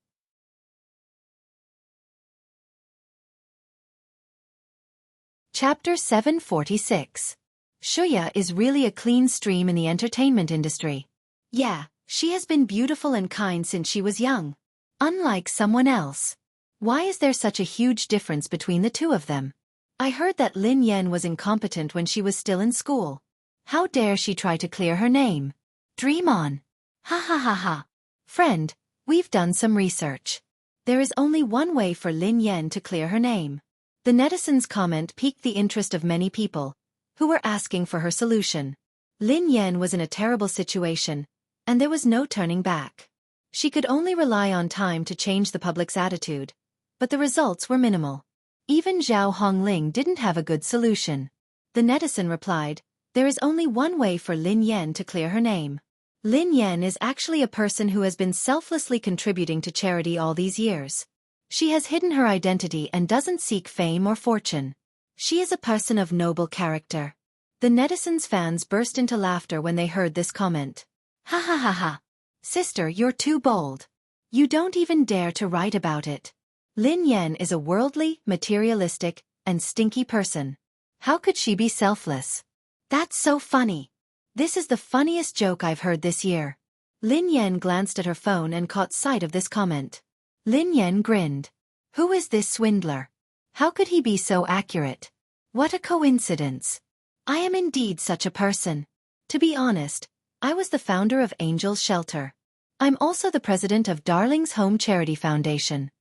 Chapter 746. Xueqi is really a clean stream in the entertainment industry. Yeah, she has been beautiful and kind since she was young. Unlike someone else. Why is there such a huge difference between the two of them? I heard that Lin Yan was incompetent when she was still in school. How dare she try to clear her name? Dream on. Ha ha ha ha. Friend, we've done some research. There is only one way for Lin Yan to clear her name. The netizens' comment piqued the interest of many people, who were asking for her solution. Lin Yan was in a terrible situation, and there was no turning back. She could only rely on time to change the public's attitude, but the results were minimal. Even Zhao Hongling didn't have a good solution. The netizen replied, there is only one way for Lin Yan to clear her name. Lin Yan is actually a person who has been selflessly contributing to charity all these years. She has hidden her identity and doesn't seek fame or fortune. She is a person of noble character. The netizens' fans burst into laughter when they heard this comment. Ha ha ha ha. Sister, you're too bold. You don't even dare to write about it. Lin Yan is a worldly, materialistic, and stinky person. How could she be selfless? That's so funny. This is the funniest joke I've heard this year. Lin Yan glanced at her phone and caught sight of this comment. Lin Yan grinned. Who is this swindler? How could he be so accurate? What a coincidence. I am indeed such a person. To be honest, I was the founder of Angel's Shelter. I'm also the president of Darling's Home Charity Foundation.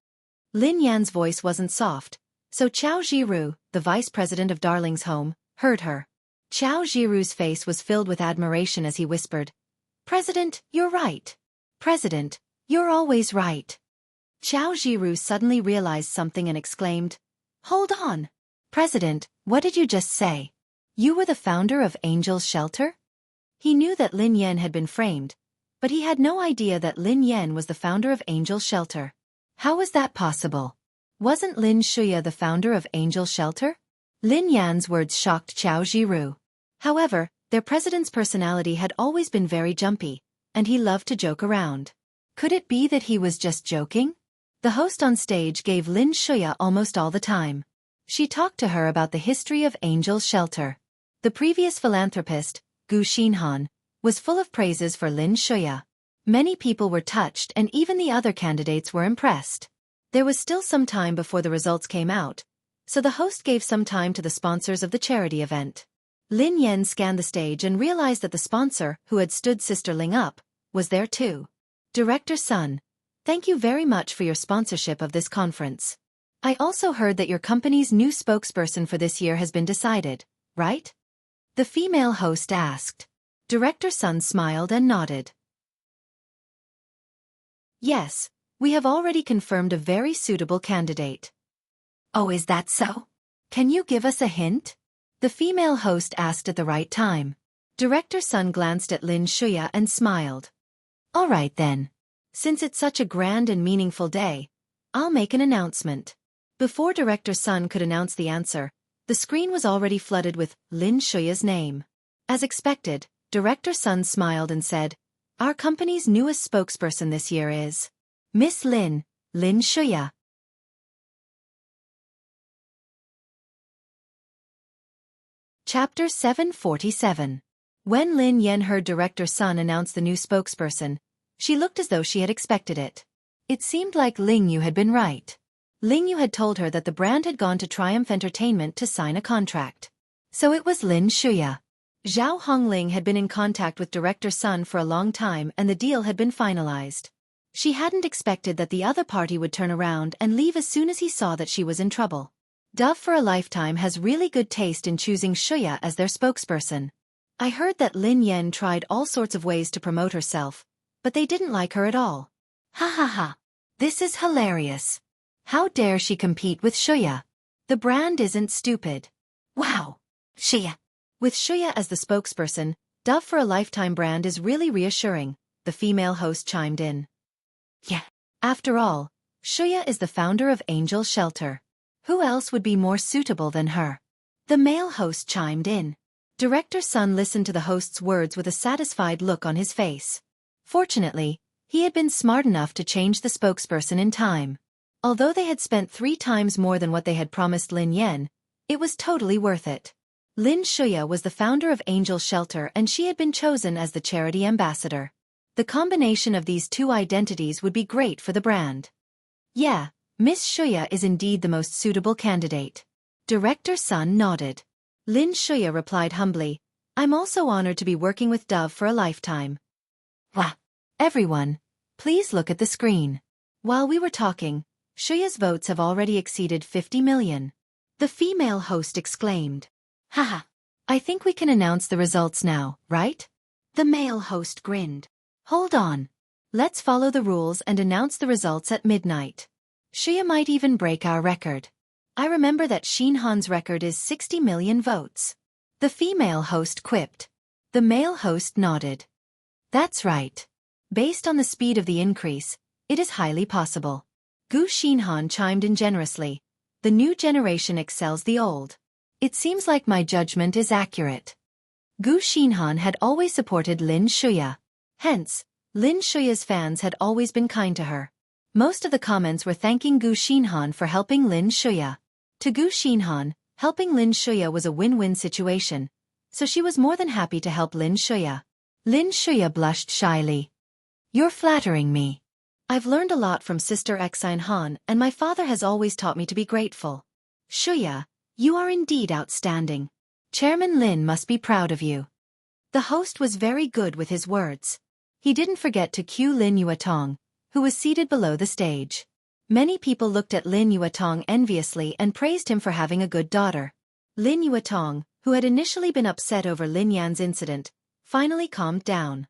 Lin Yan's voice wasn't soft, so Chao Jiru, the vice president of Darling's Home, heard her. Chao Jiru's face was filled with admiration as he whispered, President, you're right. President, you're always right. Chao Jiru suddenly realized something and exclaimed, Hold on. President, what did you just say? You were the founder of Angel's Shelter? He knew that Lin Yan had been framed, but he had no idea that Lin Yan was the founder of Angel's Shelter. How was that possible? Wasn't Lin Shuya the founder of Angel's Shelter? Lin Yan's words shocked Chao Jiru. However, their president's personality had always been very jumpy, and he loved to joke around. Could it be that he was just joking? The host on stage gave Lin Shuya almost all the time. She talked to her about the history of Angel's Shelter. The previous philanthropist, Gu Xinhan, was full of praises for Lin Shuya. Many people were touched and even the other candidates were impressed. There was still some time before the results came out, so the host gave some time to the sponsors of the charity event. Lin Yan scanned the stage and realized that the sponsor, who had stood Sister Ling up, was there too. Director Sun, thank you very much for your sponsorship of this conference. I also heard that your company's new spokesperson for this year has been decided, right? The female host asked. Director Sun smiled and nodded. Yes, we have already confirmed a very suitable candidate. Oh, is that so? Can you give us a hint? The female host asked at the right time. Director Sun glanced at Lin Shuya and smiled. All right then. Since it's such a grand and meaningful day, I'll make an announcement. Before Director Sun could announce the answer, the screen was already flooded with Lin Shuya's name. As expected, Director Sun smiled and said, Our company's newest spokesperson this year is Miss Lin Shuya. Chapter 747. When Lin Yan heard Director Sun announce the new spokesperson, she looked as though she had expected it. It seemed like Ling Yu had been right. Ling Yu had told her that the brand had gone to Triumph Entertainment to sign a contract. So it was Lin Shuya. Zhao Hongling had been in contact with Director Sun for a long time and the deal had been finalized. She hadn't expected that the other party would turn around and leave as soon as he saw that she was in trouble. Dove for a Lifetime has really good taste in choosing Shuya as their spokesperson. I heard that Lin Yan tried all sorts of ways to promote herself, but they didn't like her at all. Ha ha ha. This is hilarious. How dare she compete with Shuya? The brand isn't stupid. Wow. Shuya. With Shuya as the spokesperson, Dove for a Lifetime brand is really reassuring, the female host chimed in. Yeah. After all, Shuya is the founder of Angel Shelter. Who else would be more suitable than her? The male host chimed in. Director Sun listened to the host's words with a satisfied look on his face. Fortunately, he had been smart enough to change the spokesperson in time. Although they had spent 3 times more than what they had promised Lin Yan, it was totally worth it. Lin Shuya was the founder of Angel Shelter and she had been chosen as the charity ambassador. The combination of these two identities would be great for the brand. Yeah, Miss Shuya is indeed the most suitable candidate. Director Sun nodded. Lin Shuya replied humbly, I'm also honored to be working with Dove for a Lifetime. Wah! Everyone, please look at the screen. While we were talking, Shuya's votes have already exceeded 50 million. The female host exclaimed. Haha, I think we can announce the results now, right? The male host grinned. Hold on. Let's follow the rules and announce the results at midnight. Shuya might even break our record. I remember that Xinhan's record is 60 million votes. The female host quipped. The male host nodded. That's right. Based on the speed of the increase, it is highly possible. Gu Xinhan chimed in generously. The new generation excels the old. It seems like my judgment is accurate. Gu Xinhan had always supported Lin Shuya. Hence, Lin Shuya's fans had always been kind to her. Most of the comments were thanking Gu Xinhan for helping Lin Shuya. To Gu Xinhan, helping Lin Shuya was a win-win situation, so she was more than happy to help Lin Shuya. Lin Shuya blushed shyly. You're flattering me. I've learned a lot from Sister Xine Han, and my father has always taught me to be grateful. Shuya, you are indeed outstanding. Chairman Lin must be proud of you. The host was very good with his words. He didn't forget to cue Lin Yuetong, who was seated below the stage. Many people looked at Lin Yuetong enviously and praised him for having a good daughter. Lin Yuetong, who had initially been upset over Lin Yan's incident, finally calmed down.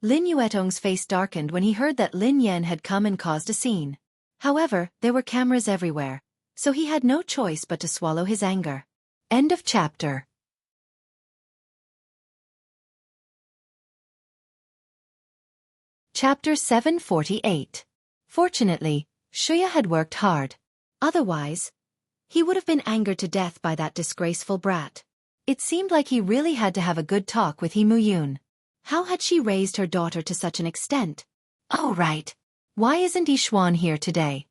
Lin Yuetong's face darkened when he heard that Lin Yan had come and caused a scene. However, there were cameras everywhere, so he had no choice but to swallow his anger. End of chapter. Chapter 748. Fortunately, Shuya had worked hard. Otherwise, he would have been angered to death by that disgraceful brat. It seemed like he really had to have a good talk with He Muyun. How had she raised her daughter to such an extent? Oh right. Why isn't Yishuan here today?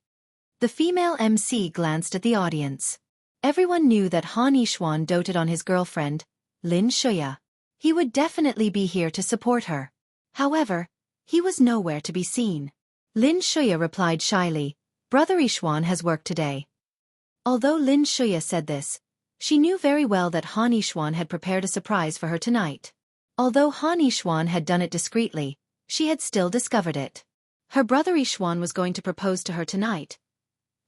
The female MC glanced at the audience. Everyone knew that Han Yishuan doted on his girlfriend, Lin Shuya. He would definitely be here to support her. However, he was nowhere to be seen. Lin Shuya replied shyly, Brother Yishuan has work today. Although Lin Shuya said this, she knew very well that Han Yishuan had prepared a surprise for her tonight. Although Han Yishuan had done it discreetly, she had still discovered it. Her brother Yishuan was going to propose to her tonight.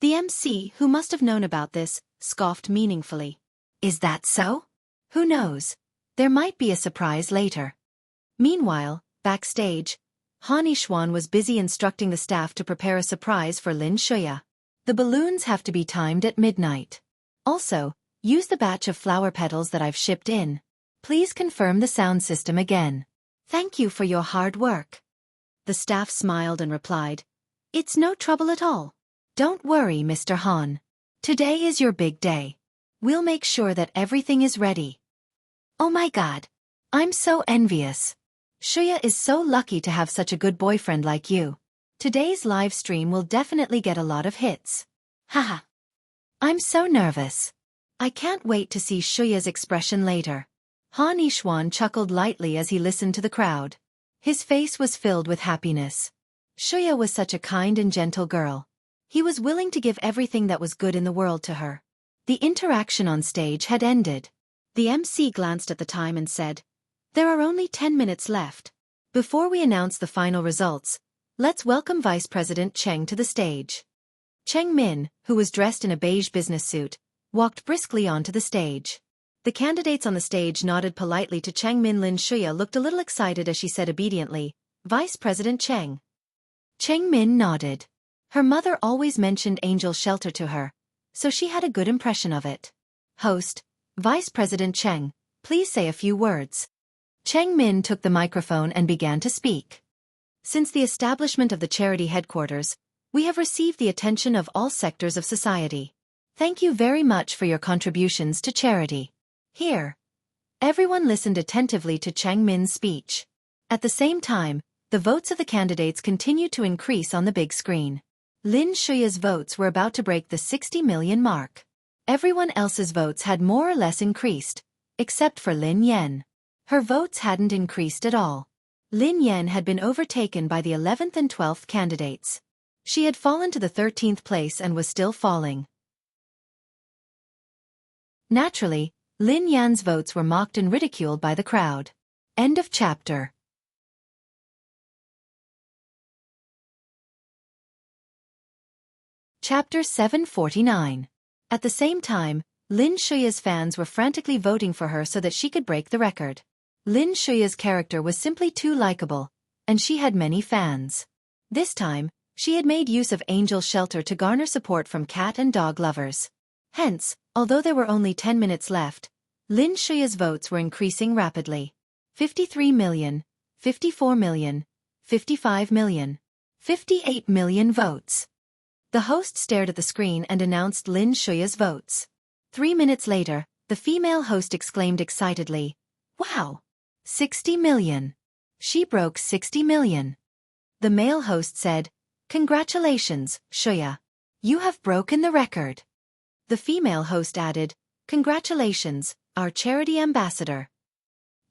The MC, who must have known about this, scoffed meaningfully. Is that so? Who knows? There might be a surprise later. Meanwhile, backstage, Han Yishuan was busy instructing the staff to prepare a surprise for Lin Shuya. The balloons have to be timed at midnight. Also, use the batch of flower petals that I've shipped in. Please confirm the sound system again. Thank you for your hard work. The staff smiled and replied, It's no trouble at all. Don't worry, Mr. Han. Today is your big day. We'll make sure that everything is ready. Oh my God. I'm so envious. Shuya is so lucky to have such a good boyfriend like you. Today's live stream will definitely get a lot of hits. Haha. I'm so nervous. I can't wait to see Shuya's expression later. Han Yishuan chuckled lightly as he listened to the crowd. His face was filled with happiness. Shuya was such a kind and gentle girl. He was willing to give everything that was good in the world to her. The interaction on stage had ended. The MC glanced at the time and said, There are only 10 minutes left. Before we announce the final results, let's welcome Vice President Cheng to the stage. Cheng Min, who was dressed in a beige business suit, walked briskly onto the stage. The candidates on the stage nodded politely to Cheng Min. Lin Shuya looked a little excited as she said obediently, Vice President Cheng. Cheng Min nodded. Her mother always mentioned Angel Shelter to her, so she had a good impression of it. Host, Vice President Cheng, please say a few words. Cheng Min took the microphone and began to speak. Since the establishment of the charity headquarters, we have received the attention of all sectors of society. Thank you very much for your contributions to charity. Here. Everyone listened attentively to Cheng Min's speech. At the same time, the votes of the candidates continued to increase on the big screen. Lin Shuya's votes were about to break the 60 million mark. Everyone else's votes had more or less increased, except for Lin Yan. Her votes hadn't increased at all. Lin Yan had been overtaken by the 11th and 12th candidates. She had fallen to the 13th place and was still falling. Naturally, Lin Yan's votes were mocked and ridiculed by the crowd. End of chapter. Chapter 749. At the same time, Lin Shuya's fans were frantically voting for her so that she could break the record. Lin Shuya's character was simply too likable, and she had many fans. This time, she had made use of Angel Shelter to garner support from cat and dog lovers. Hence, although there were only 10 minutes left, Lin Shuya's votes were increasing rapidly. 53 million, 54 million, 55 million, 58 million votes. The host stared at the screen and announced Lin Shuya's votes. 3 minutes later, the female host exclaimed excitedly, "Wow! 60 million. She broke 60 million. The male host said, "Congratulations, Xueqi. You have broken the record." The female host added, "Congratulations, our charity ambassador."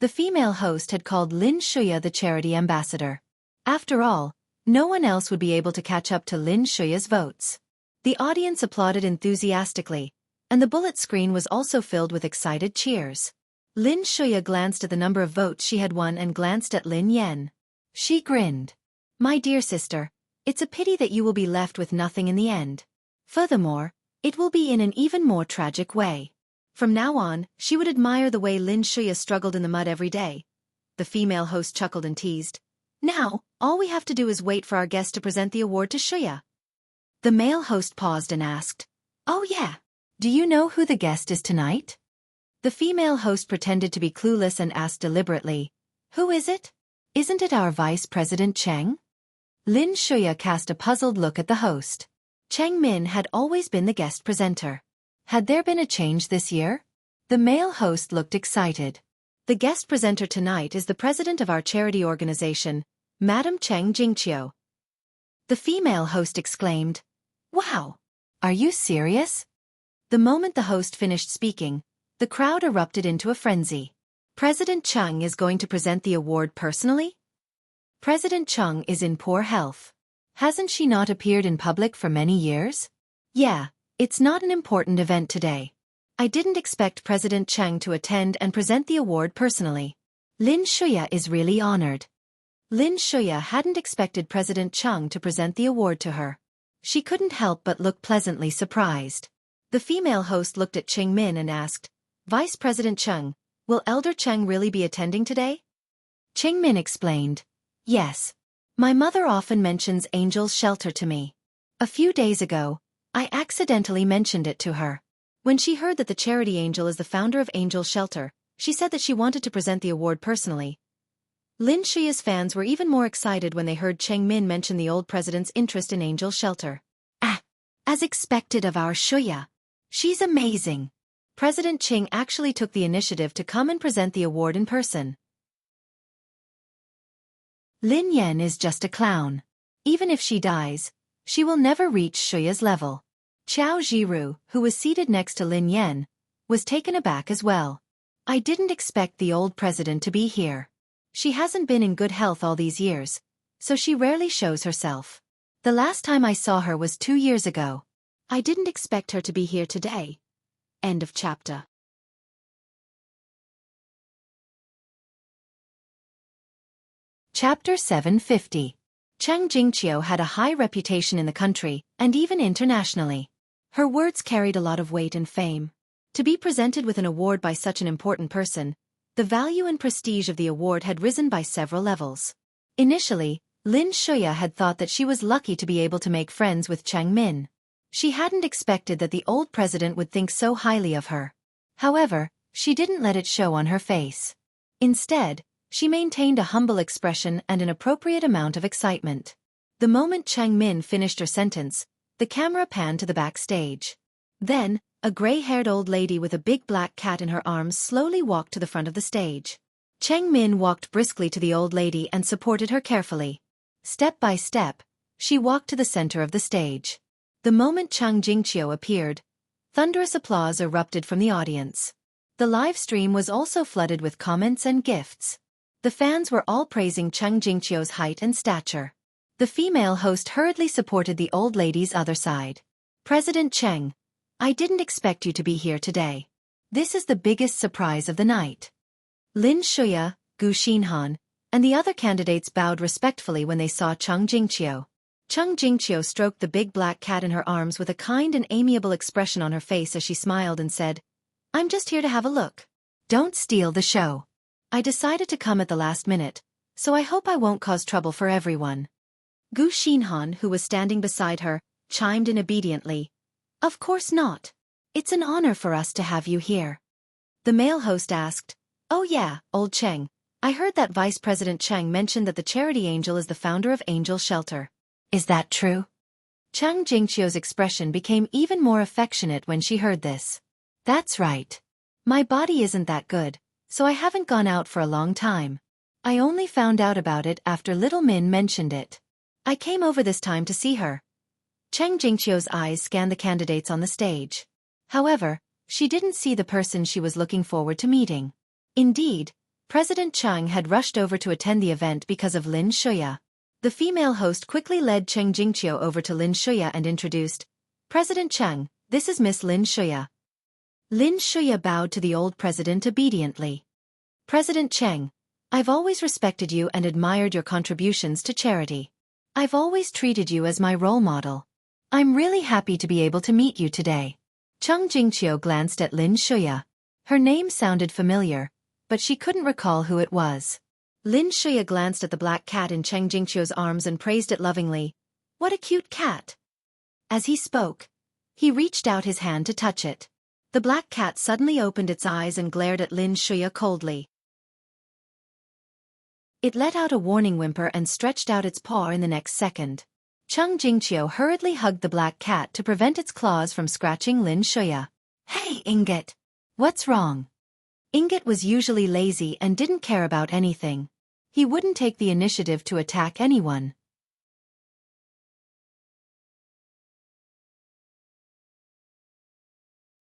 The female host had called Lin Shuya the charity ambassador. After all, no one else would be able to catch up to Lin Shuya's votes. The audience applauded enthusiastically, and the bullet screen was also filled with excited cheers. Lin Shuya glanced at the number of votes she had won and glanced at Lin Yan. She grinned. "My dear sister, it's a pity that you will be left with nothing in the end. Furthermore, it will be in an even more tragic way." From now on, she would admire the way Lin Shuya struggled in the mud every day. The female host chuckled and teased, "Now, all we have to do is wait for our guest to present the award to Xueqi." The male host paused and asked, "Oh yeah, do you know who the guest is tonight?" The female host pretended to be clueless and asked deliberately, "Who is it? Isn't it our Vice President Cheng?" Lin Shuya cast a puzzled look at the host. Cheng Min had always been the guest presenter. Had there been a change this year? The male host looked excited. "The guest presenter tonight is the president of our charity organization, Madam Cheng Jingqiu." The female host exclaimed, "Wow! Are you serious?" The moment the host finished speaking, the crowd erupted into a frenzy. "President Cheng is going to present the award personally? President Cheng is in poor health. Hasn't she not appeared in public for many years? Yeah, it's not an important event today. I didn't expect President Cheng to attend and present the award personally. Lin Shuya is really honored." Lin Shuya hadn't expected President Cheng to present the award to her. She couldn't help but look pleasantly surprised. The female host looked at Cheng Min and asked, "Vice President Cheng, will Elder Cheng really be attending today?" Cheng Min explained, "Yes. My mother often mentions Angel's Shelter to me. A few days ago, I accidentally mentioned it to her. When she heard that the charity angel is the founder of Angel's Shelter, she said that she wanted to present the award personally." Lin Shuya's fans were even more excited when they heard Cheng Min mention the old president's interest in Angel's Shelter. "Ah, as expected of our Shuya. She's amazing." President Cheng actually took the initiative to come and present the award in person. Lin Yan is just a clown. Even if she dies, she will never reach Shuya's level. Qiao Jiru, who was seated next to Lin Yan, was taken aback as well. "I didn't expect the old president to be here. She hasn't been in good health all these years, so she rarely shows herself. The last time I saw her was 2 years ago. I didn't expect her to be here today." End of chapter. Chapter 750. Cheng Jingqiu had a high reputation in the country, and even internationally. Her words carried a lot of weight and fame. To be presented with an award by such an important person, the value and prestige of the award had risen by several levels. Initially, Lin Shuya had thought that she was lucky to be able to make friends with Cheng Min. She hadn't expected that the old president would think so highly of her. However, she didn't let it show on her face. Instead, she maintained a humble expression and an appropriate amount of excitement. The moment Cheng Min finished her sentence, the camera panned to the backstage. Then, a gray-haired old lady with a big black cat in her arms slowly walked to the front of the stage. Cheng Min walked briskly to the old lady and supported her carefully. Step by step, she walked to the center of the stage. The moment Cheng Jingqiu appeared, thunderous applause erupted from the audience. The live stream was also flooded with comments and gifts. The fans were all praising Cheng Jingqiu's height and stature. The female host hurriedly supported the old lady's other side. "President Cheng, I didn't expect you to be here today. This is the biggest surprise of the night." Lin Shuya, Gu Xinhan, and the other candidates bowed respectfully when they saw Cheng Jingqiu. Cheng Jingqiu stroked the big black cat in her arms with a kind and amiable expression on her face as she smiled and said, "I'm just here to have a look. Don't steal the show. I decided to come at the last minute, so I hope I won't cause trouble for everyone." Gu Xinhan, who was standing beside her, chimed in obediently, "Of course not. It's an honor for us to have you here." The male host asked, "Oh yeah, old Cheng, I heard that Vice President Cheng mentioned that the charity angel is the founder of Angel Shelter. Is that true? Chang Jingqiu's expression became even more affectionate when she heard this. That's right. My body isn't that good, so I haven't gone out for a long time. I only found out about it after little Min mentioned it. I came over this time to see her. Chang Jingqiu's eyes scanned the candidates on the stage. However, she didn't see the person she was looking forward to meeting. Indeed, President Chang had rushed over to attend the event because of Lin Shuya. The female host quickly led Chang Jingqiu over to Lin Shuya and introduced, President Chang, this is Miss Lin Shuya. Lin Shuya bowed to the old president obediently. President Chang, I've always respected you and admired your contributions to charity. I've always treated you as my role model. I'm really happy to be able to meet you today. Chang Jingqiu glanced at Lin Shuya. Her name sounded familiar, but she couldn't recall who it was. Lin Shuya glanced at the black cat in Chang Jingqiu's arms and praised it lovingly. What a cute cat! As he spoke, he reached out his hand to touch it. The black cat suddenly opened its eyes and glared at Lin Shuya coldly. It let out a warning whimper and stretched out its paw in the next second. Chang Jingqiu hurriedly hugged the black cat to prevent its claws from scratching Lin Shuya. Hey, Ingot! What's wrong? Ingot was usually lazy and didn't care about anything. He wouldn't take the initiative to attack anyone.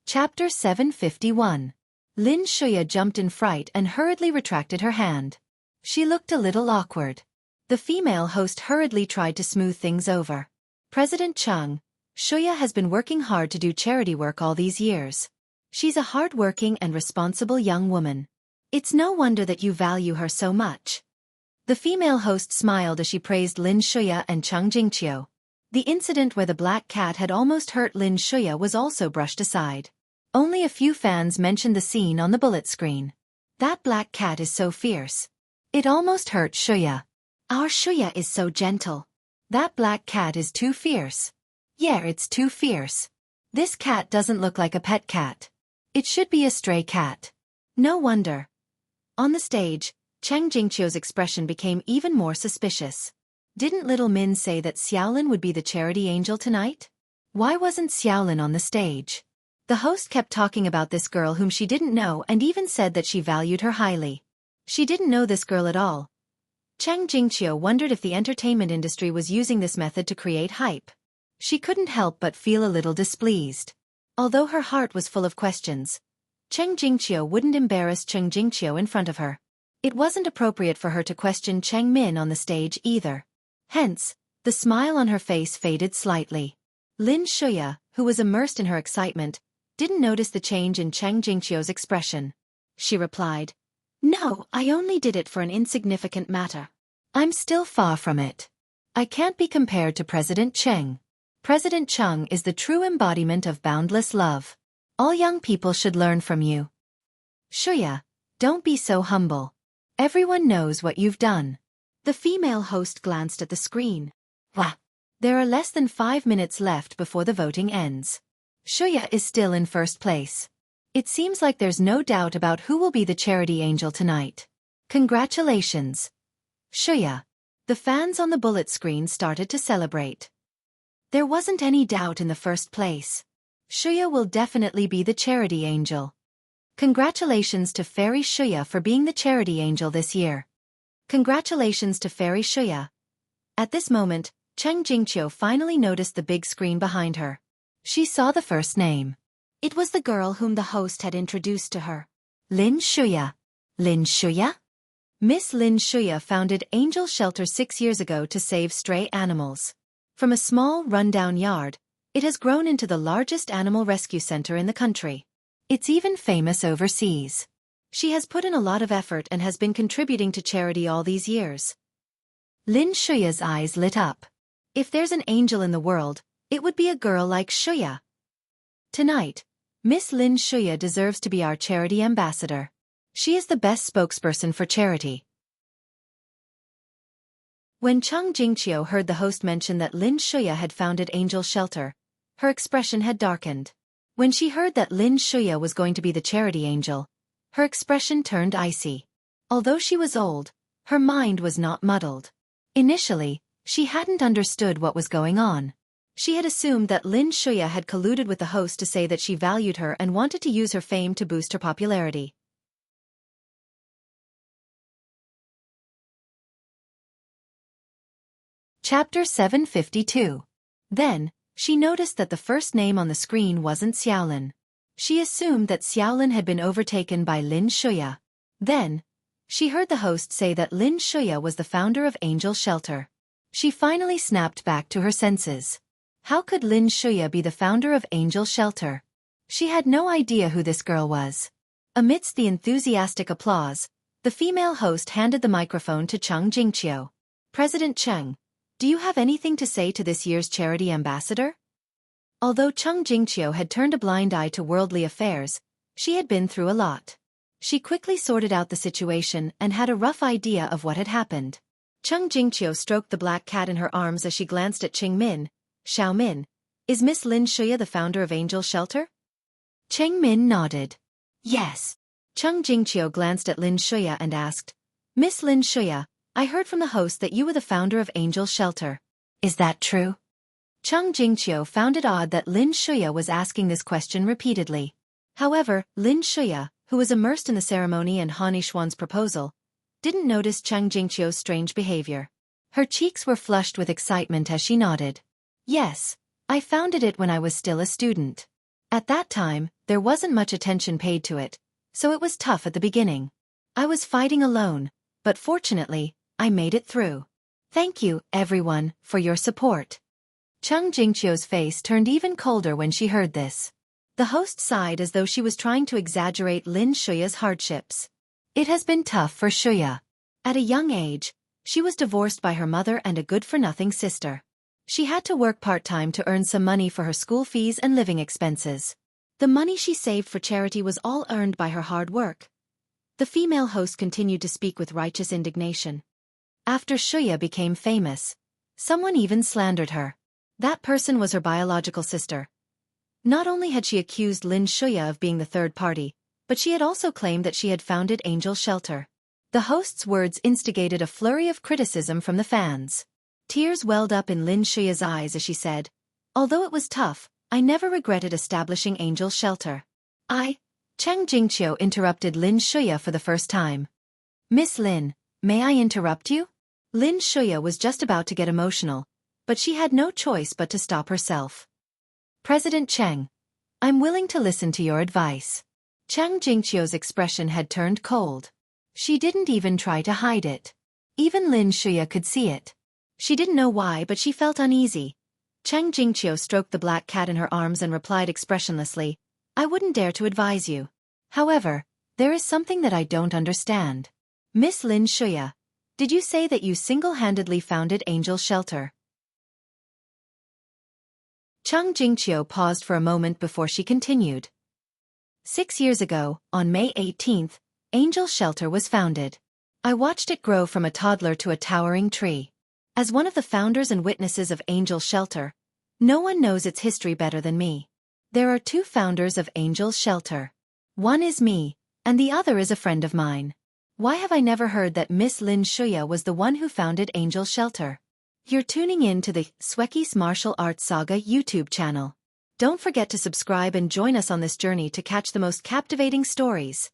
Chapter 751. Lin Shuya jumped in fright and hurriedly retracted her hand. She looked a little awkward. The female host hurriedly tried to smooth things over. President Chang, Shuya has been working hard to do charity work all these years. She's a hard-working and responsible young woman. It's no wonder that you value her so much. The female host smiled as she praised Lin Shuya and Chang Jingqiu. The incident where the black cat had almost hurt Lin Shuya was also brushed aside. Only a few fans mentioned the scene on the bullet screen. That black cat is so fierce. It almost hurt Shuya. Our Shuya is so gentle. That black cat is too fierce. Yeah, it's too fierce. This cat doesn't look like a pet cat. It should be a stray cat. No wonder. On the stage, Chang Jingqiu's expression became even more suspicious. Didn't little Min say that Xiaolin would be the charity angel tonight? Why wasn't Xiaolin on the stage? The host kept talking about this girl whom she didn't know and even said that she valued her highly. She didn't know this girl at all. Chang Jingqiu wondered if the entertainment industry was using this method to create hype. She couldn't help but feel a little displeased. Although her heart was full of questions, Chang Jingqiu wouldn't embarrass Chang Jingqiu in front of her. It wasn't appropriate for her to question Chang Min on the stage either. Hence, the smile on her face faded slightly. Lin Shuya, who was immersed in her excitement, didn't notice the change in Chang Jingqiu's expression. She replied, No, I only did it for an insignificant matter. I'm still far from it. I can't be compared to President Cheng. President Cheng is the true embodiment of boundless love. All young people should learn from you. Shuya, don't be so humble. Everyone knows what you've done. The female host glanced at the screen. Wah! There are less than 5 minutes left before the voting ends. Shuya is still in first place. It seems like there's no doubt about who will be the charity angel tonight. Congratulations, Shuya. The fans on the bullet screen started to celebrate. There wasn't any doubt in the first place. Shuya will definitely be the charity angel. Congratulations to Fairy Shuya for being the charity angel this year. Congratulations to Fairy Shuya. At this moment, Chang Jingqiu finally noticed the big screen behind her. She saw the first name. It was the girl whom the host had introduced to her. Lin Shuya. Lin Shuya? Miss Lin Shuya founded Angel Shelter 6 years ago to save stray animals. From a small, rundown yard, it has grown into the largest animal rescue center in the country. It's even famous overseas. She has put in a lot of effort and has been contributing to charity all these years. Lin Shuya's eyes lit up. If there's an angel in the world, it would be a girl like Shuya. Tonight, Miss Lin Shuya deserves to be our charity ambassador. She is the best spokesperson for charity. When Chang Jingqiu heard the host mention that Lin Shuya had founded Angel Shelter, her expression had darkened. When she heard that Lin Shuya was going to be the charity angel, her expression turned icy. Although she was old, her mind was not muddled. Initially, She hadn't understood what was going on. She had assumed that Lin Shuya had colluded with the host to say that she valued her and wanted to use her fame to boost her popularity. Chapter 752. Then, she noticed that the first name on the screen wasn't Xiaolin. She assumed that Xiaolin had been overtaken by Lin Shuya. Then, she heard the host say that Lin Shuya was the founder of Angel Shelter. She finally snapped back to her senses. How could Lin Shuya be the founder of Angel Shelter? She had no idea who this girl was. Amidst the enthusiastic applause, the female host handed the microphone to Cheng Jingqiu. President Cheng, do you have anything to say to this year's charity ambassador? Although Cheng Jingqiu had turned a blind eye to worldly affairs, she had been through a lot. She quickly sorted out the situation and had a rough idea of what had happened. Cheng Jingqiu stroked the black cat in her arms as she glanced at Cheng Min. Xiao Min, is Miss Lin Shuya the founder of Angel Shelter? Cheng Min nodded. Yes. Cheng Jingqiu glanced at Lin Shuya and asked, Miss Lin Shuya, I heard from the host that you were the founder of Angel Shelter. Is that true? Cheng Jingqiu found it odd that Lin Shuya was asking this question repeatedly. However, Lin Shuya, who was immersed in the ceremony and Han Yishuan's proposal, didn't notice Cheng Jingqiu's strange behavior. Her cheeks were flushed with excitement as she nodded. Yes, I founded it when I was still a student. At that time, there wasn't much attention paid to it, so it was tough at the beginning. I was fighting alone, but fortunately, I made it through. Thank you, everyone, for your support. Cheng Jingqiu's face turned even colder when she heard this. The host sighed as though she was trying to exaggerate Lin Shuya's hardships. It has been tough for Shuya. At a young age, she was divorced by her mother and a good-for-nothing sister. She had to work part-time to earn some money for her school fees and living expenses. The money she saved for charity was all earned by her hard work. The female host continued to speak with righteous indignation. After Shuya became famous, someone even slandered her. That person was her biological sister. Not only had she accused Lin Shuya of being the third party, but she had also claimed that she had founded Angel Shelter. The host's words instigated a flurry of criticism from the fans. Tears welled up in Lin Shuya's eyes as she said, although it was tough, I never regretted establishing Angel Shelter. Cheng Jingqiu interrupted Lin Shuya for the first time. Miss Lin, may I interrupt you? Lin Shuya was just about to get emotional, but she had no choice but to stop herself. President Cheng, I'm willing to listen to your advice. Cheng Jingqiu's expression had turned cold. She didn't even try to hide it. Even Lin Shuya could see it. She didn't know why, but she felt uneasy. Cheng Jingqiu stroked the black cat in her arms and replied expressionlessly, I wouldn't dare to advise you. However, there is something that I don't understand. Miss Lin Shuya, did you say that you single-handedly founded Angel Shelter? Cheng Jingqiu paused for a moment before she continued. 6 years ago, on May 18th, Angel Shelter was founded. I watched it grow from a toddler to a towering tree. As one of the founders and witnesses of Angel Shelter, no one knows its history better than me. There are 2 founders of Angel Shelter. One is me, and the other is a friend of mine. Why have I never heard that Miss Lin Shuya was the one who founded Angel Shelter? You're tuning in to the Xueqi's Martial Arts Saga YouTube channel. Don't forget to subscribe and join us on this journey to catch the most captivating stories.